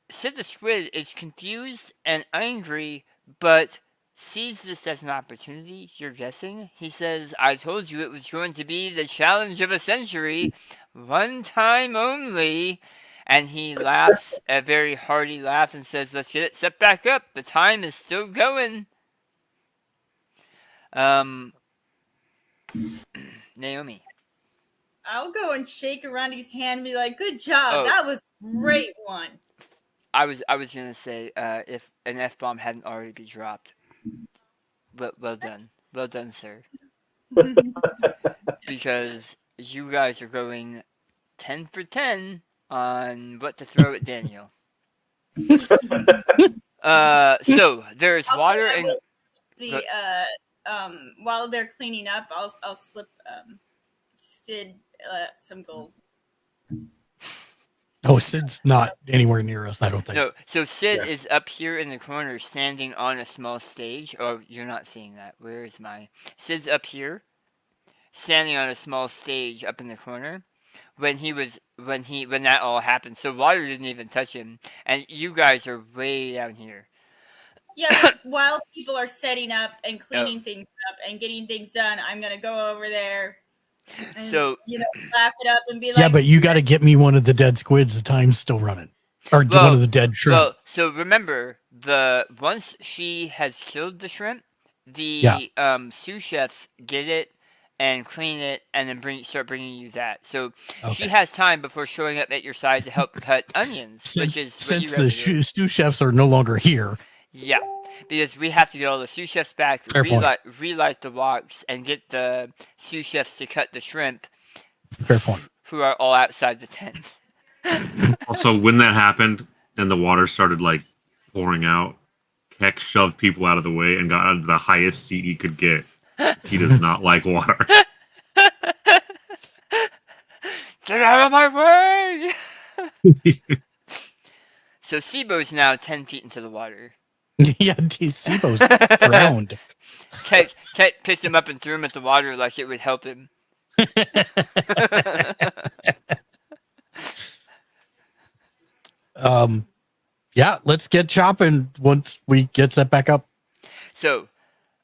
Sid the Squid is confused and angry but sees this as an opportunity, you're guessing. He says, I told you it was going to be the challenge of a century, one time only. And he laughs a very hearty laugh and says, let's get it set back up. The time is still going. Naomi.
I'll go and shake Arondi's hand and be like, good job. That was a great one.
I was going to say, if an F-bomb hadn't already been dropped. But well done. Well done, sir. Because you guys are going 10 for 10 on what to throw at Daniel. So there's water and
while they're cleaning up, I'll slip Sid some gold.
Oh, Sid's not anywhere near us, I don't think.
No, so Sid is up here in the corner standing on a small stage. Oh, you're not seeing that. Where is my... Sid's up here standing on a small stage up in the corner. When that all happened, so water didn't even touch him, and you guys are way down here.
Yeah, but while people are setting up and cleaning things up and getting things done, I'm gonna go over there and laugh it up and be like,
yeah, but you got to get me one of the dead squids. The time's still running, or one of the dead shrimp.
Well, so remember, once she has killed the shrimp, the sous chefs get it and clean it, and then start bringing you that. So she has time before showing up at your side to help cut onions,
since the sous chefs are no longer here.
Yeah, because we have to get all the sous chefs back, relight the woks, and get the sous chefs to cut the shrimp.
Fair point.
Who are all outside the tent.
Also, when that happened and the water started pouring out, Keck shoved people out of the way and got onto the highest seat he could get. He does not like water.
Get out of my way! So Sibo's now 10 feet into the water.
Yeah, Sibo's drowned.
Keck picked him up and threw him at the water like it would help him.
Yeah, let's get chopping once we get set back up.
So,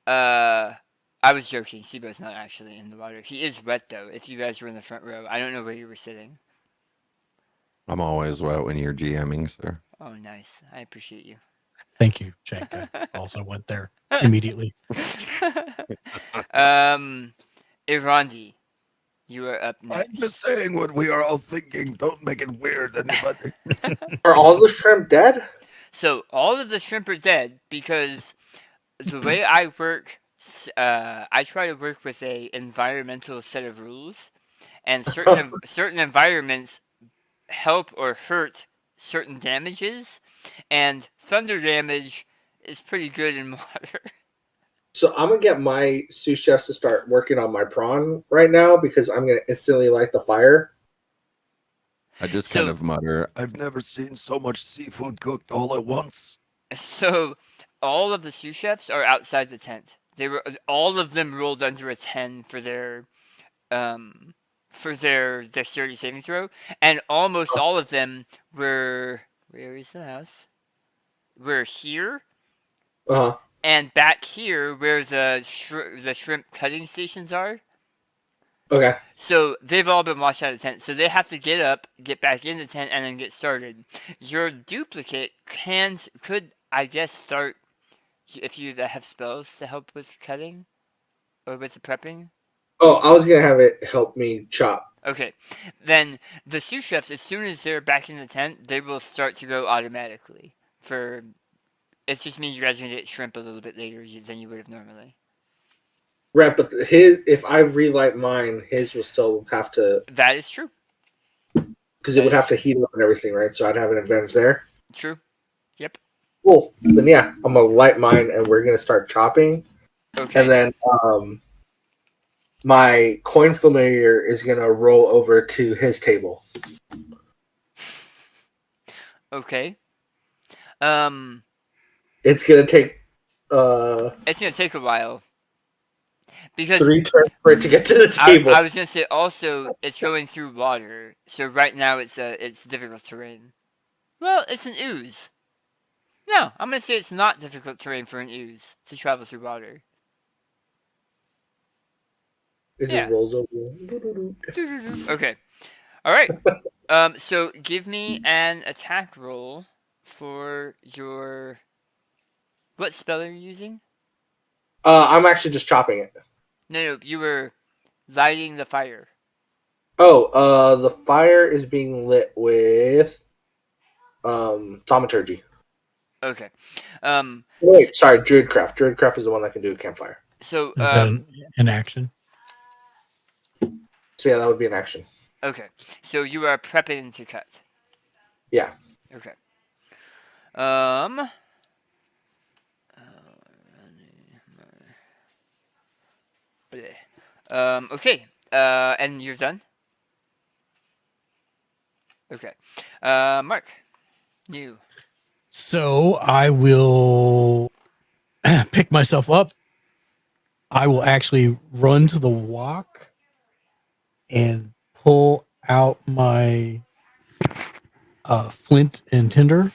I was joking. Sibo's not actually in the water. He is wet though. If you guys were in the front row, I don't know where you were sitting.
I'm always wet when you're GMing, sir.
Oh, nice. I appreciate you.
Thank you, Jake. I also went there immediately.
Irandi, you are up
I'm
next.
just saying what we are all thinking. Don't make it weird, anybody.
Are all the shrimp dead?
So all of the shrimp are dead because the way I work, I try to work with a environmental set of rules, and certain environments help or hurt certain damages, and thunder damage is pretty good in water.
So I'm gonna get my sous chefs to start working on my prawn right now because I'm gonna instantly light the fire.
I just kind of mutter, I've never seen so much seafood cooked all at once.
So all of the sous chefs are outside the tent. All of them rolled under a 10 for their dexterity saving throw, and almost all of them were, where is the house? We're here.
Uh-huh.
And back here where the shrimp cutting stations are.
Okay.
So they've all been washed out of the tent. So they have to get up, get back in the tent, and then get started. Your duplicate could, I guess, start if you have spells to help with cutting or with the prepping.
Oh, I was gonna have it help me chop.
Okay. Then the sous chefs, as soon as they're back in the tent, they will start to go automatically. It just means you guys are gonna get shrimp a little bit later than you would have normally.
Right, but if I relight mine, his will still have to.
That is true.
Because it would have to heat up and everything, right? So I'd have an advantage there.
True. Yep.
Cool. Then yeah, I'm gonna light mine, and we're gonna start chopping.
Okay.
And then my coin familiar is gonna roll over to his table.
Okay.
It's gonna take.
It's gonna take a while. Because
3 turns for it to get to the table.
I was gonna say also it's going through water, so right now it's difficult terrain. Well, it's an ooze. No, I'm gonna say it's not difficult terrain for an ooze to travel through water.
It just rolls over.
Okay. All right. So give me an attack roll for your. What spell are you using?
I'm actually just chopping it.
No, you were lighting the fire.
Oh, the fire is being lit with thaumaturgy.
Okay.
Wait, sorry, Druidcraft. Druidcraft is the one that can do a campfire.
So
is that an action?
So yeah, that would be an action.
Okay. So you are prepping to cut.
Yeah.
Okay. Okay. And you're done? Okay. Mark, you.
So I will pick myself up. I will actually run to the wok and pull out my flint and tinder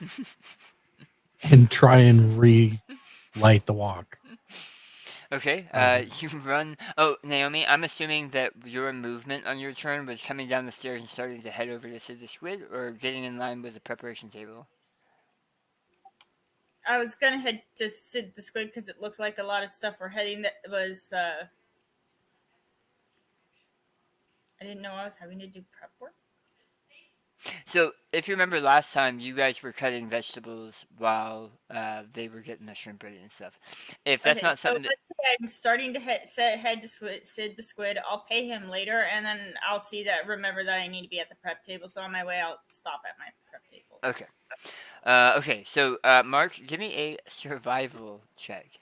and try and relight the wok.
Okay, you run. Oh, Naomi, I'm assuming that your movement on your turn was coming down the stairs and starting to head over to Sid the Squid, or getting in line with the preparation table?
I was gonna head to Sid the Squid because it looked like a lot of stuff were heading that was. I didn't know I was having to do prep work.
So, if you remember last time, you guys were cutting vegetables while they were getting the shrimp ready and stuff. If that's not something
let's say I'm starting to head to Sid the Squid. I'll pay him later, and then I'll remember that I need to be at the prep table. So on my way, I'll stop at my prep table.
Okay. Okay, so Mark, give me a survival check.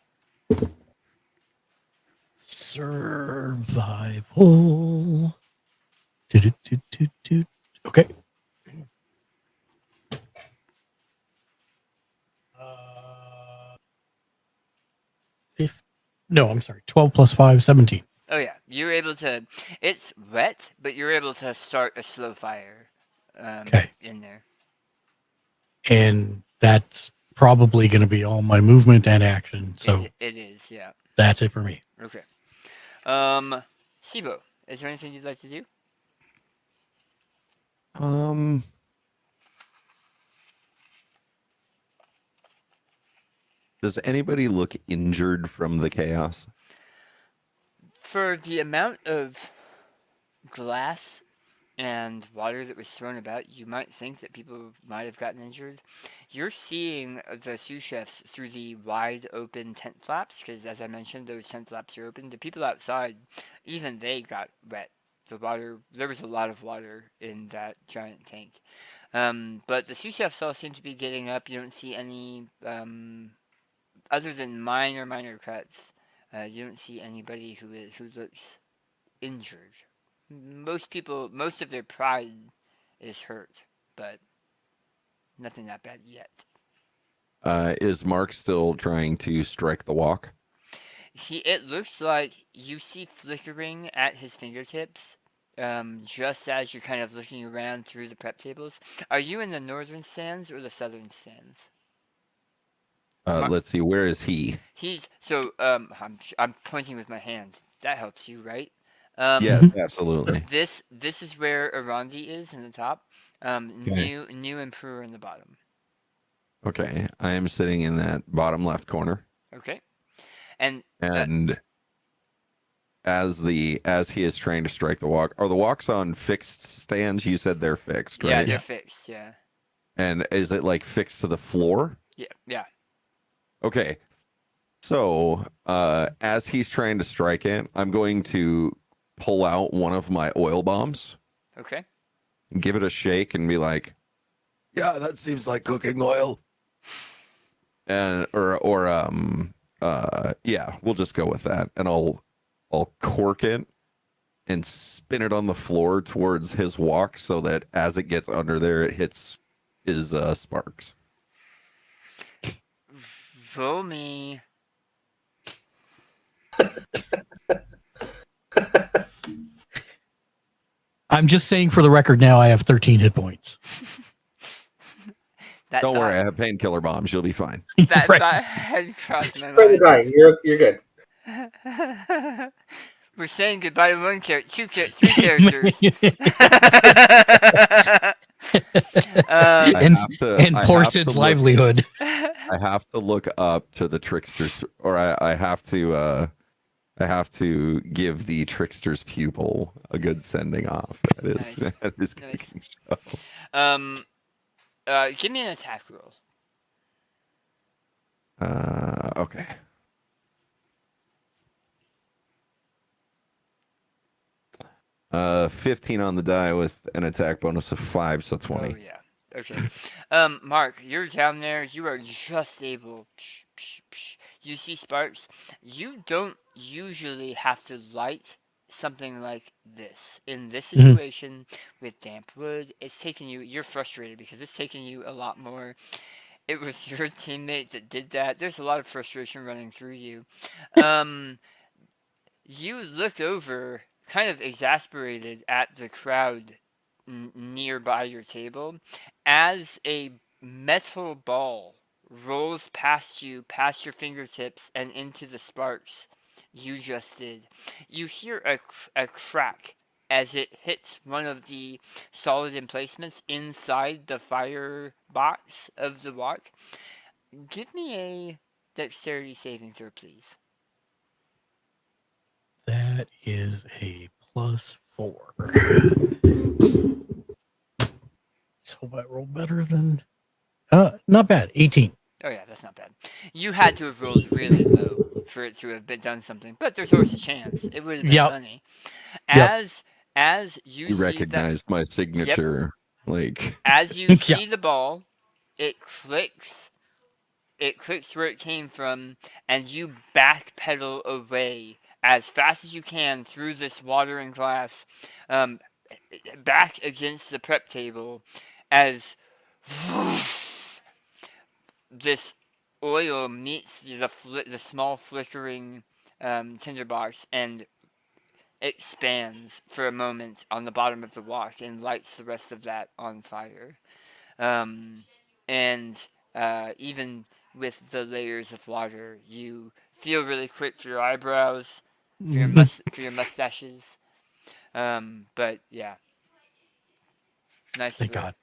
Survival. Okay. No, I'm sorry. 12 plus 5, 17.
Oh yeah, You're able to. It's wet, but you're able to start a slow fire.
Okay.
In there.
And that's probably going to be all my movement and action. So
it is, yeah.
That's it for me.
Okay. Sibo, is there anything you'd like to do?
Does anybody look injured from the chaos?
For the amount of glass and water that was thrown about, you might think that people might have gotten injured. You're seeing the sous chefs through the wide open tent flaps, because as I mentioned, those tent flaps are open. The people outside, even they got wet. The water, there was a lot of water in that giant tank. But the sous chefs all seem to be getting up. You don't see any, other than minor cuts. You don't see anybody who looks injured. Most of their pride is hurt, but nothing that bad yet.
Is Mark still trying to strike the walk?
It looks like you see flickering at his fingertips, just as you're kind of looking around through the prep tables. Are you in the northern stands or the southern stands?
Let's see. Where is he?
He's I'm pointing with my hand. That helps you, right?
Yes, absolutely.
This is where Arandi is in the top.
Okay.
New and Prue in the bottom.
Okay, I am sitting in that bottom left corner.
Okay, and
as he is trying to strike the walk, are the walks on fixed stands? You said they're fixed, right?
Yeah, they're fixed. Yeah.
And is it like fixed to the floor?
Yeah.
Okay. So, as he's trying to strike it, I'm going to pull out one of my oil bombs.
Okay.
Give it a shake and be like,
"Yeah, that seems like cooking oil."
And yeah, we'll just go with that. And I'll cork it and spin it on the floor towards his walk so that as it gets under there, it hits his sparks.
Roll me.
I'm just saying for the record now, I have 13 hit points.
Don't worry, I have painkiller bombs. You'll be fine.
That had crossed my
Further
mind.
dying, you're good.
We're saying goodbye to one character, three characters.
And poor Sid's livelihood.
I have to look up to the tricksters, or I have to give the trickster's pupil a good sending off. That is cooking show.
Give me an attack roll.
Okay. Uh, 15 on the die with an attack bonus of 5, so 20.
Oh yeah. Okay. Mark, you're down there. You are just able. You see sparks. You don't usually have to light something like this. In this situation, with damp wood, it's taking you. You're frustrated because it's taking you a lot more. It was your teammate that did that. There's a lot of frustration running through you. You look over, kind of exasperated at the crowd nearby your table, as a metal ball rolls past you, past your fingertips, and into the sparks you just did. You hear a crack as it hits one of the solid emplacements inside the fire box of the walk. Give me a dexterity saving throw, please.
That is a +4. So I roll better than... not bad. 18.
Oh yeah, that's not bad. You had to have rolled really low for it to have done something, but there's always a chance. It would have been funny. As you see
recognized my signature,
as you see the ball, it clicks where it came from, and you backpedal away as fast as you can through this water and glass, back against the prep table, as this oil meets the small flickering tinderbox, and expands for a moment on the bottom of the walk and lights the rest of that on fire. And even with the layers of water, you feel really quick for your eyebrows, for your mustaches. But yeah, nice.
Thank God.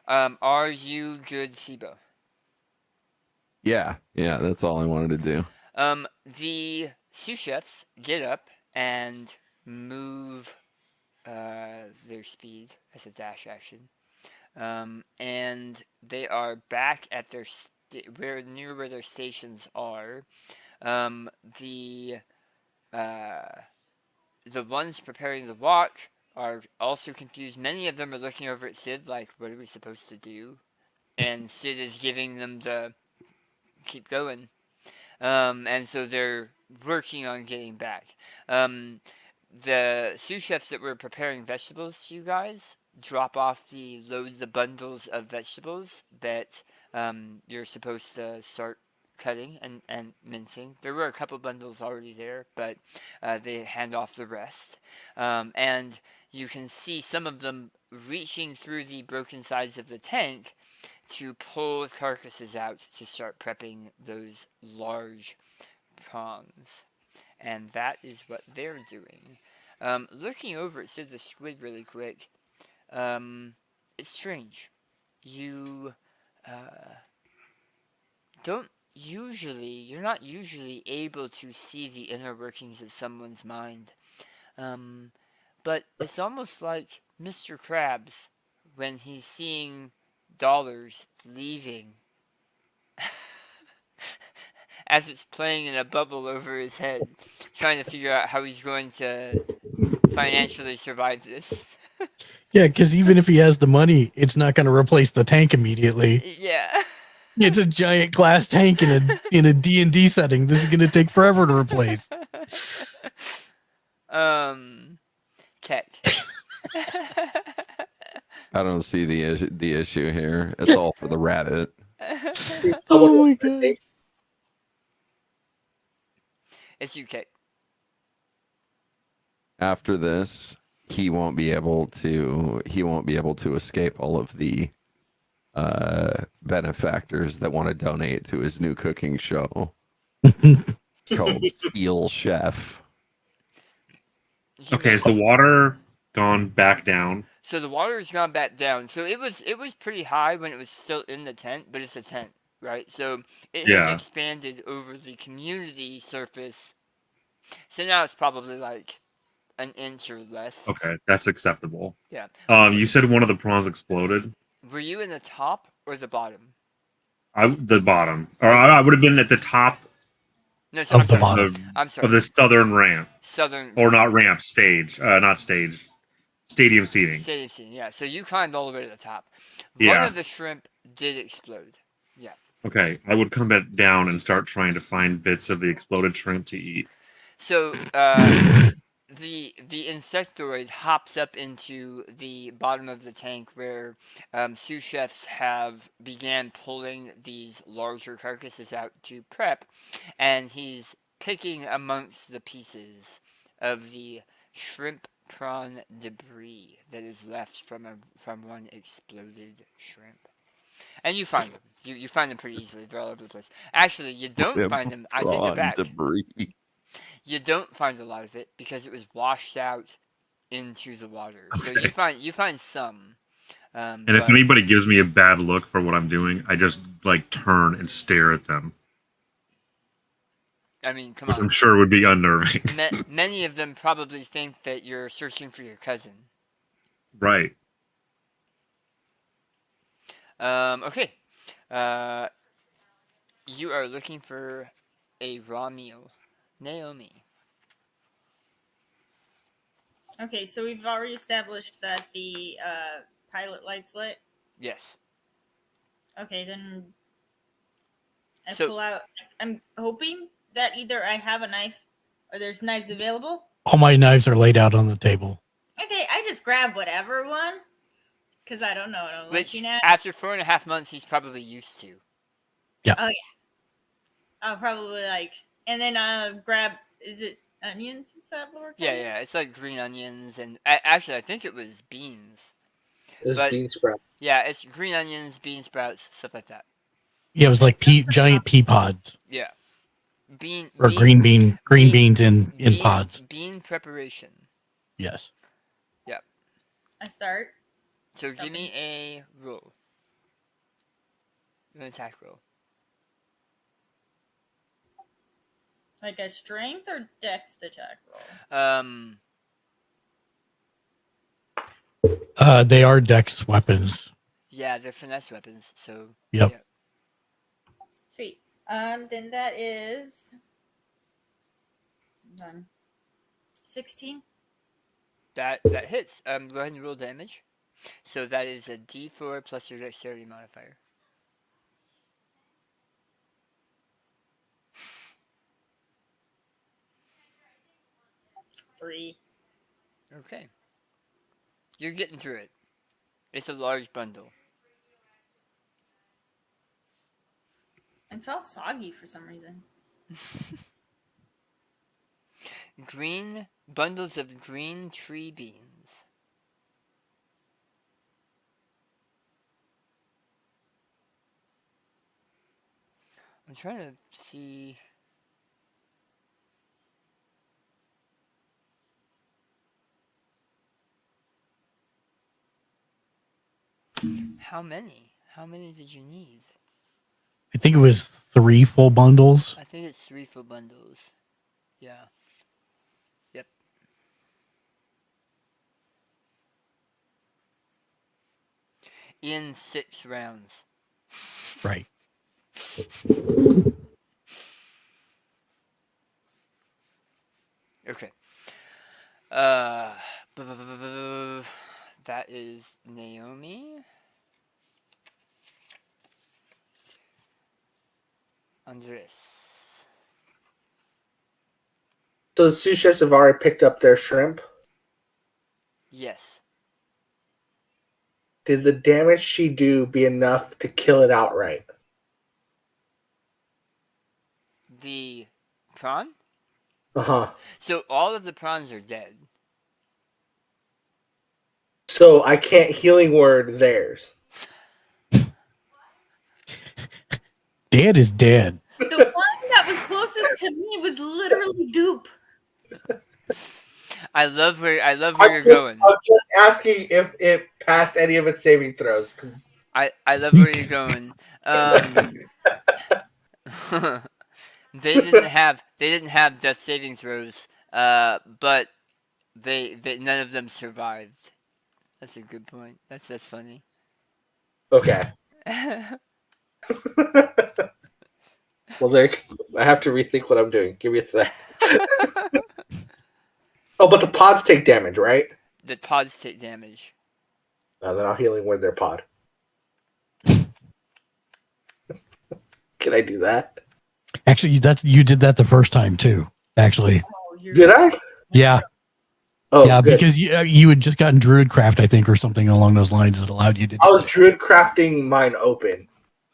Are you good, Sibo?
Yeah, that's all I wanted to do.
The sous chefs get up and move their speed as a dash action. And they are back at their near where their stations are. The ones preparing the walk are also confused. Many of them are looking over at Sid like, what are we supposed to do? And Sid is giving them the keep going. And so they're working on getting back. The sous chefs that were preparing vegetables to you guys drop off the bundles of vegetables that you're supposed to start cutting and mincing. There were a couple bundles already there, but they hand off the rest. And you can see some of them reaching through the broken sides of the tank to pull carcasses out to start prepping those large prawns. And that is what they're doing. Looking over at Sid the Squid really quick, it's strange. You you're not usually able to see the inner workings of someone's mind. But it's almost like Mr. Krabs when he's seeing dollars leaving as it's playing in a bubble over his head, trying to figure out how he's going to financially survive this.
Yeah, because even if he has the money, it's not going to replace the tank immediately.
Yeah.
It's a giant glass tank in a D&D setting. This is going to take forever to replace.
Keck.
I don't see the issue here. It's all for the rabbit.
Oh my God.
It's you, Keck.
After this, he won't be able to escape all of the benefactors that want to donate to his new cooking show called Steel Chef.
Okay, is the water gone back down?
So the water has gone back down. So it was pretty high when it was still in the tent, but it's a tent, right? So it has expanded over the community surface. So now it's probably like an inch or less.
Okay, that's acceptable.
Yeah.
You said one of the prawns exploded.
Were you in the top or the bottom?
The bottom, or I would have been at the top.
No, sorry,
of the bottom.
I'm sorry.
Of the southern ramp.
Or
not ramp, stage. Not stage. Stadium seating.
Stadium seating, yeah. So you climbed all the way to the top.
Yeah.
One of the shrimp did explode. Yeah.
Okay, I would come back down and start trying to find bits of the exploded shrimp to eat.
So the insectoid hops up into the bottom of the tank where sous chefs have began pulling these larger carcasses out to prep, and he's picking amongst the pieces of the shrimp prawn debris that is left from one exploded shrimp. And you find them. You find them pretty easily. They're all over the place. Actually, you don't find them. I take it back.
Debris.
You don't find a lot of it because it was washed out into the water. So you find some.
And if anybody gives me a bad look for what I'm doing, I just turn and stare at them.
I mean, come on.
I'm sure would be unnerving.
Many of them probably think that you're searching for your cousin.
Right.
Okay. You are looking for a raw meal. Naomi.
Okay, so we've already established that the pilot light's lit.
Yes.
Okay, then I pull out. I'm hoping that either I have a knife or there's knives available.
All my knives are laid out on the table.
Okay, I just grab whatever one because I don't know what I'm
Which,
looking at.
after 4.5 months, he's probably used to.
Yeah.
Oh yeah. I'll probably and then grab. Is it onions instead of lowercase?
Yeah, it's like green onions, and actually, I think it was beans.
There's
But-
bean sprout.
Yeah, it's green onions, bean sprouts, stuff like that.
Yeah, it was like giant pea pods
Yeah.
or green beans in pods.
Bean preparation.
Yes.
Yep.
I start.
So give me a roll. An attack roll.
Like a strength or dex attack roll?
They are dex weapons.
Yeah, they're finesse weapons. So.
Yep.
Yeah.
Sweet. Then that is 16.
That hits. Go ahead and roll damage. So that is a D4 plus your dexterity modifier.
Three.
Okay. You're getting through it. It's a large bundle.
It's all soggy for some reason.
Green bundles of green tree beans. I'm trying to see. How many? How many did you need?
I think it was 3 full bundles.
I think it's 3 full bundles. Yeah. Yep. In 6 rounds.
Right.
Okay. That is Naomi. Andres.
So the sous chefs have already picked up their shrimp.
Yes.
Did the damage she do be enough to kill it outright?
The prawn?
Uh-huh.
So all of the prawns are dead.
So I can't healing word theirs.
Dad is dead.
The one that was closest to me was literally goop.
I love where you're
just,
going.
I'm just asking if it passed any of its saving throws. Cause...
I love where you're going. They didn't have death saving throws, but they none of them survived. That's a good point. That's funny.
Okay. Well, I have to rethink what I'm doing. Give me a sec. Oh, but the pods take damage, right?
The pods take damage.
Then I'll healing word their pod. Can I do that?
Actually, you did that the first time too. Actually,
did I?
Yeah.
Oh,
yeah,
good.
because you had just gotten Druidcraft, I think, or something along those lines that allowed you to.
I was Druid crafting mine open.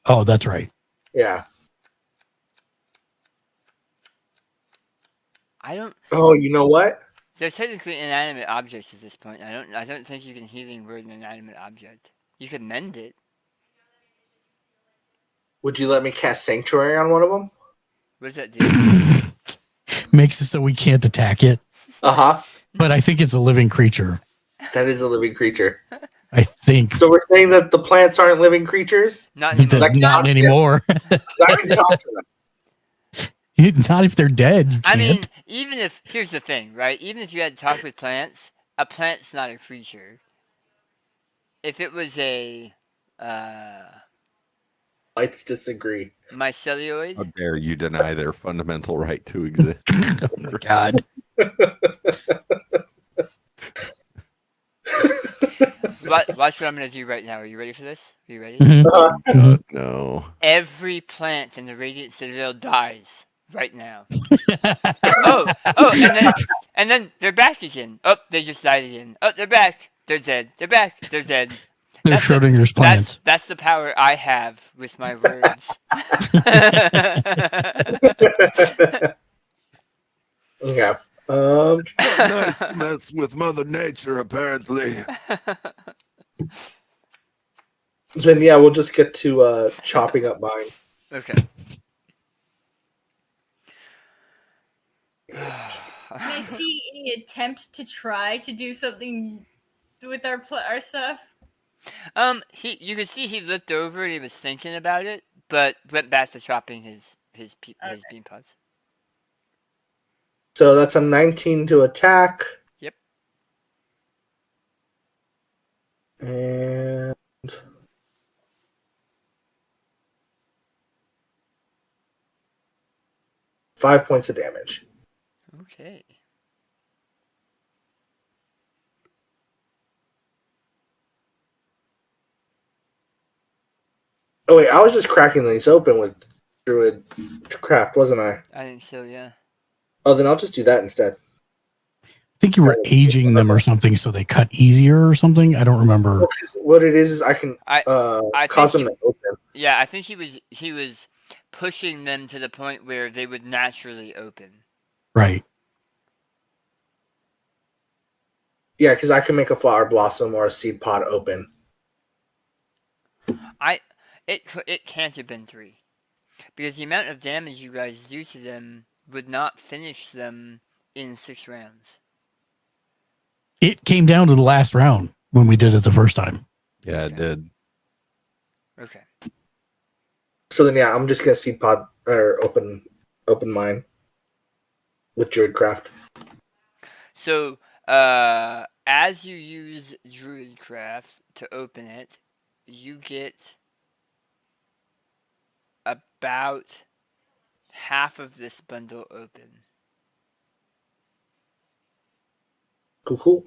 Oh, that's right.
Yeah.
I don't.
Oh, you know what?
They're technically inanimate objects at this point. I don't think you can healing word an inanimate object. You can mend it.
Would you let me cast Sanctuary on one of them?
What does that do?
Makes it so we can't attack it.
Uh-huh.
But I think it's a living creature.
That is a living creature.
I think.
So we're saying that the plants aren't living creatures?
Not anymore.
Not anymore.
I can talk to them.
Not if they're dead. You
I mean,
can't.
even if here's the thing, right? Even if you had to talk with plants, a plant's not a creature. If it was a
Lights disagree.
mycelioid,
How dare you deny their fundamental right to exist?
Oh my God.
watch what I'm gonna do right now. Are you ready for this? Are you ready?
Mhm.
No.
Every plant in the Radiant Citadel dies right now. and then they're back again. Oh, they just died again. Oh, they're back. They're dead. They're back. They're dead.
They're Schrodinger's plants.
That's the power I have with my words.
Okay.
Nice mess with Mother Nature, apparently.
Then yeah, we'll just get to chopping up mine.
Okay.
Can I see any attempt to try to do something with our stuff?
You can see he looked over and he was thinking about it, but went back to chopping his bean pods.
So that's a 19 to attack.
Yep.
And 5 points of damage.
Okay.
Oh wait, I was just cracking these open with Druid Craft, wasn't I?
I think so, yeah.
Oh, then I'll just do that instead.
I think you were aging them or something so they cut easier or something. I don't remember.
What it is I can
I
cause
think
them to open.
Yeah, I think he was pushing them to the point where they would naturally open.
Right.
Yeah, because I can make a flower blossom or a seed pod open.
It can't have been 3. Because the amount of damage you guys do to them would not finish them in 6 rounds.
It came down to the last round when we did it the first time.
Yeah, it did.
Okay.
So then, yeah, I'm just gonna seed pod or open mine with Druidcraft.
So, as you use Druidcraft to open it, you get about half of this bundle open.
Cool.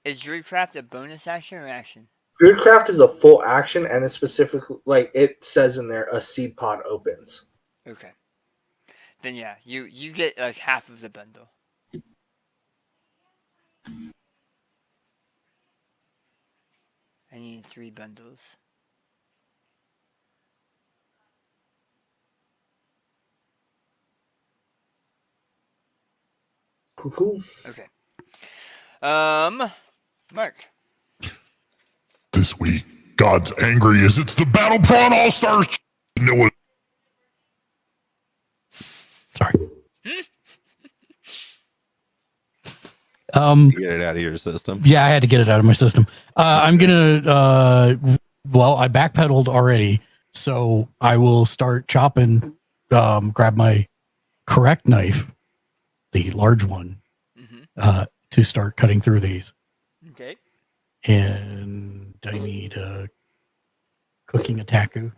Is Druidcraft a bonus action or action?
Druidcraft is a full action, and it's specifically like it says in there, a seed pod opens.
Okay. Then yeah, you get like half of the bundle. I need 3 bundles.
Cool.
Okay. Mark.
This week, God's angry as it's the Battle Prawn All Stars. No,
sorry.
Get it out of your system.
Yeah, I had to get it out of my system. I'm gonna. Well, I backpedaled already, so I will start chopping. Grab my correct knife, the large one, to start cutting through these.
Okay.
And I need a cooking attacker.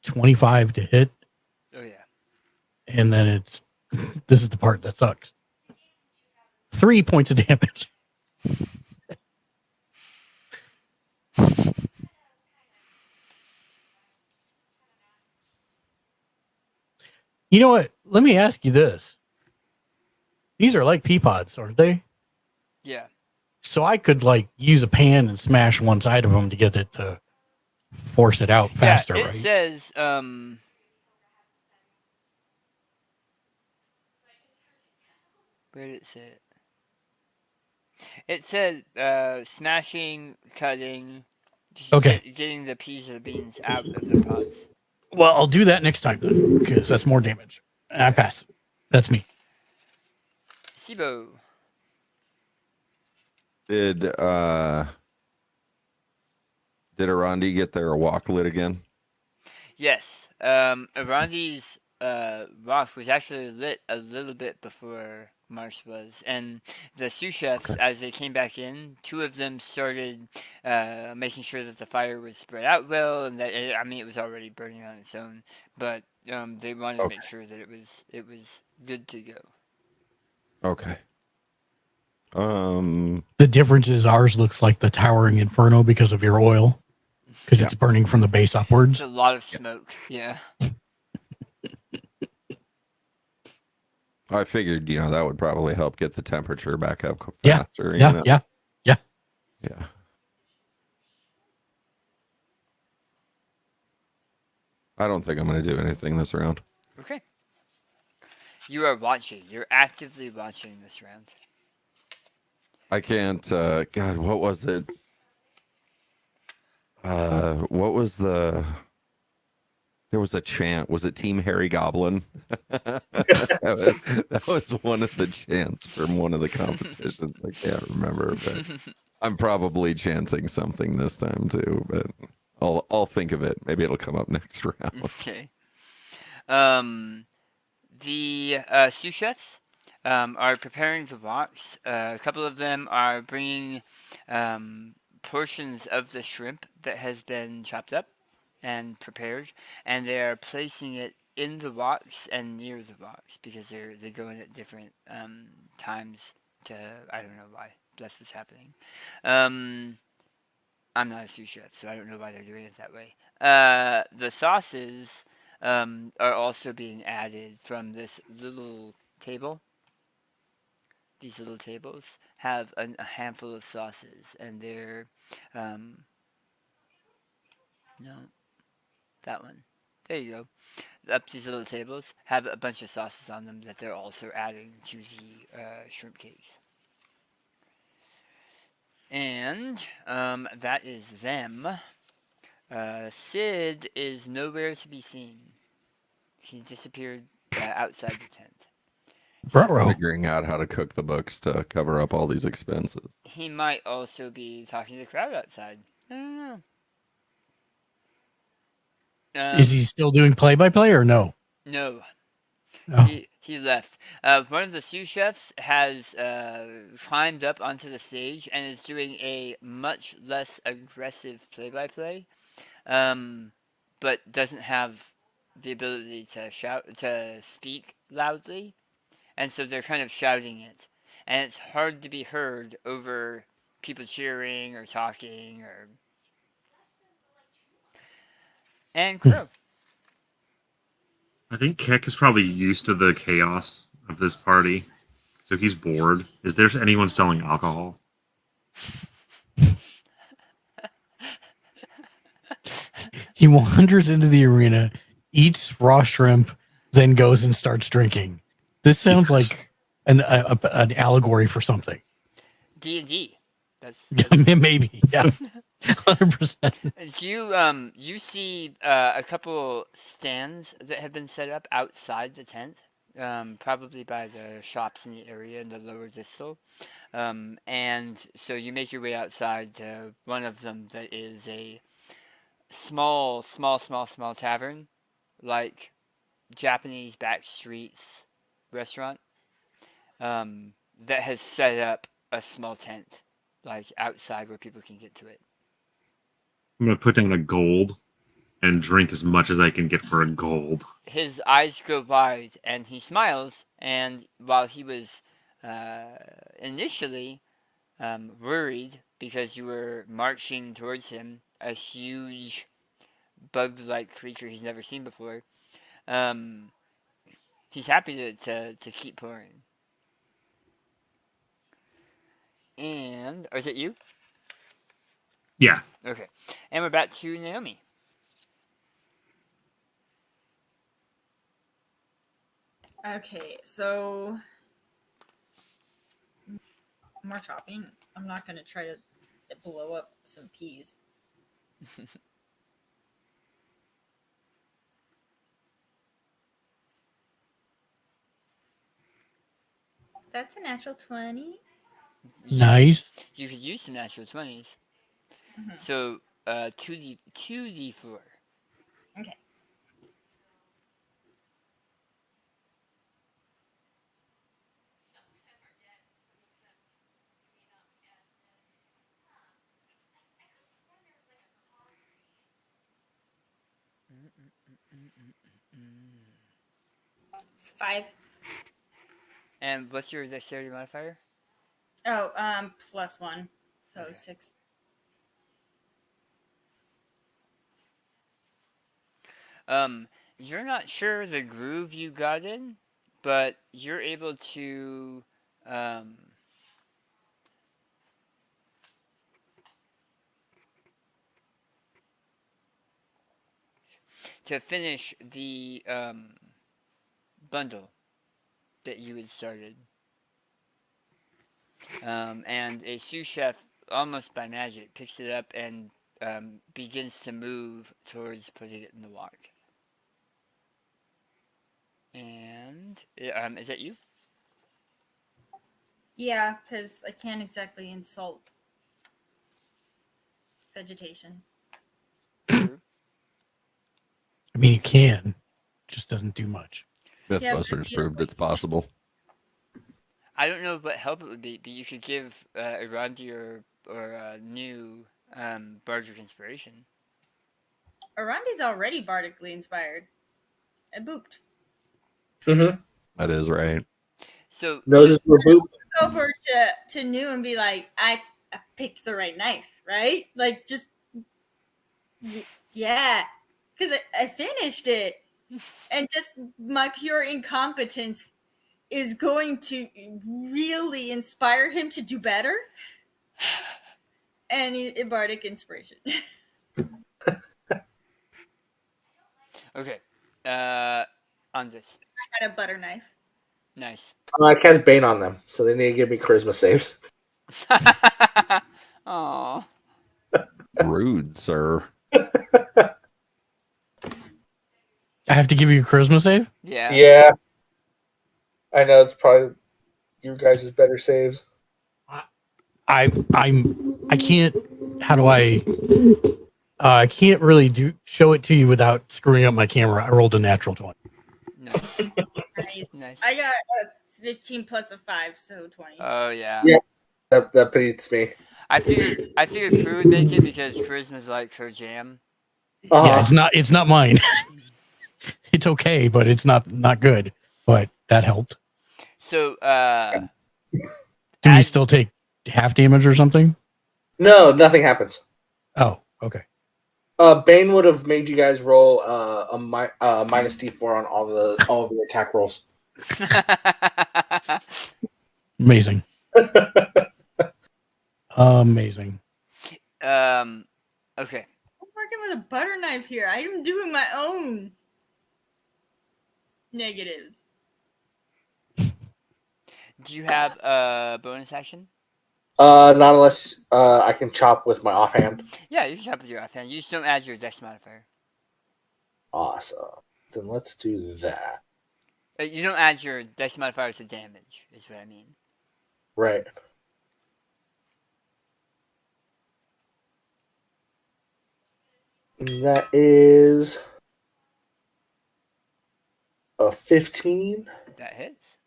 25 to hit.
Oh yeah.
And then this is the part that sucks. 3 points of damage. You know what? Let me ask you this. These are like pea pods, aren't they?
Yeah.
So I could like use a pan and smash one side of them to get it to force it out faster,
it
right?
says where did it say it? It said smashing, cutting, just
Okay.
getting the peas or beans out of the pods.
Well, I'll do that next time then, because that's more damage. And I pass. That's me.
Sibo.
Did Arandi get their walk lit again?
Yes. Arandi's rock was actually lit a little bit before Marsh was. And the sous chefs, as they came back in, 2 of them started making sure that the fire was spread out well, and that it was already burning on its own, but they wanted to make sure that it was good to go.
Okay.
The difference is ours looks like the towering inferno because of your oil, because it's burning from the base upwards.
It's a lot of smoke. Yeah.
I figured, that would probably help get the temperature back up
Yeah.
faster.
Yeah.
I don't think I'm going to do anything this round.
Okay. You are watching. You're actively watching this round.
I can't. God, what was it? What was the? There was a chant. Was it Team Harry Goblin? That was one of the chants from one of the competitions. I can't remember, but I'm probably chanting something this time too. But I'll think of it. Maybe it'll come up next round.
Okay. The sous chefs are preparing the woks. A couple of them are bringing portions of the shrimp that has been chopped up and prepared, and they are placing it in the woks and near the woks because they're going at different times to, I don't know why. That's what's happening. I'm not a sous chef, so I don't know why they're doing it that way. The sauces are also being added from this little table. These little tables have a handful of sauces, and they're no, that one. There you go. Up these little tables have a bunch of sauces on them that they're also adding to the shrimp cakes. And that is them. Sid is nowhere to be seen. He disappeared outside the tent.
Figuring out how to cook the books to cover up all these expenses.
He might also be talking to the crowd outside. I don't know.
Is he still doing play-by-play or no?
No.
Oh.
He left. One of the sous chefs has climbed up onto the stage and is doing a much less aggressive play-by-play, but doesn't have the ability to speak loudly, and so they're kind of shouting it, and it's hard to be heard over people cheering or talking or. And Crow.
I think Keck is probably used to the chaos of this party, so he's bored. Is there anyone selling alcohol?
He wanders into the arena, eats raw shrimp, then goes and starts drinking. This sounds like an allegory for something.
D&D. That's
maybe, yeah, 100%.
You see a couple stands that have been set up outside the tent, probably by the shops in the area in the lower distal. And so you make your way outside to one of them that is a small tavern, like Japanese back streets restaurant, that has set up a small tent, like outside where people can get to it.
I'm gonna put down a gold and drink as much as I can get for a gold.
His eyes go wide and he smiles, and while he was initially worried because you were marching towards him, a huge bug-like creature he's never seen before, he's happy to keep pouring. And, or is it you?
Yeah.
Okay. And we're back to Naomi.
Okay, so more chopping. I'm not gonna try to blow up some peas. That's a natural 20.
Nice.
You could use some natural 20s. Mm-hmm. So 2d4.
Okay. Five.
And what's your dexterity modifier?
Oh, +1. So okay. 6.
You're not sure the groove you got in, but you're able to to finish the bundle that you had started. And a sous chef, almost by magic, picks it up and begins to move towards putting it in the wok. And is that you?
Yeah, because I can't exactly insult vegetation.
I mean, you can, just doesn't do much.
Mythbusters proved it's possible.
I don't know what help it would be, but you could give Iranti or new Bardic Inspiration.
Arandi's already bardically inspired. I booped.
Mm-hmm.
That is right.
So
noses were booped.
Over to New and be like, I picked the right knife, right? Like, just yeah, because I finished it, and just my pure incompetence is going to really inspire him to do better. And bardic inspiration.
Okay. On this.
I had a butter knife.
Nice.
I cast Bane on them, so they need to give me charisma saves.
Aww.
Rude, sir.
I have to give you a charisma save?
Yeah.
Yeah. I know it's probably you guys' better saves.
I can't. How do I can't really show it to you without screwing up my camera. I rolled a natural 20.
Nice.
Nice. I got a 15 plus a 5, so 20.
Oh yeah.
Yeah, that beats me.
I figured Crew would make it because charisma's like her jam.
Yeah, it's not mine. It's okay, but it's not good. But that helped.
So
do we still take half damage or something?
No, nothing happens.
Oh, okay.
Bane would have made you guys roll a minus D4 on all of your attack rolls.
Amazing. Amazing.
Okay.
I'm working with a butter knife here. I am doing my own negatives.
Do you have a bonus action?
Not unless I can chop with my offhand.
Yeah, you can chop with your offhand. You just don't add your dex modifier.
Awesome. Then let's do that.
You don't add your dex modifier to damage, is what I mean.
Right. That is a 15.
That hits.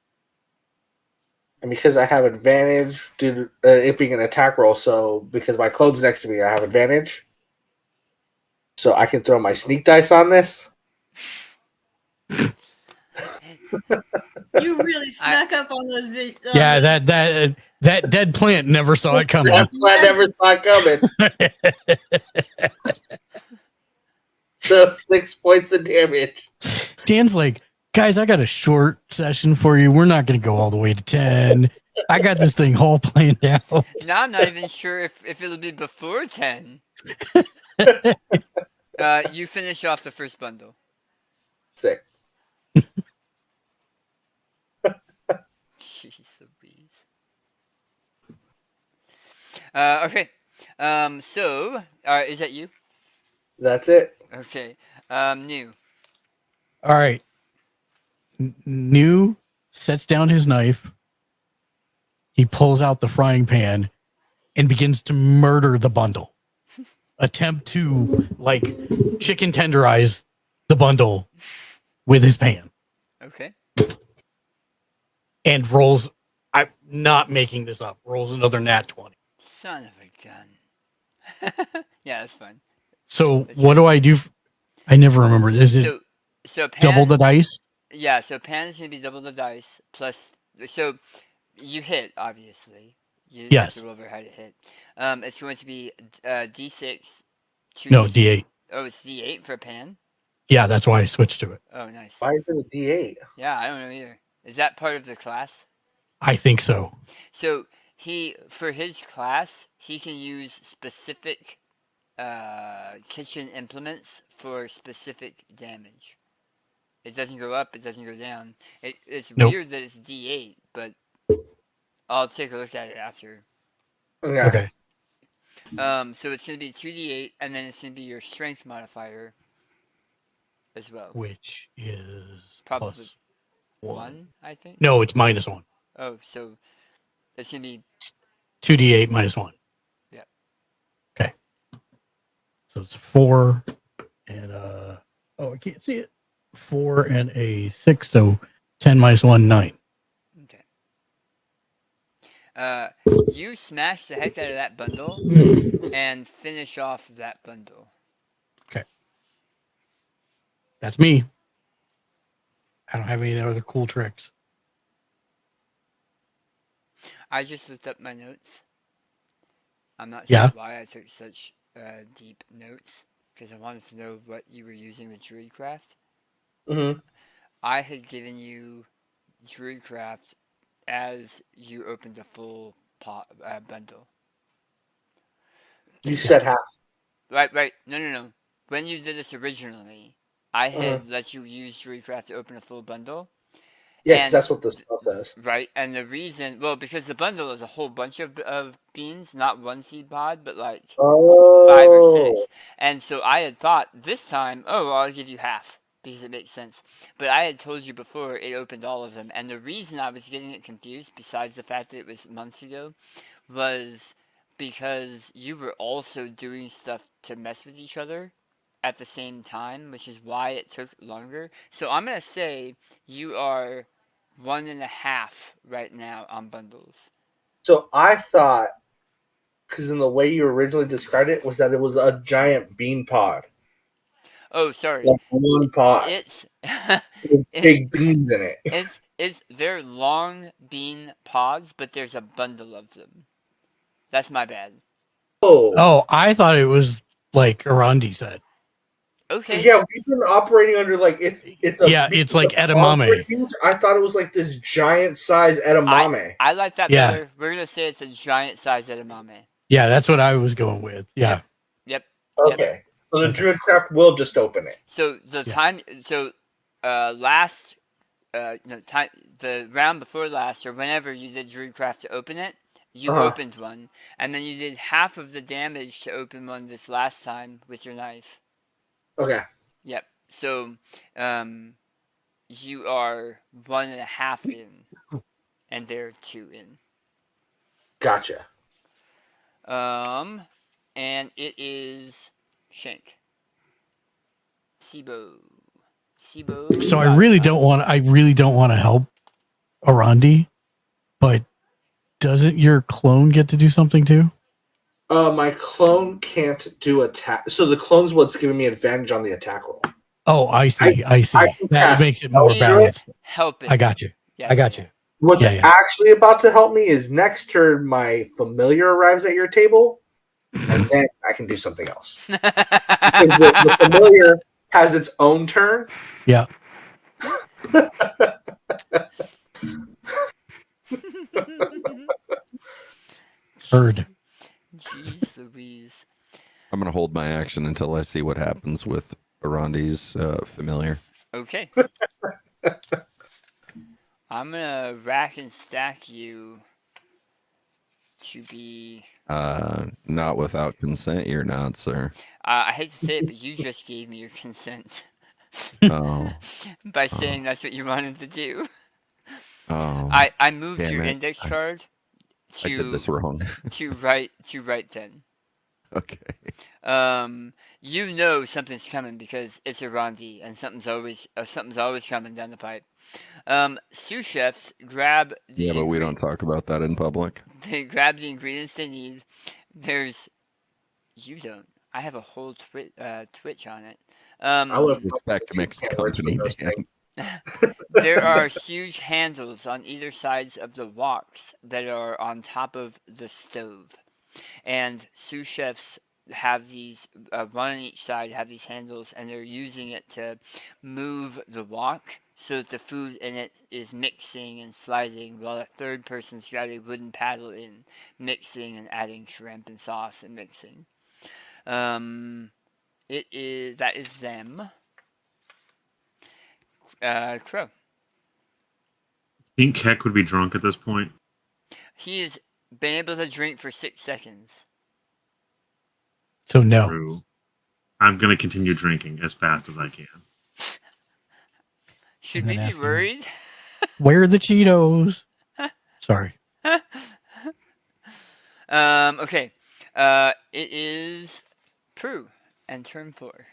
And because I have advantage due to it being an attack roll, so because my clone's next to me, I have advantage. So I can throw my sneak dice on this.
You really snuck up on those videos.
Yeah, that dead plant never saw it coming.
That plant never saw it coming. So 6 points of damage.
Dan's like, guys, I got a short session for you. We're not going to go all the way to 10. I got this thing whole planned out.
Now I'm not even sure if it'll be before 10. You finish off the first bundle.
Sick.
Jeez Louise. Okay. So, is that you?
That's it.
Okay. New.
All right. New sets down his knife. He pulls out the frying pan and begins to murder the bundle. Attempt to, chicken tenderize the bundle with his pan.
Okay.
And rolls, I'm not making this up, rolls another nat 20.
Son of a gun. Yeah, that's fine.
So what do I do? I never remember. Is it
so pan,
double the dice?
Yeah, so pan is going to be double the dice plus. So you hit, obviously. You
Yes.
have to roll very high to hit. It's going to be D6.
No, D8.
Oh, it's D8 for pan?
Yeah, that's why I switched to it.
Oh, nice.
Why is it a D8?
Yeah, I don't know either. Is that part of the class?
I think so.
So for his class, he can use specific kitchen implements for specific damage. It doesn't go up, it doesn't go down. It's
Nope.
weird that it's D8, but I'll take a look at it after.
Okay.
So it's going to be 2d8, and then it's going to be your strength modifier as well.
Which is
Probably
plus
1, I think.
No, it's -1.
Oh, so it's going to be
2d8 -1.
Yeah.
Okay. So it's 4 and oh, I can't see it. 4 and a 6, so 10 -1, 9.
Okay. You smash the heck out of that bundle and finish off that bundle.
Okay. That's me. I don't have any other cool tricks.
I just looked up my notes. I'm not
Yeah.
sure why I took such deep notes, because I wanted to know what you were using with Druidcraft.
Mm-hmm.
I had given you Druidcraft as you opened a full bundle.
You said half.
Right. No. When you did this originally, I had let you use Druidcraft to open a full bundle.
Yeah, because that's what the spell says.
Right, and the reason, well, because the bundle is a whole bunch of beans, not one seed pod, but like 5 or 6. And so I had thought this time, oh, well, I'll give you half, because it makes sense. But I had told you before it opened all of them, and the reason I was getting it confused, besides the fact that it was months ago, was because you were also doing stuff to mess with each other at the same time, which is why it took longer. So I'm going to say you are 1.5 right now on bundles.
So I thought, because in the way you originally described it, was that it was a giant bean pod.
Oh, sorry.
Like one pod.
It's
with big beans in it.
They're long bean pods, but there's a bundle of them. That's my bad.
Oh, I thought it was like Arandi said.
Okay.
Yeah, we've been operating under like it's a
Yeah, it's like edamame.
I thought it was like this giant size edamame.
I like that
Yeah.
better. We're gonna say it's a giant size edamame.
Yeah, that's what I was going with. Yeah.
Yep.
Okay. So the Druidcraft will just open it.
So the time, the round before last, or whenever you did Druidcraft to open it, you opened one, and then you did half of the damage to open one this last time with your knife.
Okay.
Yep. So, you are 1.5 in, and they're 2 in.
Gotcha.
And it is Shank. Sibo.
So I really don't want to help Arandi, but doesn't your clone get to do something too?
My clone can't do attack. So the clone's what's giving me advantage on the attack roll.
Oh, I see. That makes it more balanced.
Helping.
I got you.
Yeah,
I got you.
What's actually about to help me is next turn my familiar arrives at your table, and then I can do something else. Because the familiar has its own turn.
Yeah. Heard.
Jeez Louise.
I'm going to hold my action until I see what happens with Arandi's familiar.
Okay. I'm going to rack and stack you to be...
Not without consent, you're not, sir.
I hate to say it, but you just gave me your consent.
Oh.
By saying that's what you wanted to do.
Oh.
I moved
damn
your
it.
index card
I did this wrong.
to right 10.
Okay.
You know something's coming because it's a Rondi, and something's always coming down the pipe. Sous chefs grab the...
Yeah, but we don't talk about that in public.
They grab the ingredients they need. You don't. I have a whole Twitch on it.
I would expect mixed company, Dan.
There are huge handles on either sides of the woks that are on top of the stove. And sous chefs have these, one on each side have these handles, and they're using it to move the wok so that the food in it is mixing and sliding, while a third person's got a wooden paddle in, mixing and adding shrimp and sauce and mixing. That is them. Crow.
I think Keck would be drunk at this point.
He has been able to drink for 6 seconds.
So no.
True. I'm going to continue drinking as fast as I can.
Should
And
we
then
be
ask him,
worried?
Where are the Cheetos? Sorry.
Okay. It is Prue and turn 4.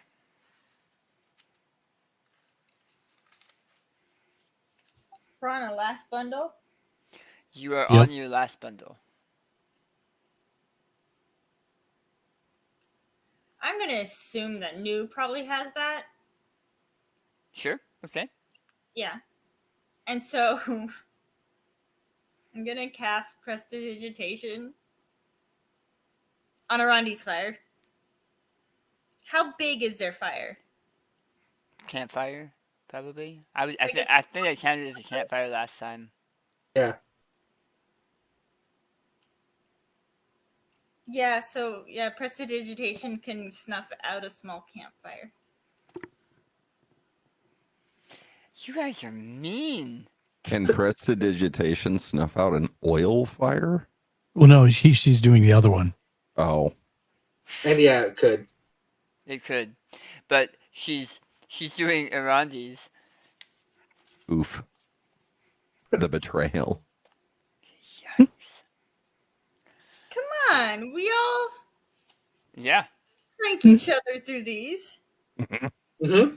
We're on a last bundle.
You are
Yep.
on your last bundle.
I'm gonna assume that New probably has that.
Sure. Okay.
Yeah. And so I'm gonna cast Prestidigitation on Arandi's fire. How big is their fire?
Campfire, probably. I think I counted as a campfire last time.
Yeah.
Yeah, so Prestidigitation can snuff out a small campfire.
You guys are mean.
Can Prestidigitation snuff out an oil fire?
Well, no, she's doing the other one.
Oh.
And yeah, it could.
It could, but she's doing Arandi's.
Oof. The betrayal.
Yikes.
Come on, we all
Yeah.
rank each other through these.
Mm-hmm.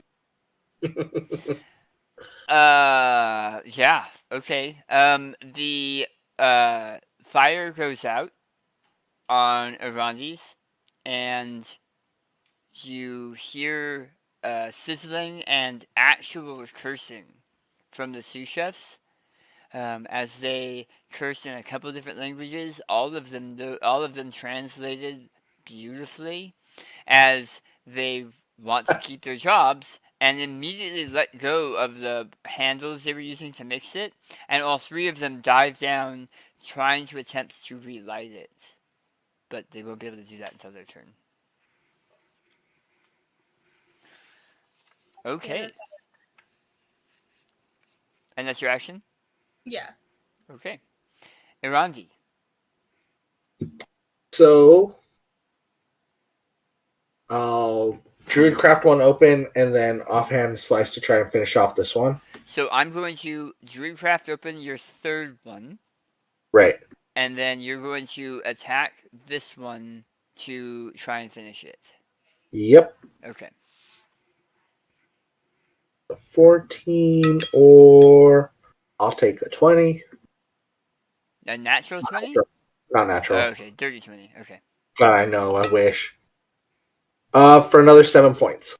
Yeah. Okay. The fire goes out on Arandi's, and you hear sizzling and actual cursing from the sous chefs as they curse in a couple different languages. All of them translated beautifully, as they want to keep their jobs and immediately let go of the handles they were using to mix it, and all 3 of them dive down trying to attempt to relight it, but they won't be able to do that until their turn. Okay. And that's your action?
Yeah.
Okay. Irandi.
So I'll Druidcraft one open and then offhand slice to try and finish off this one.
So I'm going to Druidcraft open your 3rd one.
Right.
And then you're going to attack this one to try and finish it.
Yep.
Okay.
14 or I'll take a 20.
A natural 20?
Not natural.
Okay, dirty 20. Okay.
God, I know. I wish. For another 7 points.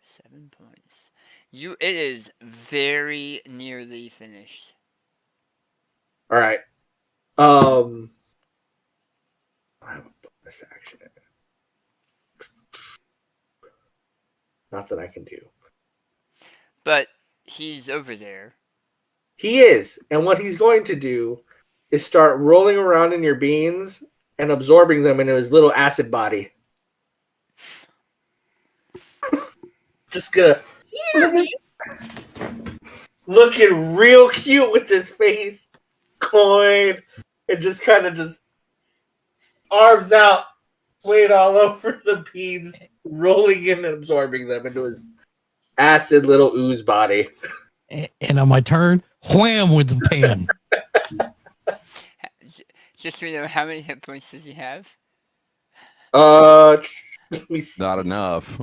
7 points. It is very nearly finished.
All right. I have a bonus action. Not that I can do.
But he's over there.
He is, and what he's going to do is start rolling around in your beans and absorbing them into his little acid body. Just gonna looking real cute with his face coin and just kind of just arms out, playing all over the beans, rolling in and absorbing them into his acid little ooze body.
And on my turn, wham with the pan.
Just so you know, how many hit points does he have?
Not enough.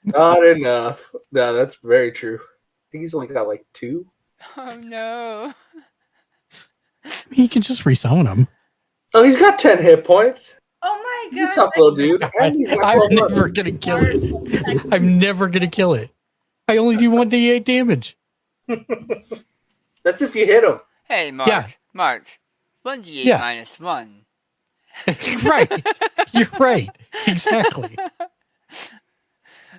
Not enough. No, that's very true. I think he's only got like 2.
Oh no.
He can just resummon him.
Oh, he's got 10 hit points.
Oh my
He's a tough little dude. And he's got
I'm
12
never
months.
gonna kill it. I'm never gonna kill it. I only do 1d8 damage.
That's if you hit him.
Hey, Mark.
Yeah.
Mark. 1d8
Yeah.
minus 1.
Right. You're right. Exactly.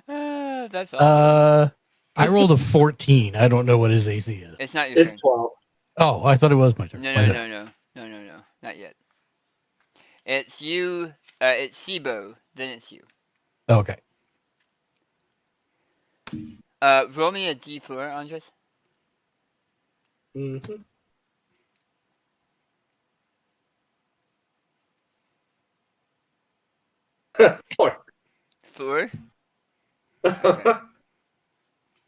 That's awesome.
I rolled a 14. I don't know what his AC is.
It's not your turn.
12.
Oh, I thought it was my turn.
No. Not yet. It's you. It's Sibo. Then it's you.
Okay.
Roll me a d4, Andres.
Mm-hmm. 4.
4?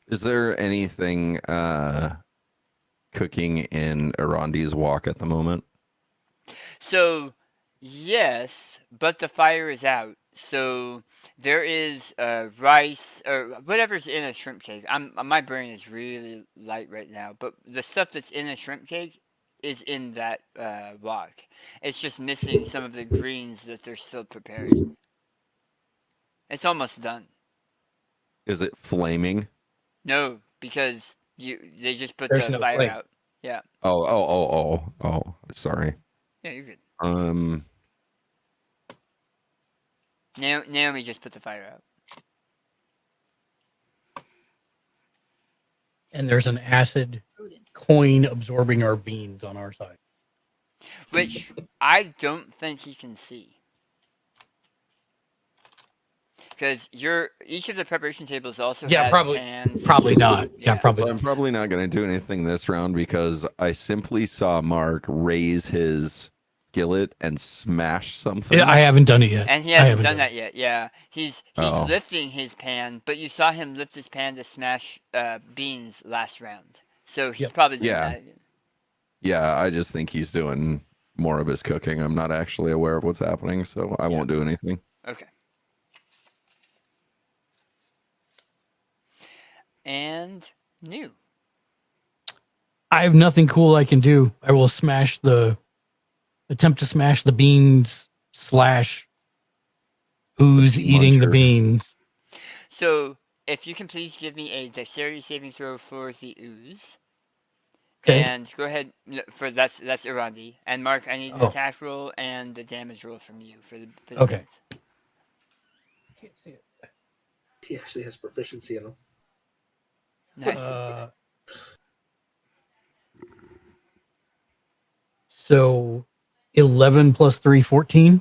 Is there anything cooking in Arandi's walk at the moment?
So, yes, but the fire is out. So there is rice or whatever's in a shrimp cake. My brain is really light right now, but the stuff that's in a shrimp cake is in that wok. It's just missing some of the greens that they're still preparing. It's almost done.
Is it flaming?
No, because they just put
There's
the
no
fire
flame.
out. Yeah.
Oh. Sorry.
Yeah, you're good. Naomi just put the fire out.
And there's an acid coin absorbing our beans on our side.
Which I don't think he can see. Because each of the preparation tables also has pans.
Probably not. Yeah, probably.
So I'm probably not going to do anything this round because I simply saw Mark raise his skillet and smash something.
I haven't done it yet.
And he hasn't done that yet. Yeah, he's lifting his pan, but you saw him lift his pan to smash beans last round. So he's probably doing that again.
Yeah, I just think he's doing more of his cooking. I'm not actually aware of what's happening, so I won't do anything.
Okay. And new.
I have nothing cool I can do. I will attempt to smash the beans / who's eating the beans.
So if you can please give me a dexterity saving throw for the ooze.
Okay.
And go ahead for that's Irandi. And Mark, I need an attack roll and the damage roll from you for the
okay.
beans.
Can't see it. He actually has proficiency in them.
Nice.
So 11 plus 3, 14?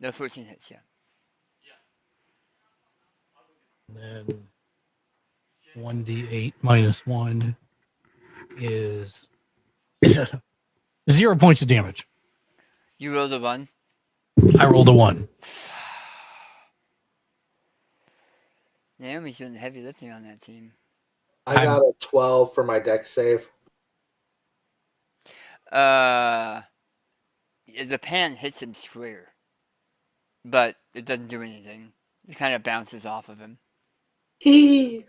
No, 14 hits, yeah.
And then 1d8 minus 1 is 0 points of damage.
You rolled a 1?
I rolled a 1.
Naomi's doing the heavy lifting on that team.
I got a 12 for my dex save.
The pan hits him square, but it doesn't do anything. It kind of bounces off of him. You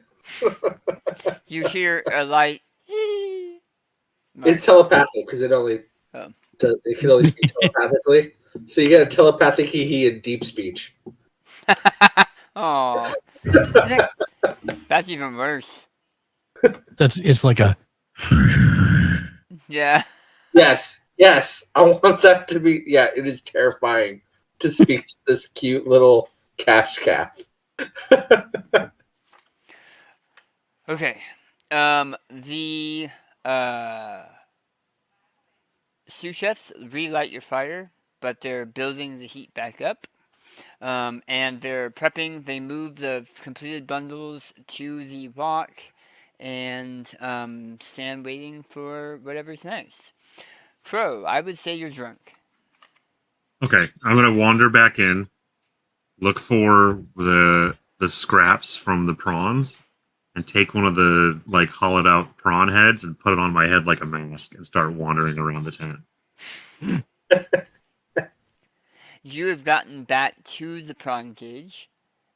hear a light.
It's telepathic because it can only speak telepathically. So you get a telepathic hee and deep speech.
Oh, that's even worse.
It's like a
yeah.
Yes. I want that to be. Yeah, it is terrifying to speak to this cute little cash calf.
Okay. The sous chefs relight your fire, but they're building the heat back up. And they're prepping. They move the completed bundles to the wok and stand waiting for whatever's next. Crow, I would say you're drunk.
Okay, I'm gonna wander back in, look for the scraps from the prawns, and take one of the hollowed out prawn heads and put it on my head like a mask and start wandering around the tent.
You have gotten back to the prawn cage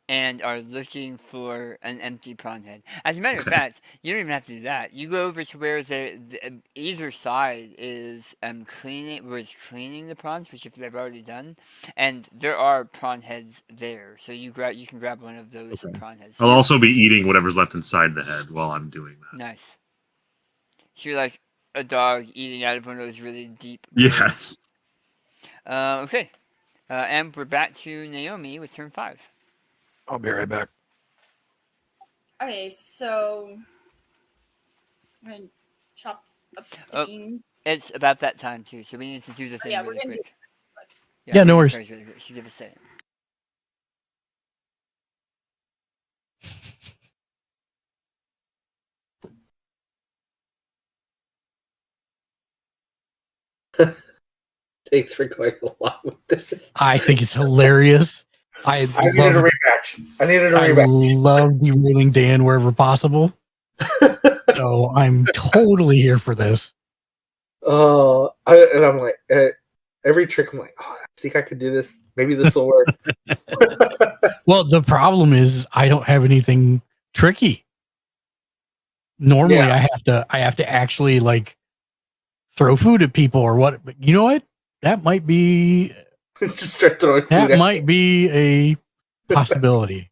and are looking for an empty prawn head. As a matter of fact, you don't even have to do that. You go over to where either side is cleaning the prawns, which if they've already done, and there are prawn heads there. So you can grab one of those prawn heads.
I'll also be eating whatever's left inside the head while I'm doing that.
Nice. So you're like a dog eating out of one of those really deep.
Yes.
Okay. And we're back to Naomi with turn 5.
I'll be right back.
Okay, so I'm gonna chop up the beans.
It's about that time too, so we need to do the thing really quick.
Yeah, no worries.
Really quick. So give a second.
Thanks for going along with this.
I think it's hilarious.
I needed a rematch.
I love derailing Dan wherever possible. So I'm totally here for this.
Oh, I'm like, every trick, I'm like, oh, I think I could do this. Maybe this will work.
Well, the problem is I don't have anything tricky. Normally,
Yeah.
I have to actually like throw food at people or what. But you know what? That might be
Just start throwing food.
that
at
might be a possibility.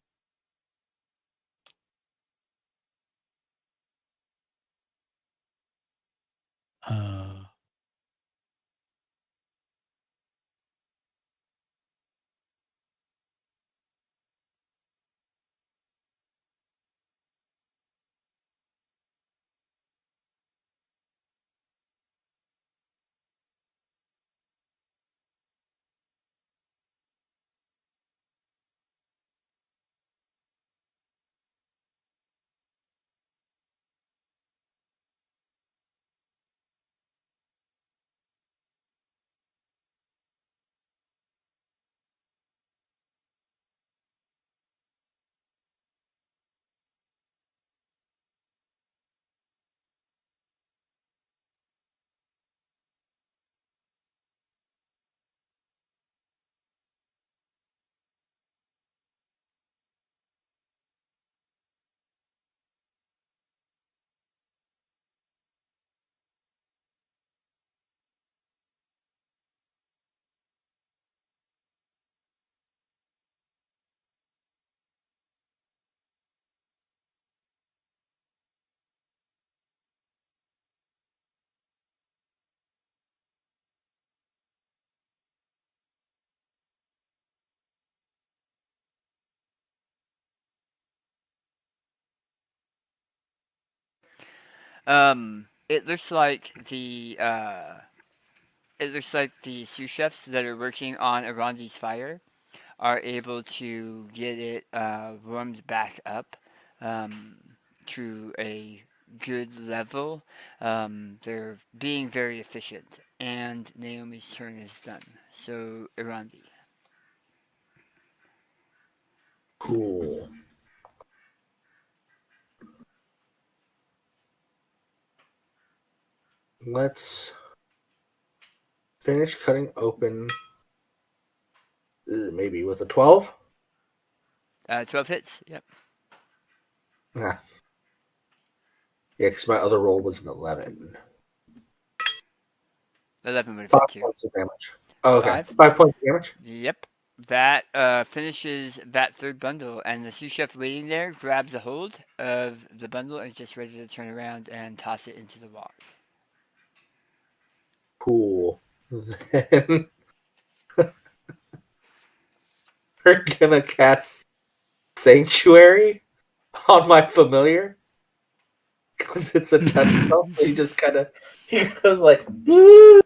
It looks like the sous chefs that are working on Arandi's fire are able to get it warmed back up to a good level. They're being very efficient, and Naomi's turn is done. So, Arandi.
Cool. Let's finish cutting open. Maybe with a 12.
12 hits. Yep.
Yeah. Yeah, because my other roll was an 11.
11 would have
5
hit too.
points of damage. Oh, okay. 5 points of damage?
Yep. That finishes that third bundle, and the sous chef waiting there grabs a hold of the bundle and just ready to turn around and toss it into the water.
Cool. Then we're gonna cast Sanctuary on my familiar because it's a touch spell. So he just he goes like, "Woo!"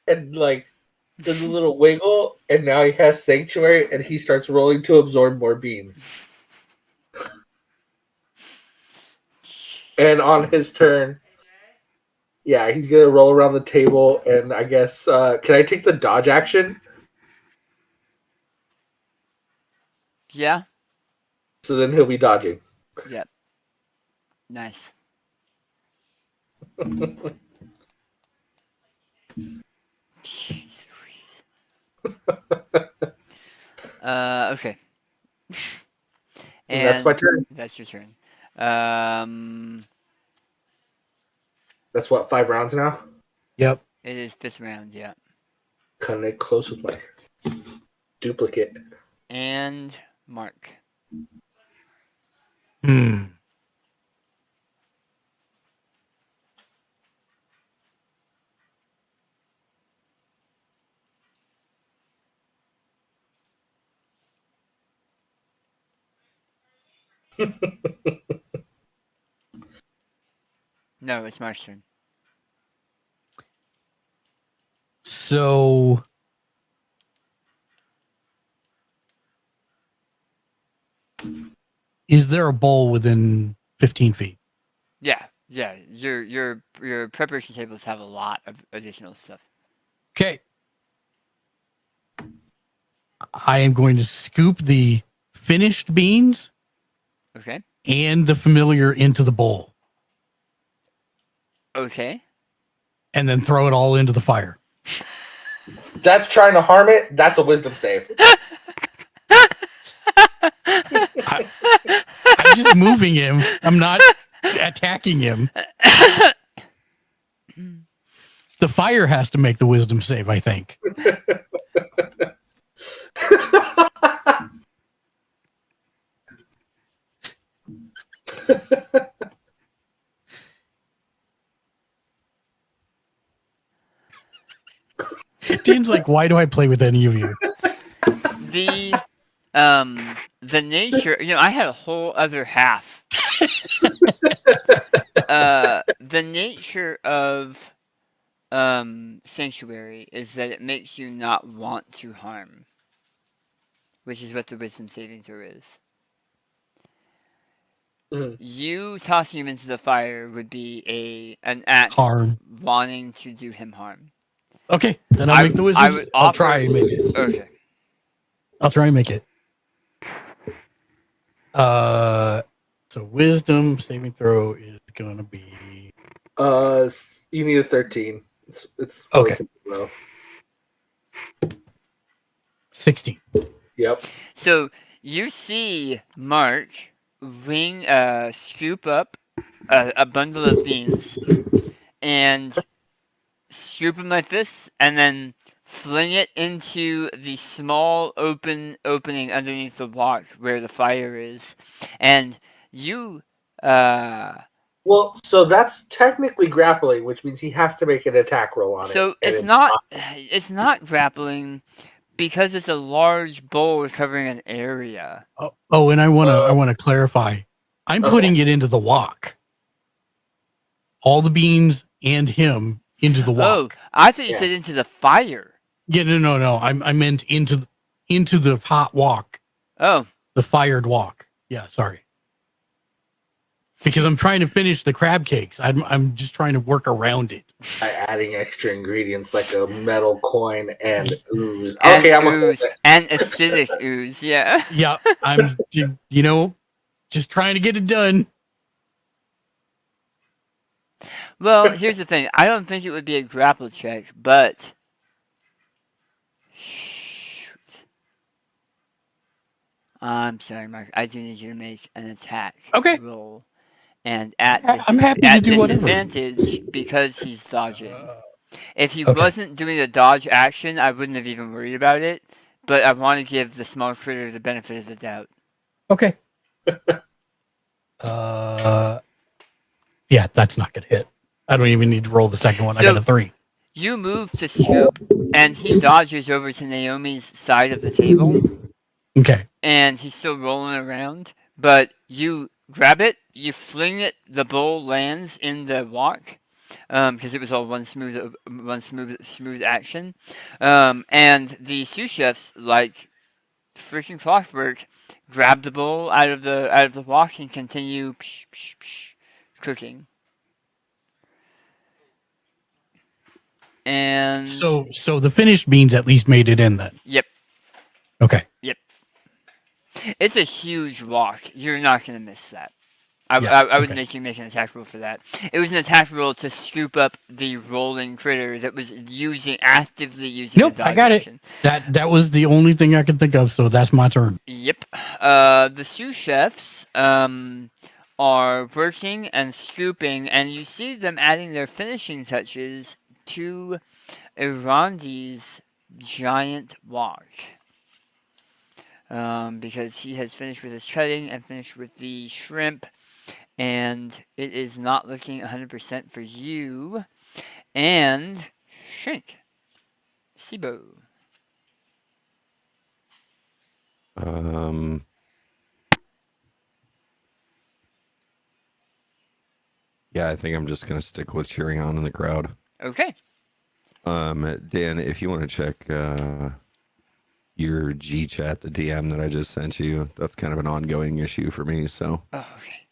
and like does a little wiggle, and now he has Sanctuary, and he starts rolling to absorb more beams. And on his turn, yeah, he's gonna roll around the table, and I guess can I take the dodge action?
Yeah.
So then he'll be dodging.
Yep. Nice. Jeez Louise. Okay.
And that's my turn.
That's your turn.
That's what, 5 rounds now?
Yep.
It is 5th round, yeah.
Cutting it close with my duplicate.
And Mark. No, it's Mark's turn.
So is there a bowl within 15 feet?
Yeah. Your preparation tables have a lot of additional stuff.
Okay. I am going to scoop the finished beans
Okay.
and the familiar into the bowl
Okay.
and then throw it all into the fire.
That's trying to harm it. That's a wisdom save.
I'm just moving him. I'm not attacking him. The fire has to make the wisdom save, I think. Dean's like, why do I play with any of you?
The nature, I had a whole other half. The nature of Sanctuary is that it makes you not want to harm, which is what the wisdom saving throw is. You tossing him into the fire would be an act
harm,
wanting to do him harm.
Okay, then I'll make the wisdom. I'll try and make it.
Okay.
I'll try and make it. So wisdom saving throw is gonna be.
You need a 13. It's relatively low.
16.
Yep.
So you see Mark scoop up a bundle of beans and scoop in my fists and then fling it into the small opening underneath the walk where the fire is, and you
Well, so that's technically grappling, which means he has to make an attack roll on it.
So it's not grappling because it's a large bowl covering an area.
Oh, and I wanna clarify. I'm putting it into the wok. All the beans and him into the wok.
Oh, I thought you said into the fire.
Yeah, no. I meant into the hot wok.
Oh,
the fired wok. Yeah, sorry. Because I'm trying to finish the crab cakes. I'm just trying to work around it
by adding extra ingredients like a metal coin and ooze.
And
Okay, I'm
ooze and acidic ooze. Yeah.
Yeah, I'm just trying to get it done.
Well, here's the thing. I don't think it would be a grapple check, but I'm sorry, Mark. I do need you to make an attack roll. And
I'm happy to do whatever.
Disadvantage because he's dodging. If he wasn't doing a dodge action, I wouldn't have even worried about it. But I want to give the small critter the benefit of the doubt.
Okay. Yeah, that's not gonna hit. I don't even need to roll the second one. I got a 3.
You move to scoop, and he dodges over to Naomi's side of the table.
Okay.
And he's still rolling around, but you grab it, you fling it, the bowl lands in the wok, because it was all one smooth action. And the sous chefs, like freaking clockwork, grab the bowl out of the wok and continue cooking. And
so the finished beans at least made it in then.
Yep.
Okay.
Yep. It's a huge wok. You're not going to miss that. I would make you make an attack roll for that. It was an attack roll to scoop up the rolling critter that was actively using.
Nope, I got
action.
it. That was the only thing I could think of, so that's my turn.
Yep. The sous chefs are working and scooping, and you see them adding their finishing touches to Irandi's giant wok. Because he has finished with his cutting and finished with the shrimp, and it is not looking 100% for you. And Shrink. Sibo.
Yeah, I think I'm just gonna stick with cheering on in the crowd.
Okay.
Dan, if you want to check your G chat, the DM that I just sent you, that's kind of an ongoing issue for me. So.
Oh, okay.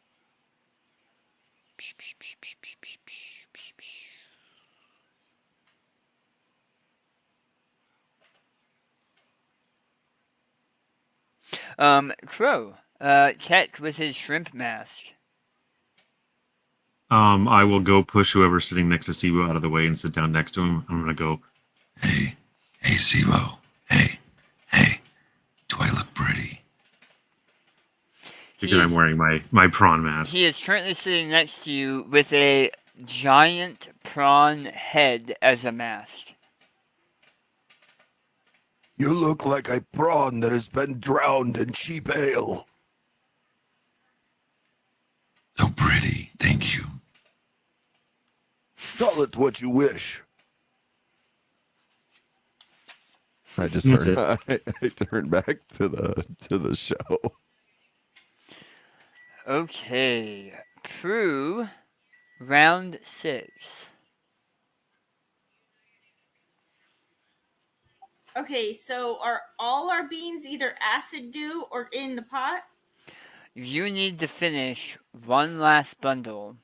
Crow. Keck with his shrimp mask.
I will go push whoever's sitting next to Sibo out of the way and sit down next to him. I'm gonna go,
Hey, Sibo. Hey, do I look pretty?
because I'm wearing my prawn mask.
He is currently sitting next to you with a giant prawn head as a mask.
You look like a prawn that has been drowned in cheap ale.
So pretty, thank you.
Call it what you wish.
I just
That's
turned, I turned back to the show.
Okay. Prue, round 6.
Okay, so are all our beans either acid goo or in the pot?
You need to finish one last bundle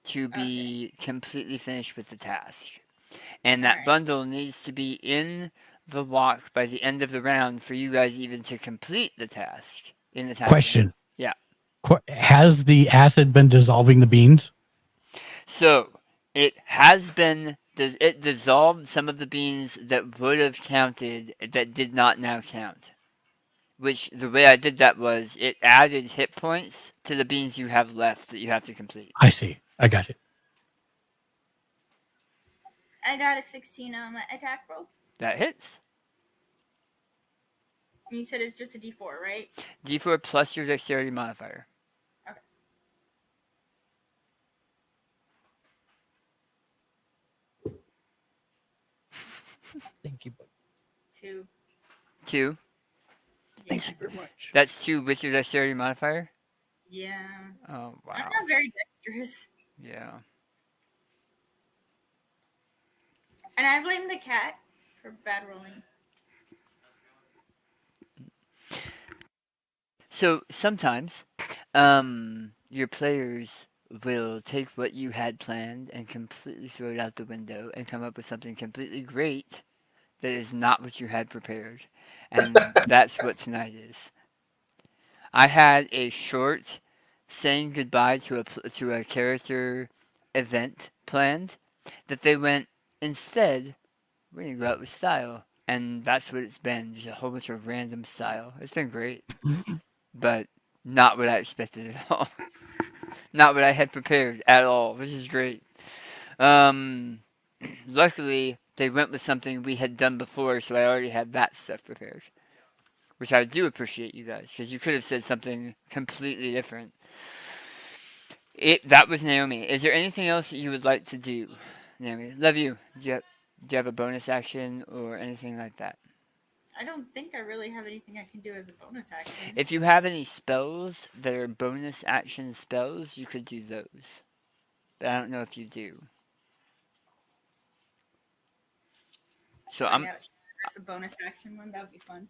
to be completely finished with the task. And that bundle needs to be in the walk by the end of the round for you guys even to complete the task in the time.
Question.
Yeah.
Has the acid been dissolving the beans?
So, it has been, it dissolved some of the beans that would have counted that did not now count. Which, the way I did that was, it added hit points to the beans you have left that you have to complete.
I see. I got it.
I got a 16 on my attack roll.
That hits.
And you said it's just a D4, right?
D4 plus your dexterity modifier.
Okay.
Thank you.
2.
2.
Thank you very much.
That's 2 with your dexterity modifier?
Yeah.
Oh, wow.
I'm not very dexterous.
Yeah.
And I blame the cat for bad rolling.
So sometimes, your players will take what you had planned and completely throw it out the window and come up with something completely great that is not what you had prepared. And that's what tonight is. I had a short saying goodbye to a character event planned that they went, instead, we're going to go out with style. And that's what it's been. Just a whole bunch of random style. It's been great. But not what I expected at all. Not what I had prepared at all, which is great. Luckily, they went with something we had done before, so I already had that stuff prepared. Which I do appreciate, you guys, because you could have said something completely different. That was Naomi. Is there anything else that you would like to do, Naomi? Love you. Do you have a bonus action or anything like that?
I don't think I really have anything I can do as a bonus action.
If you have any spells that are bonus action spells, you could do those. But I don't know if you do. So
There's a bonus action one. That would be fun.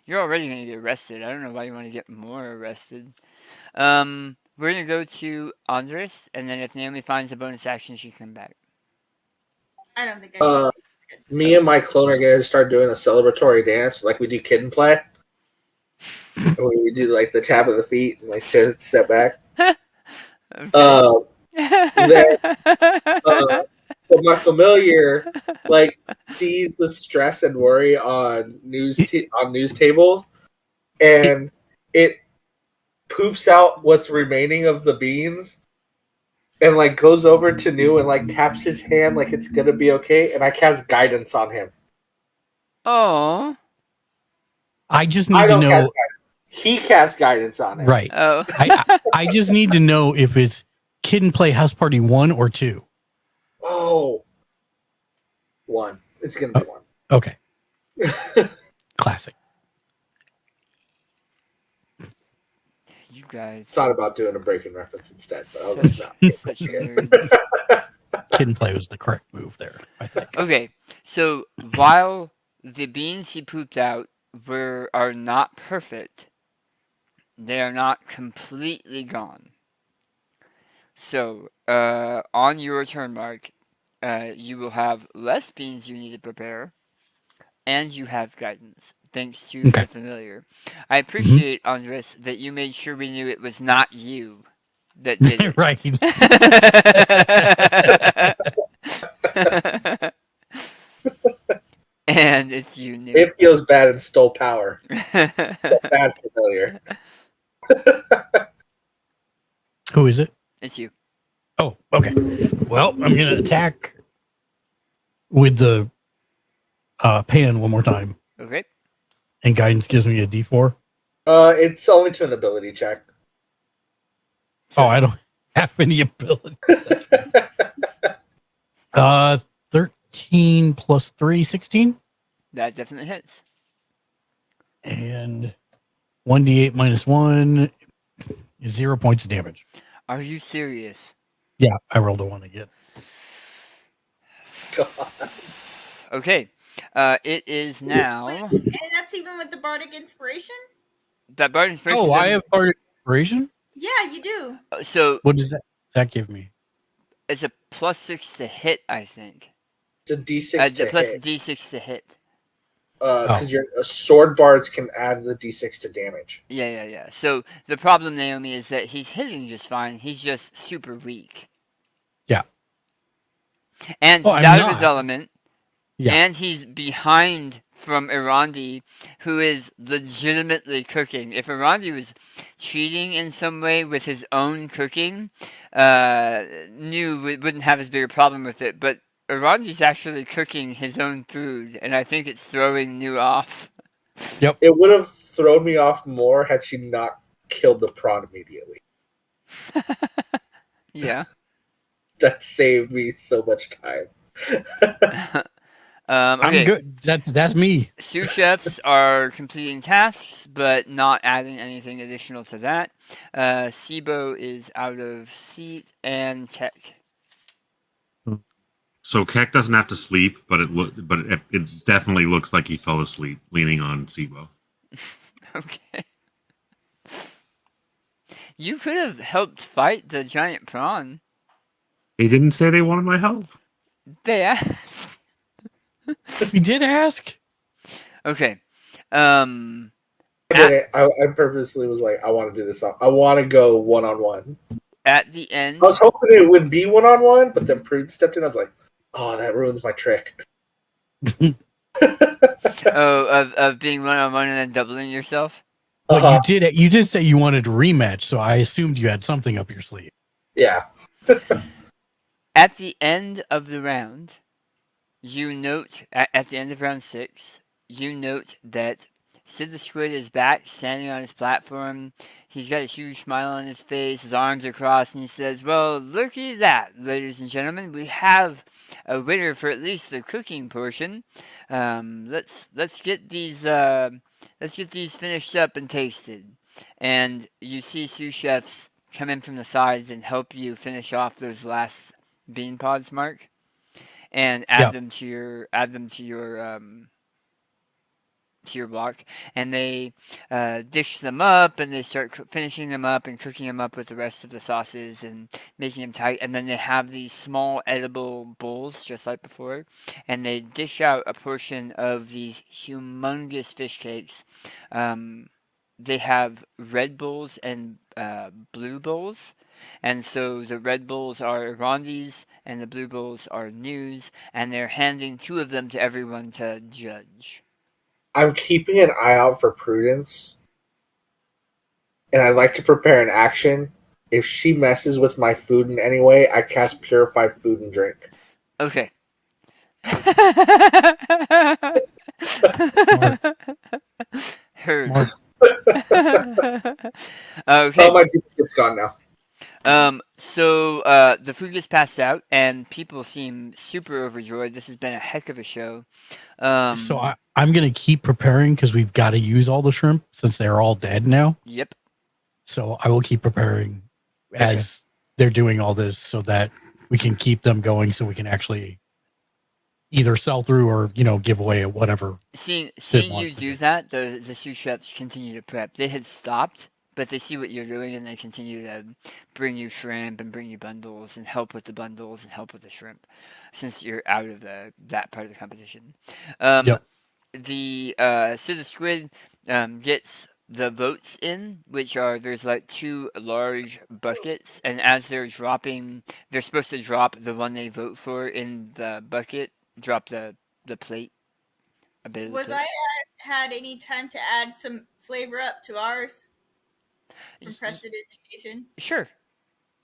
You're already going to get arrested. I don't know why you want to get more arrested. We're going to go to Andres, and then if Naomi finds a bonus action, she can come back.
I don't think I
Me and my clone are going to start doing a celebratory dance like we do Kid and Play. Where we do like the tap of the feet and like step back. So my familiar like sees the stress and worry on news tables, and it poops out what's remaining of the beans, and like goes over to New and like taps his hand like it's gonna be okay, and I cast guidance on him.
Oh,
I just need to know.
He casts guidance on him.
Right.
Oh.
I just need to know if it's Kid and Play House Party 1 or 2.
Oh. 1. It's going to be 1.
Okay. Classic.
You guys.
Thought about doing a breaking reference instead, but I was
such nerds.
Kid and Play was the correct move there, I think.
Okay, so while the beans he pooped out are not perfect, they are not completely gone. So, on your turn mark, you will have less beans you need to prepare, and you have guidance, thanks to the familiar. I appreciate, Andres, that you made sure we knew it was not you that did it.
Right.
And it's you, Newt.
It feels bad and stole power. Bad familiar.
Who is it?
It's you.
Oh, okay. Well, I'm gonna attack with the pan one more time.
Okay.
And guidance gives me a D4.
It's only to an ability check.
Oh, I don't have any ability. 13 plus 3, 16.
That definitely hits.
And 1d8 minus 1 is 0 points of damage.
Are you serious?
Yeah, I rolled a 1 again.
God.
Okay. It is now.
And that's even with the bardic inspiration?
That bardic inspiration.
Oh, I have bardic inspiration?
Yeah, you do.
So
what does that give me?
It's a +6 to hit, I think.
It's a D6 to
plus
hit.
D6 to hit.
Because your sword bards can add the D6 to damage.
Yeah. So the problem, Naomi, is that he's hitting just fine. He's just super weak.
Yeah.
And
Oh,
he's
I'm
out of
not.
his element.
Yeah.
And he's behind from Irandi, who is legitimately cooking. If Irandi was cheating in some way with his own cooking, New wouldn't have as big a problem with it. But Irandi's actually cooking his own food, and I think it's throwing New off.
Yep.
It would have thrown me off more had she not killed the prawn immediately.
Yeah.
That saved me so much time.
Okay.
I'm good. That's me.
Sous chefs are completing tasks, but not adding anything additional to that. Sibo is out of seat, and Keck.
So Keck doesn't have to sleep, but it definitely looks like he fell asleep leaning on Sibo.
Okay. You could have helped fight the giant prawn.
They didn't say they wanted my help.
They asked.
We did ask.
Okay.
I purposely was like, I want to do this. I want to go one-on-one.
At the end,
I was hoping it would be one-on-one, but then Prude stepped in. I was like, oh, that ruins my trick.
of being one-on-one and then doubling yourself.
But you did say you wanted a rematch, so I assumed you had something up your sleeve.
Yeah.
At the end of the round, you note, at the end of round 6, you note that Sid the Squid is back, standing on his platform. He's got a huge smile on his face, his arms are crossed, and he says, well, looky at that, ladies and gentlemen. We have a winner for at least the cooking portion. Let's get these finished up and tasted. And you see sous chefs come in from the sides and help you finish off those last bean pods, Mark, and add them to your block, and they dish them up, and they start finishing them up and cooking them up with the rest of the sauces and making them tight, and then they have these small edible bowls just like before, and they dish out a portion of these humongous fish cakes. They have red bowls and blue bowls. And so the red bowls are Irandi's and the blue bowls are New's, and they're handing 2 of them to everyone to judge.
I'm keeping an eye out for Prudence, and I'd like to prepare an action. If she messes with my food in any way, I cast Purify Food and Drink.
Okay. Heard. Okay.
Oh, my duplicate's gone now.
So the food gets passed out, and people seem super overjoyed. This has been a heck of a show.
So I'm going to keep preparing because we've got to use all the shrimp since they're all dead now.
Yep.
So I will keep preparing as they're doing all this so that we can keep them going so we can actually either sell through or, give away at whatever.
Seeing you do that, the sous chefs continue to prep. They had stopped, but they see what you're doing and they continue to bring you shrimp and bring you bundles and help with the bundles and help with the shrimp since you're out of that part of the competition.
Yep.
so the squid gets the votes in, which are there's like two large buckets, and as they're dropping, they're supposed to drop the one they vote for in the bucket, drop the plate, a bit of the
Was
plate.
I had any time to add some flavor up to ours from Prestidigitation?
Sure.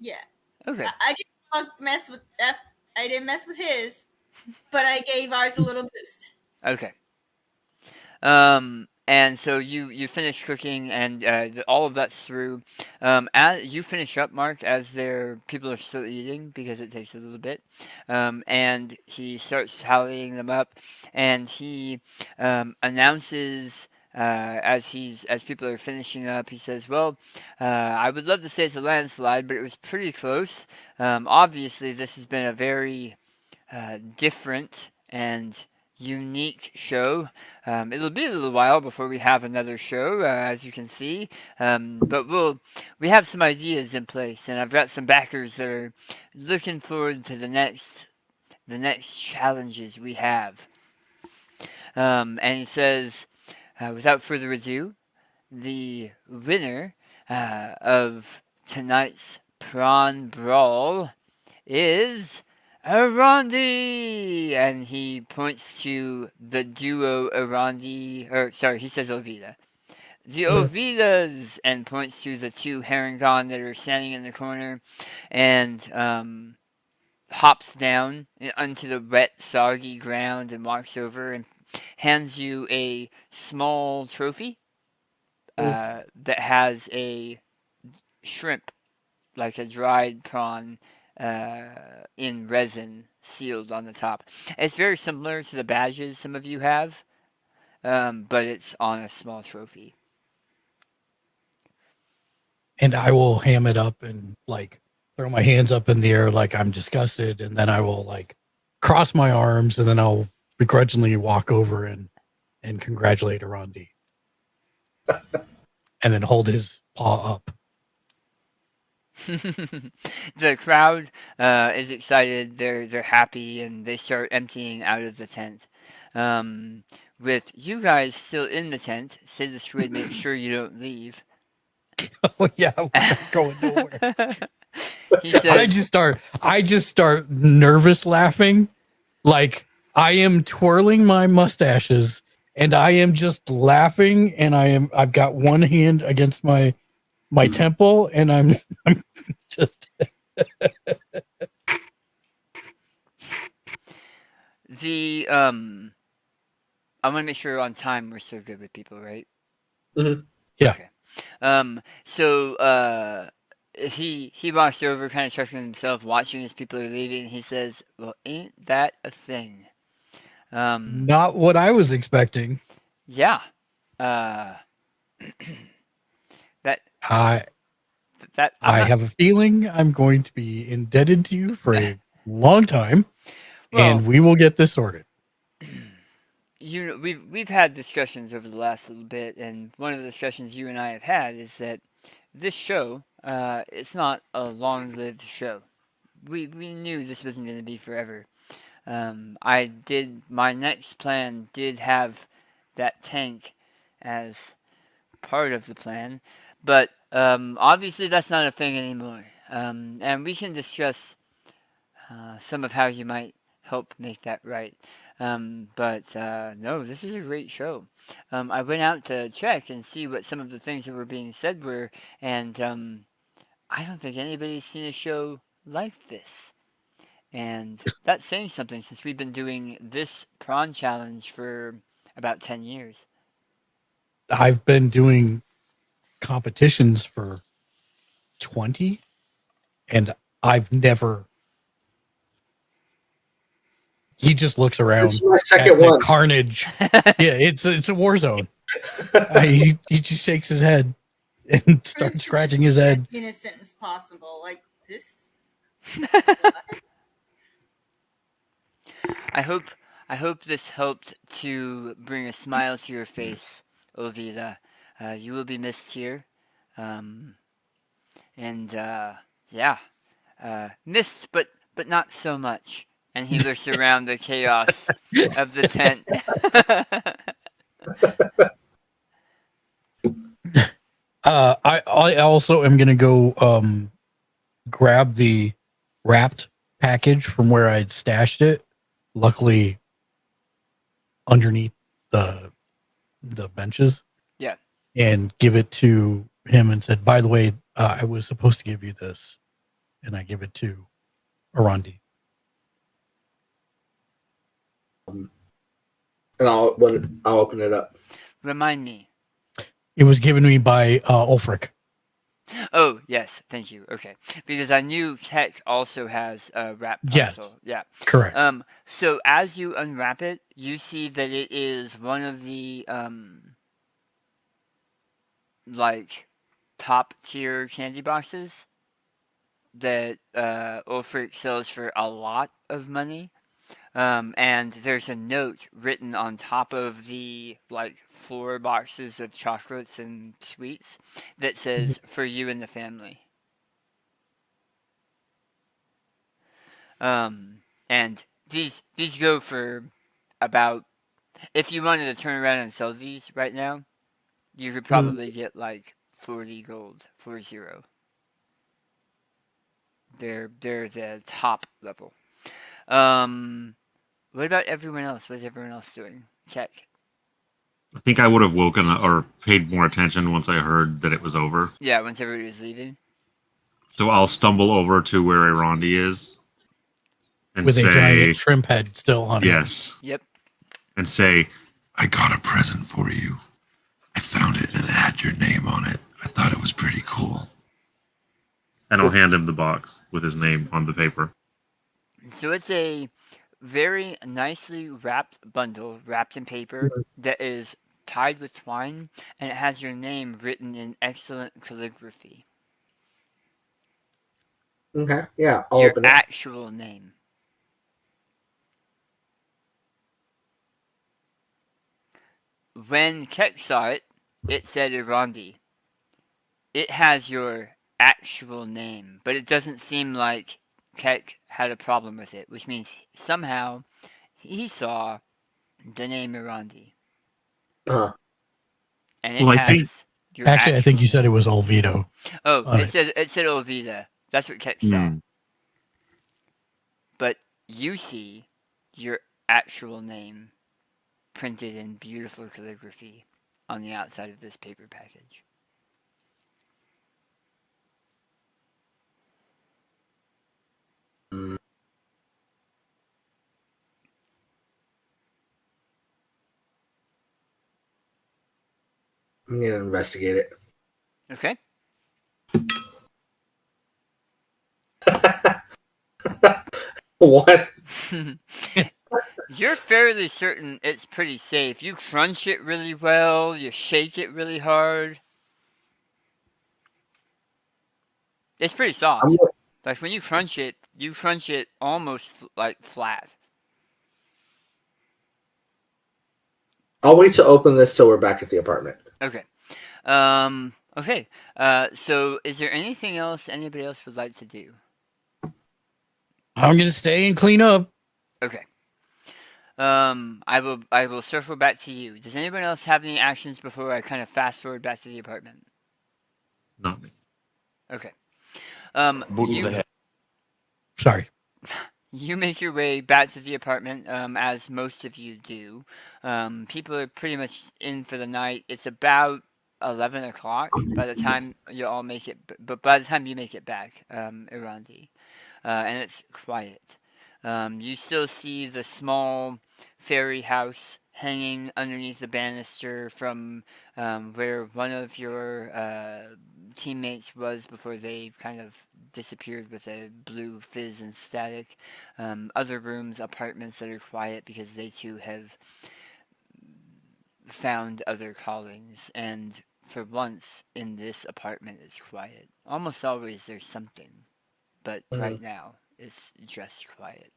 Yeah.
Okay.
I didn't mess with F. I didn't mess with his, but I gave ours a little boost.
Okay. And so you finish cooking, and all of that's through. As you finish up, Mark, as people are still eating because it takes a little bit. And he starts tallying them up, and he announces. As people are finishing up, he says, "Well, I would love to say it's a landslide, but it was pretty close. Obviously, this has been a very different and unique show. It'll be a little while before we have another show, as you can see. But we have some ideas in place, and I've got some backers that are looking forward to the next challenges we have." And he says, without further ado, the winner of tonight's Prawn Brawl is Arandi, and he points to the duo Arandi, or sorry, he says Ovida. The Ovidas, and points to the two Harangon that are standing in the corner, and hops down onto the wet, soggy ground and walks over and hands you a small trophy that has a shrimp, like a dried prawn, in resin sealed on the top. It's very similar to the badges some of you have, but it's on a small trophy.
And I will ham it up and like throw my hands up in the air like I'm disgusted, and then I will like cross my arms, and then I'll begrudgingly walk over and congratulate Arandi. And then hold his paw up.
The crowd is excited. They're happy, and they start emptying out of the tent. With you guys still in the tent, Sid the Squid, make sure you don't leave.
Oh yeah, we're not going nowhere.
He says,
I just start nervous laughing, like I am twirling my mustaches, and I am just laughing, and I've got one hand against my temple, and I'm just
I want to make sure on time we're still good with people, right?
Mm-hmm.
Yeah.
Okay. So he walks over, kind of chuckling himself, watching as people are leaving. He says, "Well, ain't that a thing?"
Not what I was expecting.
Yeah. I
have a feeling I'm going to be indebted to you for a long time, and we will get this sorted.
You know, we've had discussions over the last little bit, and one of the discussions you and I have had is that this show, it's not a long-lived show. We knew this wasn't going to be forever. My next plan did have that tank as part of the plan, but obviously that's not a thing anymore. And we can discuss some of how you might help make that right. But no, this is a great show. I went out to check and see what some of the things that were being said were, and I don't think anybody's seen a show like this. And that's saying something, since we've been doing this prawn challenge for about 10 years.
I've been doing competitions for 20, and I've never... He just looks around.
This is my second one.
Carnage. Yeah, it's a war zone. He just shakes his head and starts scratching his head.
Innocent as possible, like this.
I hope this helped to bring a smile to your face, Ovida. You will be missed here. Missed, but not so much. And he looks around the chaos of the tent.
I also am gonna go grab the wrapped package from where I'd stashed it. Luckily, underneath the benches.
Yeah.
And give it to him and said, "By the way, I was supposed to give you this," and I give it to Arandi.
And I'll open it up.
Remind me.
It was given to me by Ulfric.
Oh, yes. Thank you. Okay. Because I knew Keck also has a wrap
Yes,
parcel. Yeah.
correct.
So as you unwrap it, you see that it is one of the, like, top tier candy boxes that Ulfric sells for a lot of money. And there's a note written on top of the, like, 4 boxes of chocolates and sweets that says, "For you and the family." And these go for about, if you wanted to turn around and sell these right now, you could probably get like 40 gold, 40. They're the top level. What about everyone else? What's everyone else doing? Check.
I think I would have woken or paid more attention once I heard that it was over.
Yeah, once everybody was leaving.
So I'll stumble over to where Arandi is and
With
say,
a giant shrimp head still on it.
Yes.
Yep.
And say,
I got a present for you. I found it and it had your name on it. I thought it was pretty cool.
And I'll hand him the box with his name on the paper.
So it's a very nicely wrapped bundle, wrapped in paper, that is tied with twine, and it has your name written in excellent calligraphy.
Okay, yeah, I'll
Your
open it.
actual name. When Keck saw it, it said Irandi. It has your actual name, but it doesn't seem like Keck had a problem with it, which means somehow he saw the name Irandi.
Uh-huh.
And it has your
Actually, I think you said it was Olvido.
Oh, it said Olvida. That's what Keck saw. But you see your actual name printed in beautiful calligraphy on the outside of this paper package.
I'm gonna investigate it.
Okay.
What?
You're fairly certain it's pretty safe. You crunch it really well, you shake it really hard. It's pretty soft. Like when you crunch it almost like flat.
I'll wait to open this till we're back at the apartment.
Okay. Okay. So is there anything else anybody else would like to do?
I'm gonna stay and clean up.
Okay. I will circle back to you. Does anyone else have any actions before I kind of fast forward back to the apartment?
Not me.
Okay.
Sorry.
You make your way back to the apartment, as most of you do. People are pretty much in for the night. It's about 11 o'clock by the time you all make it, but by the time you make it back, Irandi, and it's quiet. You still see the small fairy house hanging underneath the banister from where one of your teammates was before they kind of disappeared with a blue fizz and static. Other rooms, apartments that are quiet because they too have found other callings, and for once in this apartment it's quiet. Almost always there's something, but right now it's just quiet.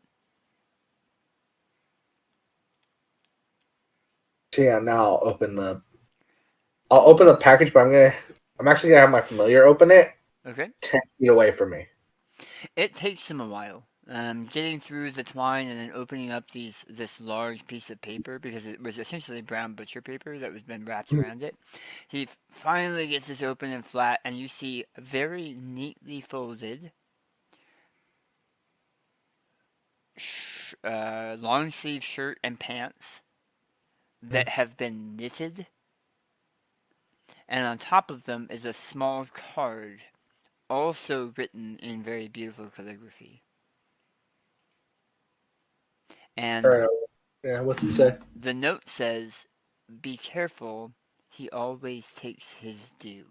So yeah, now I'll open the package, but I'm actually gonna have my familiar open it.
Okay.
10 feet away from me.
It takes him a while. getting through the twine and then opening up this large piece of paper, because it was essentially brown butcher paper that was been wrapped around it. He finally gets this open and flat, and you see a very neatly folded long sleeve shirt and pants that have been knitted, and on top of them is a small card, also written in very beautiful calligraphy. And
yeah, what's it say?
the note says, "Be careful, he always takes his due."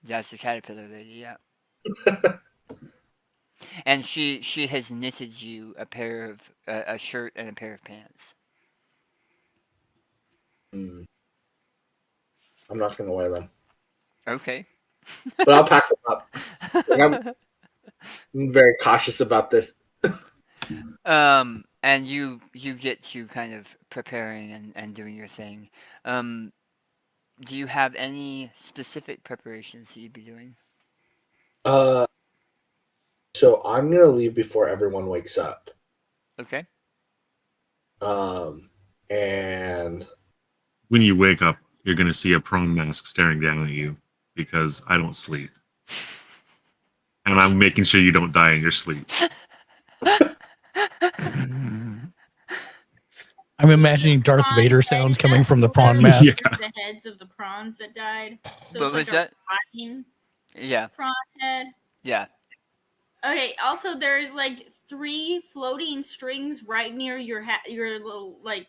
That's the caterpillar lady, yeah. And she has knitted you a pair of a shirt and a pair of pants.
I'm not gonna wear them.
Okay.
But I'll pack them up. Like, I'm very cautious about this.
And you get to kind of preparing and doing your thing. Do you have any specific preparations that you'd be doing?
So I'm gonna leave before everyone wakes up.
Okay.
And
When you wake up, you're going to see a prone mask staring down at you because I don't sleep. And I'm making sure you don't die in your sleep.
I'm imagining Darth Vader sounds coming from the prawn mask.
Yeah.
The heads of the prawns that died. So
What was
it's like
that?
a rotting
Yeah.
prawn head.
Yeah.
Okay. Also, there's like 3 floating strings right near your your little like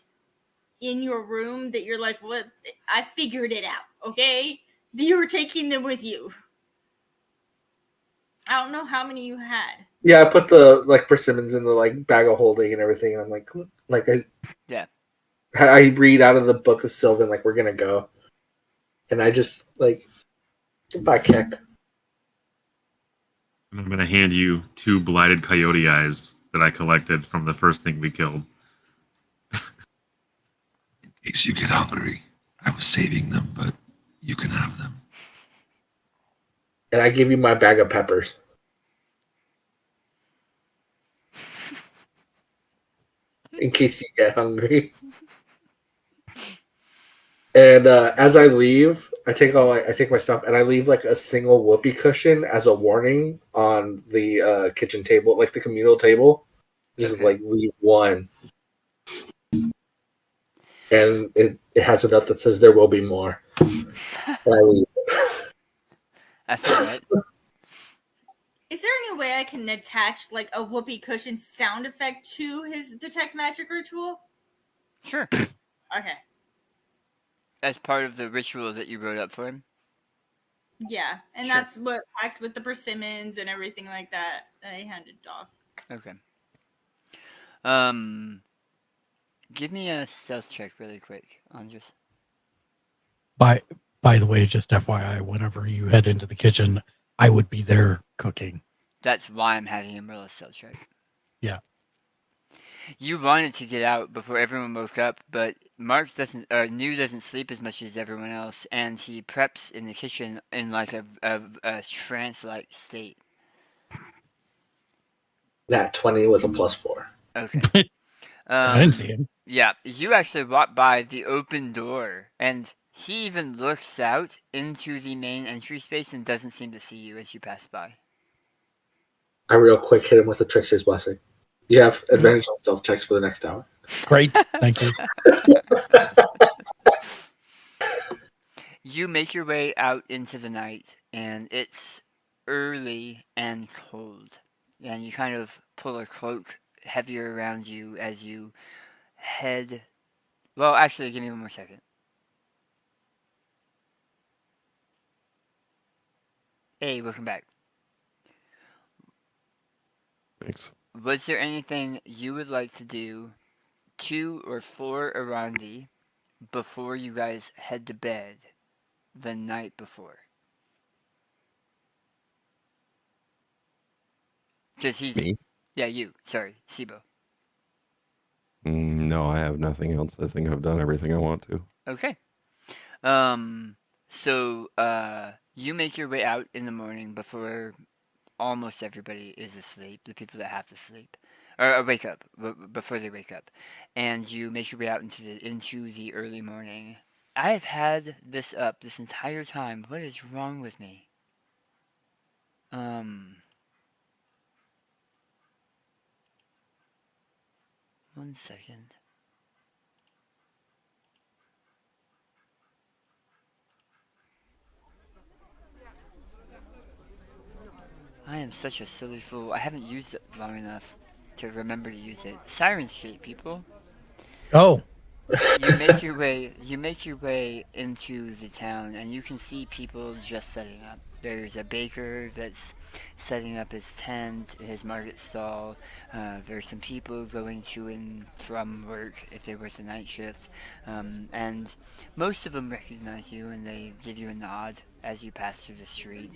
in your room that you're like, what? I figured it out. Okay, you were taking them with you. I don't know how many you had.
yeah, I put the like persimmons in the like bag of holding and everything. And I'm like
Yeah.
I read out of the book of Sylvan like we're gonna go, and I just like goodbye, Keck.
And I'm going to hand you 2 blighted coyote eyes that I collected from the first thing we killed.
In case you get hungry, I was saving them, but you can have them.
And I give you my bag of peppers. In case you get hungry. And as I leave, I take my stuff and I leave like a single whoopee cushion as a warning on the kitchen table, like the communal table. Just
Okay.
like leave one. And it has a note that says there will be more. And I leave.
That's all right.
Is there any way I can attach like a whoopee cushion sound effect to his detect magic ritual?
Sure.
Okay.
As part of the ritual that you wrote up for him?
Yeah, and
Sure.
that's what packed with the persimmons and everything like that I handed off.
Okay. Give me a stealth check really quick, Andres.
By the way, just FYI, whenever you head into the kitchen, I would be there cooking.
That's why I'm having him roll a stealth check.
Yeah.
You wanted to get out before everyone woke up, but Mark doesn't sleep as much as everyone else, and he preps in the kitchen in like a trance-like state.
That 20 with a +4.
Okay.
I didn't see him.
Yeah, you actually walk by the open door, and he even looks out into the main entry space and doesn't seem to see you as you pass by.
I real quick hit him with a trickster's blessing. You have advantage on stealth checks for the next hour.
Great, thank you.
You make your way out into the night, and it's early and cold. And you kind of pull a cloak heavier around you as you head... Well, actually, give me one more second. Hey, welcome back.
Thanks.
Was there anything you would like to do 2 or 4 Arandi before you guys head to bed the night before? Because he's...
Me?
Yeah, you. Sorry, Sibo.
No, I have nothing else. I think I've done everything I want to.
Okay. So, You make your way out in the morning before almost everybody is asleep, the people that have to sleep. Or wake up, before they wake up. And you make your way out into the early morning. I have had this up this entire time. What is wrong with me? One second. I am such a silly fool. I haven't used it long enough to remember to use it. Siren Street, people.
Oh.
You make your way into the town, and you can see people just setting up. There's a baker that's setting up his tent, his market stall. There's some people going to and from work if they work the night shift. And most of them recognize you, and they give you a nod as you pass through the street.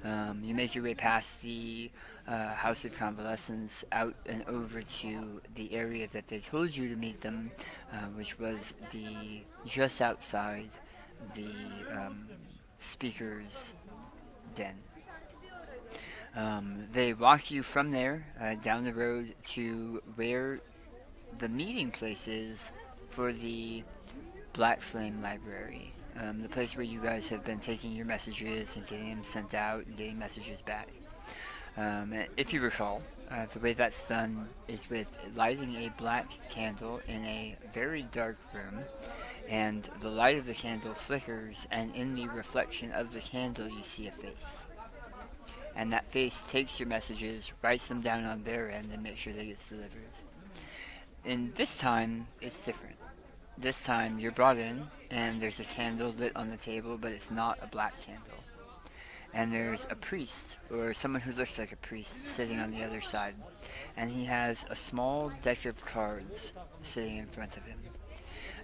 You make your way past the House of Convalescence out and over to the area that they told you to meet them, which was just outside the speaker's den. They walk you from there down the road to where the meeting place is for the Black Flame Library. The place where you guys have been taking your messages and getting them sent out and getting messages back. If you recall, the way that's done is with lighting a black candle in a very dark room, and the light of the candle flickers, and in the reflection of the candle you see a face. And that face takes your messages, writes them down on their end, and makes sure they get delivered. And this time, it's different. This time, you're brought in, and there's a candle lit on the table, but it's not a black candle. And there's a priest, or someone who looks like a priest, sitting on the other side. And he has a small deck of cards sitting in front of him.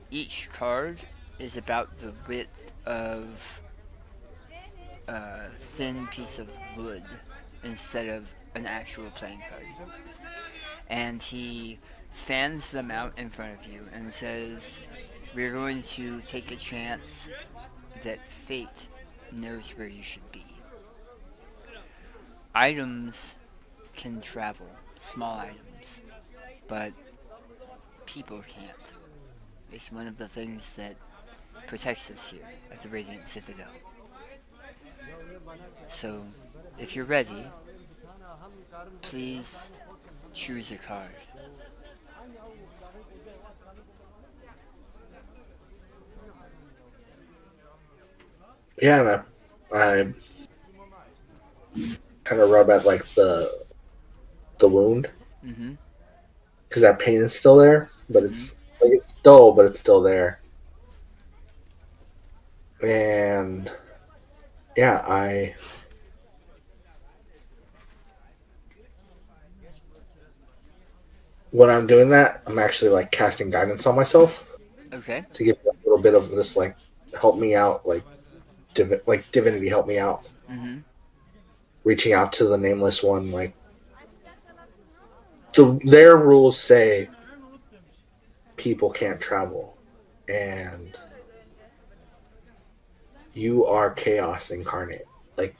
Each card is about the width of a thin piece of wood instead of an actual playing card. And he fans them out in front of you and says, "We're going to take a chance that fate knows where you should be. Items can travel, small items, but people can't. It's one of the things that protects us here at the Radiant Citadel. So, if you're ready, please choose a card."
Yeah, and I kind of rub at like the wound, because that pain is still there, but it's like it's dull, but it's still there. And yeah, when I'm doing that, I'm actually like casting guidance on myself.
Okay.
To give a little bit of this, like, help me out, like divinity, help me out. Reaching out to the nameless one, like their rules say people can't travel, and you are chaos incarnate. Like,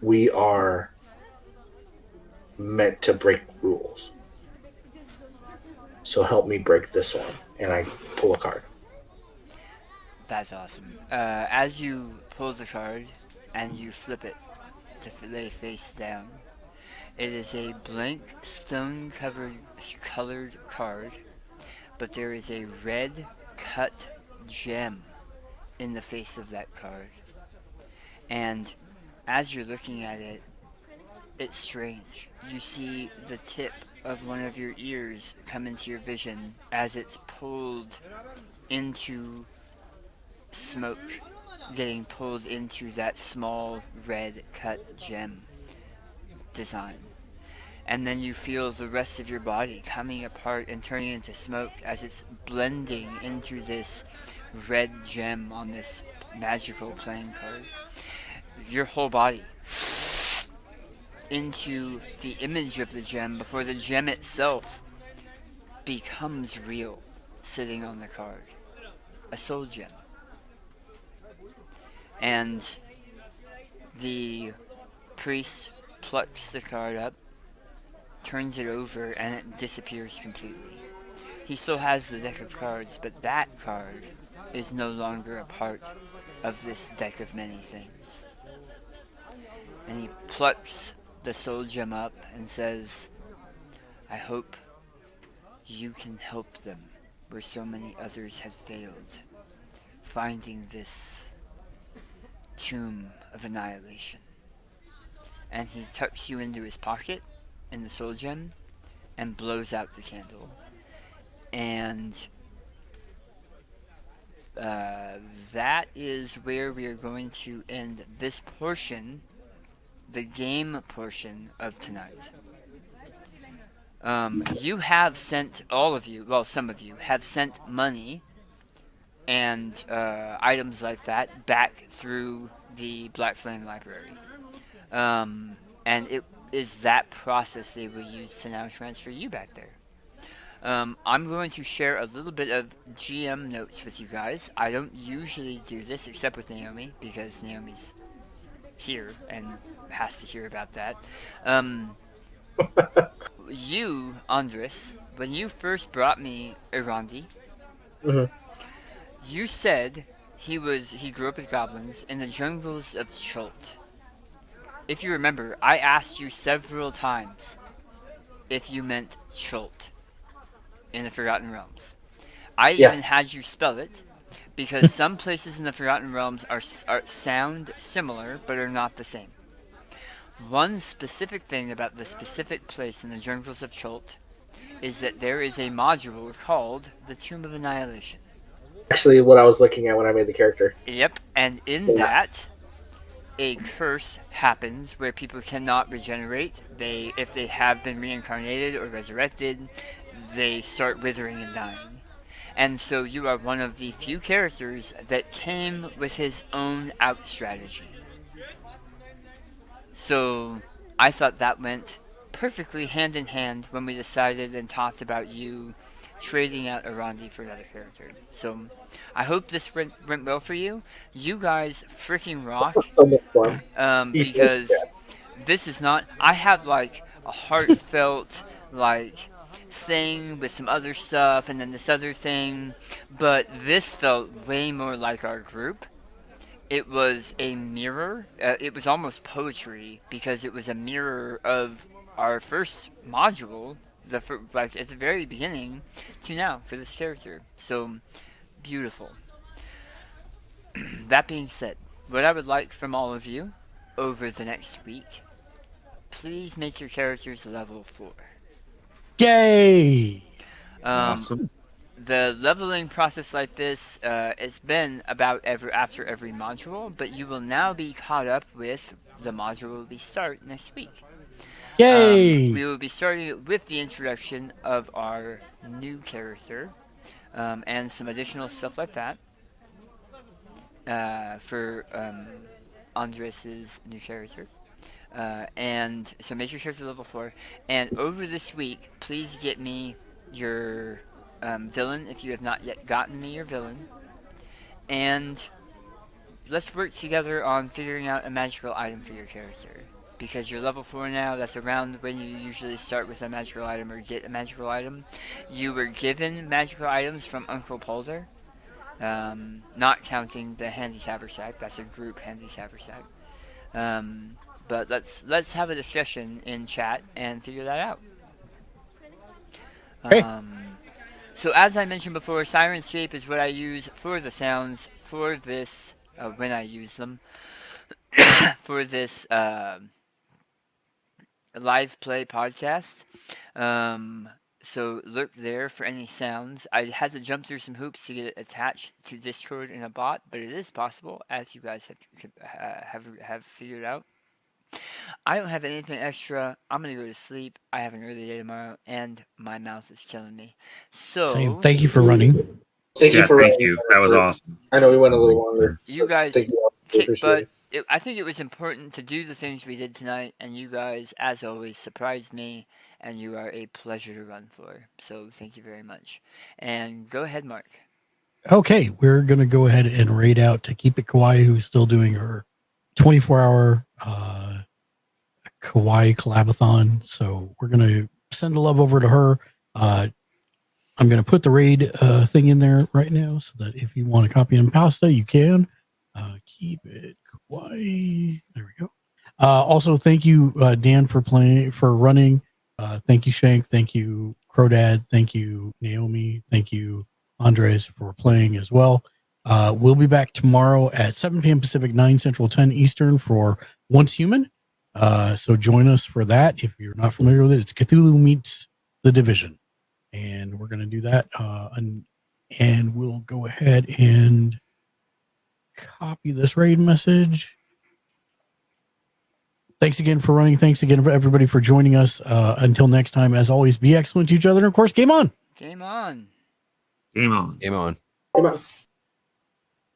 we are meant to break rules. So help me break this one. And I pull a card.
That's awesome. As you pull the card and you flip it to lay face down, it is a blank stone-covered colored card, but there is a red cut gem in the face of that card. And as you're looking at it, it's strange. You see the tip of one of your ears come into your vision as it's pulled into smoke, getting pulled into that small red cut gem design. And then you feel the rest of your body coming apart and turning into smoke as it's blending into this red gem on this magical playing card. Your whole body into the image of the gem before the gem itself becomes real, sitting on the card. A soul gem. And the priest plucks the card up, turns it over, and it disappears completely. He still has the deck of cards, but that card is no longer a part of this deck of many things. And he plucks the soul gem up and says, I hope you can help them where so many others have failed, finding this tomb of annihilation. And he tucks you into his pocket in the soul gem and blows out the candle. And that is where we are going to end this portion, the game portion of tonight. You have sent, all of you, well, some of you, have sent money and items like that back through the Black Flame Library. And it is that process they will use to now transfer you back there. I'm going to share a little bit of GM notes with you guys. I don't usually do this except with Naomi, because Naomi's here and has to hear about that. You, Andres, when you first brought me Irandi, you said he grew up with goblins in the jungles of Chult. If you remember, I asked you several times if you meant Chult in the Forgotten Realms. I even had you spell it, because some places in the Forgotten Realms are sound similar, but are not the same. One specific thing about the specific place in the jungles of Chult is that there is a module called the Tomb of Annihilation.
Actually, what I was looking at when I made the character.
Yep, and in that, a curse happens where people cannot regenerate. If they have been reincarnated or resurrected, they start withering and dying. And so you are one of the few characters that came with his own out strategy. So I thought that went perfectly hand in hand when we decided and talked about you trading out Irandi for another character. So I hope this went well for you. You guys freaking rock.
So much fun.
Because this is not... I have like a heartfelt like thing with some other stuff and then this other thing, but this felt way more like our group. It was a mirror. It was almost poetry, because it was a mirror of our first module, like at the very beginning to now for this character. So beautiful. That being said, what I would like from all of you over the next week, please make your characters level 4.
Yay!
Awesome.
The leveling process like this, it's been about after every module, but you will now be caught up with the module we start next week.
Yay!
We will be starting with the introduction of our new character, and some additional stuff like that for Andres' new character. And so make your character level 4. And over this week, please get me your villain if you have not yet gotten me your villain. And let's work together on figuring out a magical item for your character. Because you're level 4 now, that's around when you usually start with a magical item or get a magical item. You were given magical items from Uncle Polder. Not counting the Handy Haversack, that's a group Handy Haversack. But let's have a discussion in chat and figure that out.
Okay.
So as I mentioned before, Sirenscape is what I use for the sounds for this, when I use them, for this live play podcast. So look there for any sounds. I had to jump through some hoops to get it attached to Discord in a bot, but it is possible, as you guys have figured out. I don't have anything extra. I'm gonna go to sleep. I have an early day tomorrow, and my mouth is killing me. So
Same. Thank you for running.
Thank you.
That was awesome.
I know we went a little longer.
You guys
Thank you.
kick butt. I think it was important to do the things we did tonight, and you guys, as always, surprised me, and you are a pleasure to run for. So thank you very much. And go ahead, Mark.
Okay, we're going to go ahead and raid out to Keep It Kawaii, who's still doing her 24-hour Kawaii collabathon. So we're going to send the love over to her. I'm going to put the raid thing in there right now so that if you want a copy in pasta, you can. Keep it Kawaii. There we go. Also, thank you, Dan, for running. Thank you, Shank. Thank you, Crodad. Thank you, Naomi. Thank you, Andres, for playing as well. We'll be back tomorrow at 7 p.m. Pacific, 9 Central, 10 Eastern for Once Human. So join us for that. If you're not familiar with it, it's Cthulhu meets The Division. And we're going to do that. And we'll go ahead and copy this raid message. Thanks again for running. Thanks again for everybody for joining us. Until next time, as always, be excellent to each other. And of course, game on.
Game on.
Game on.
Game on.
Game on.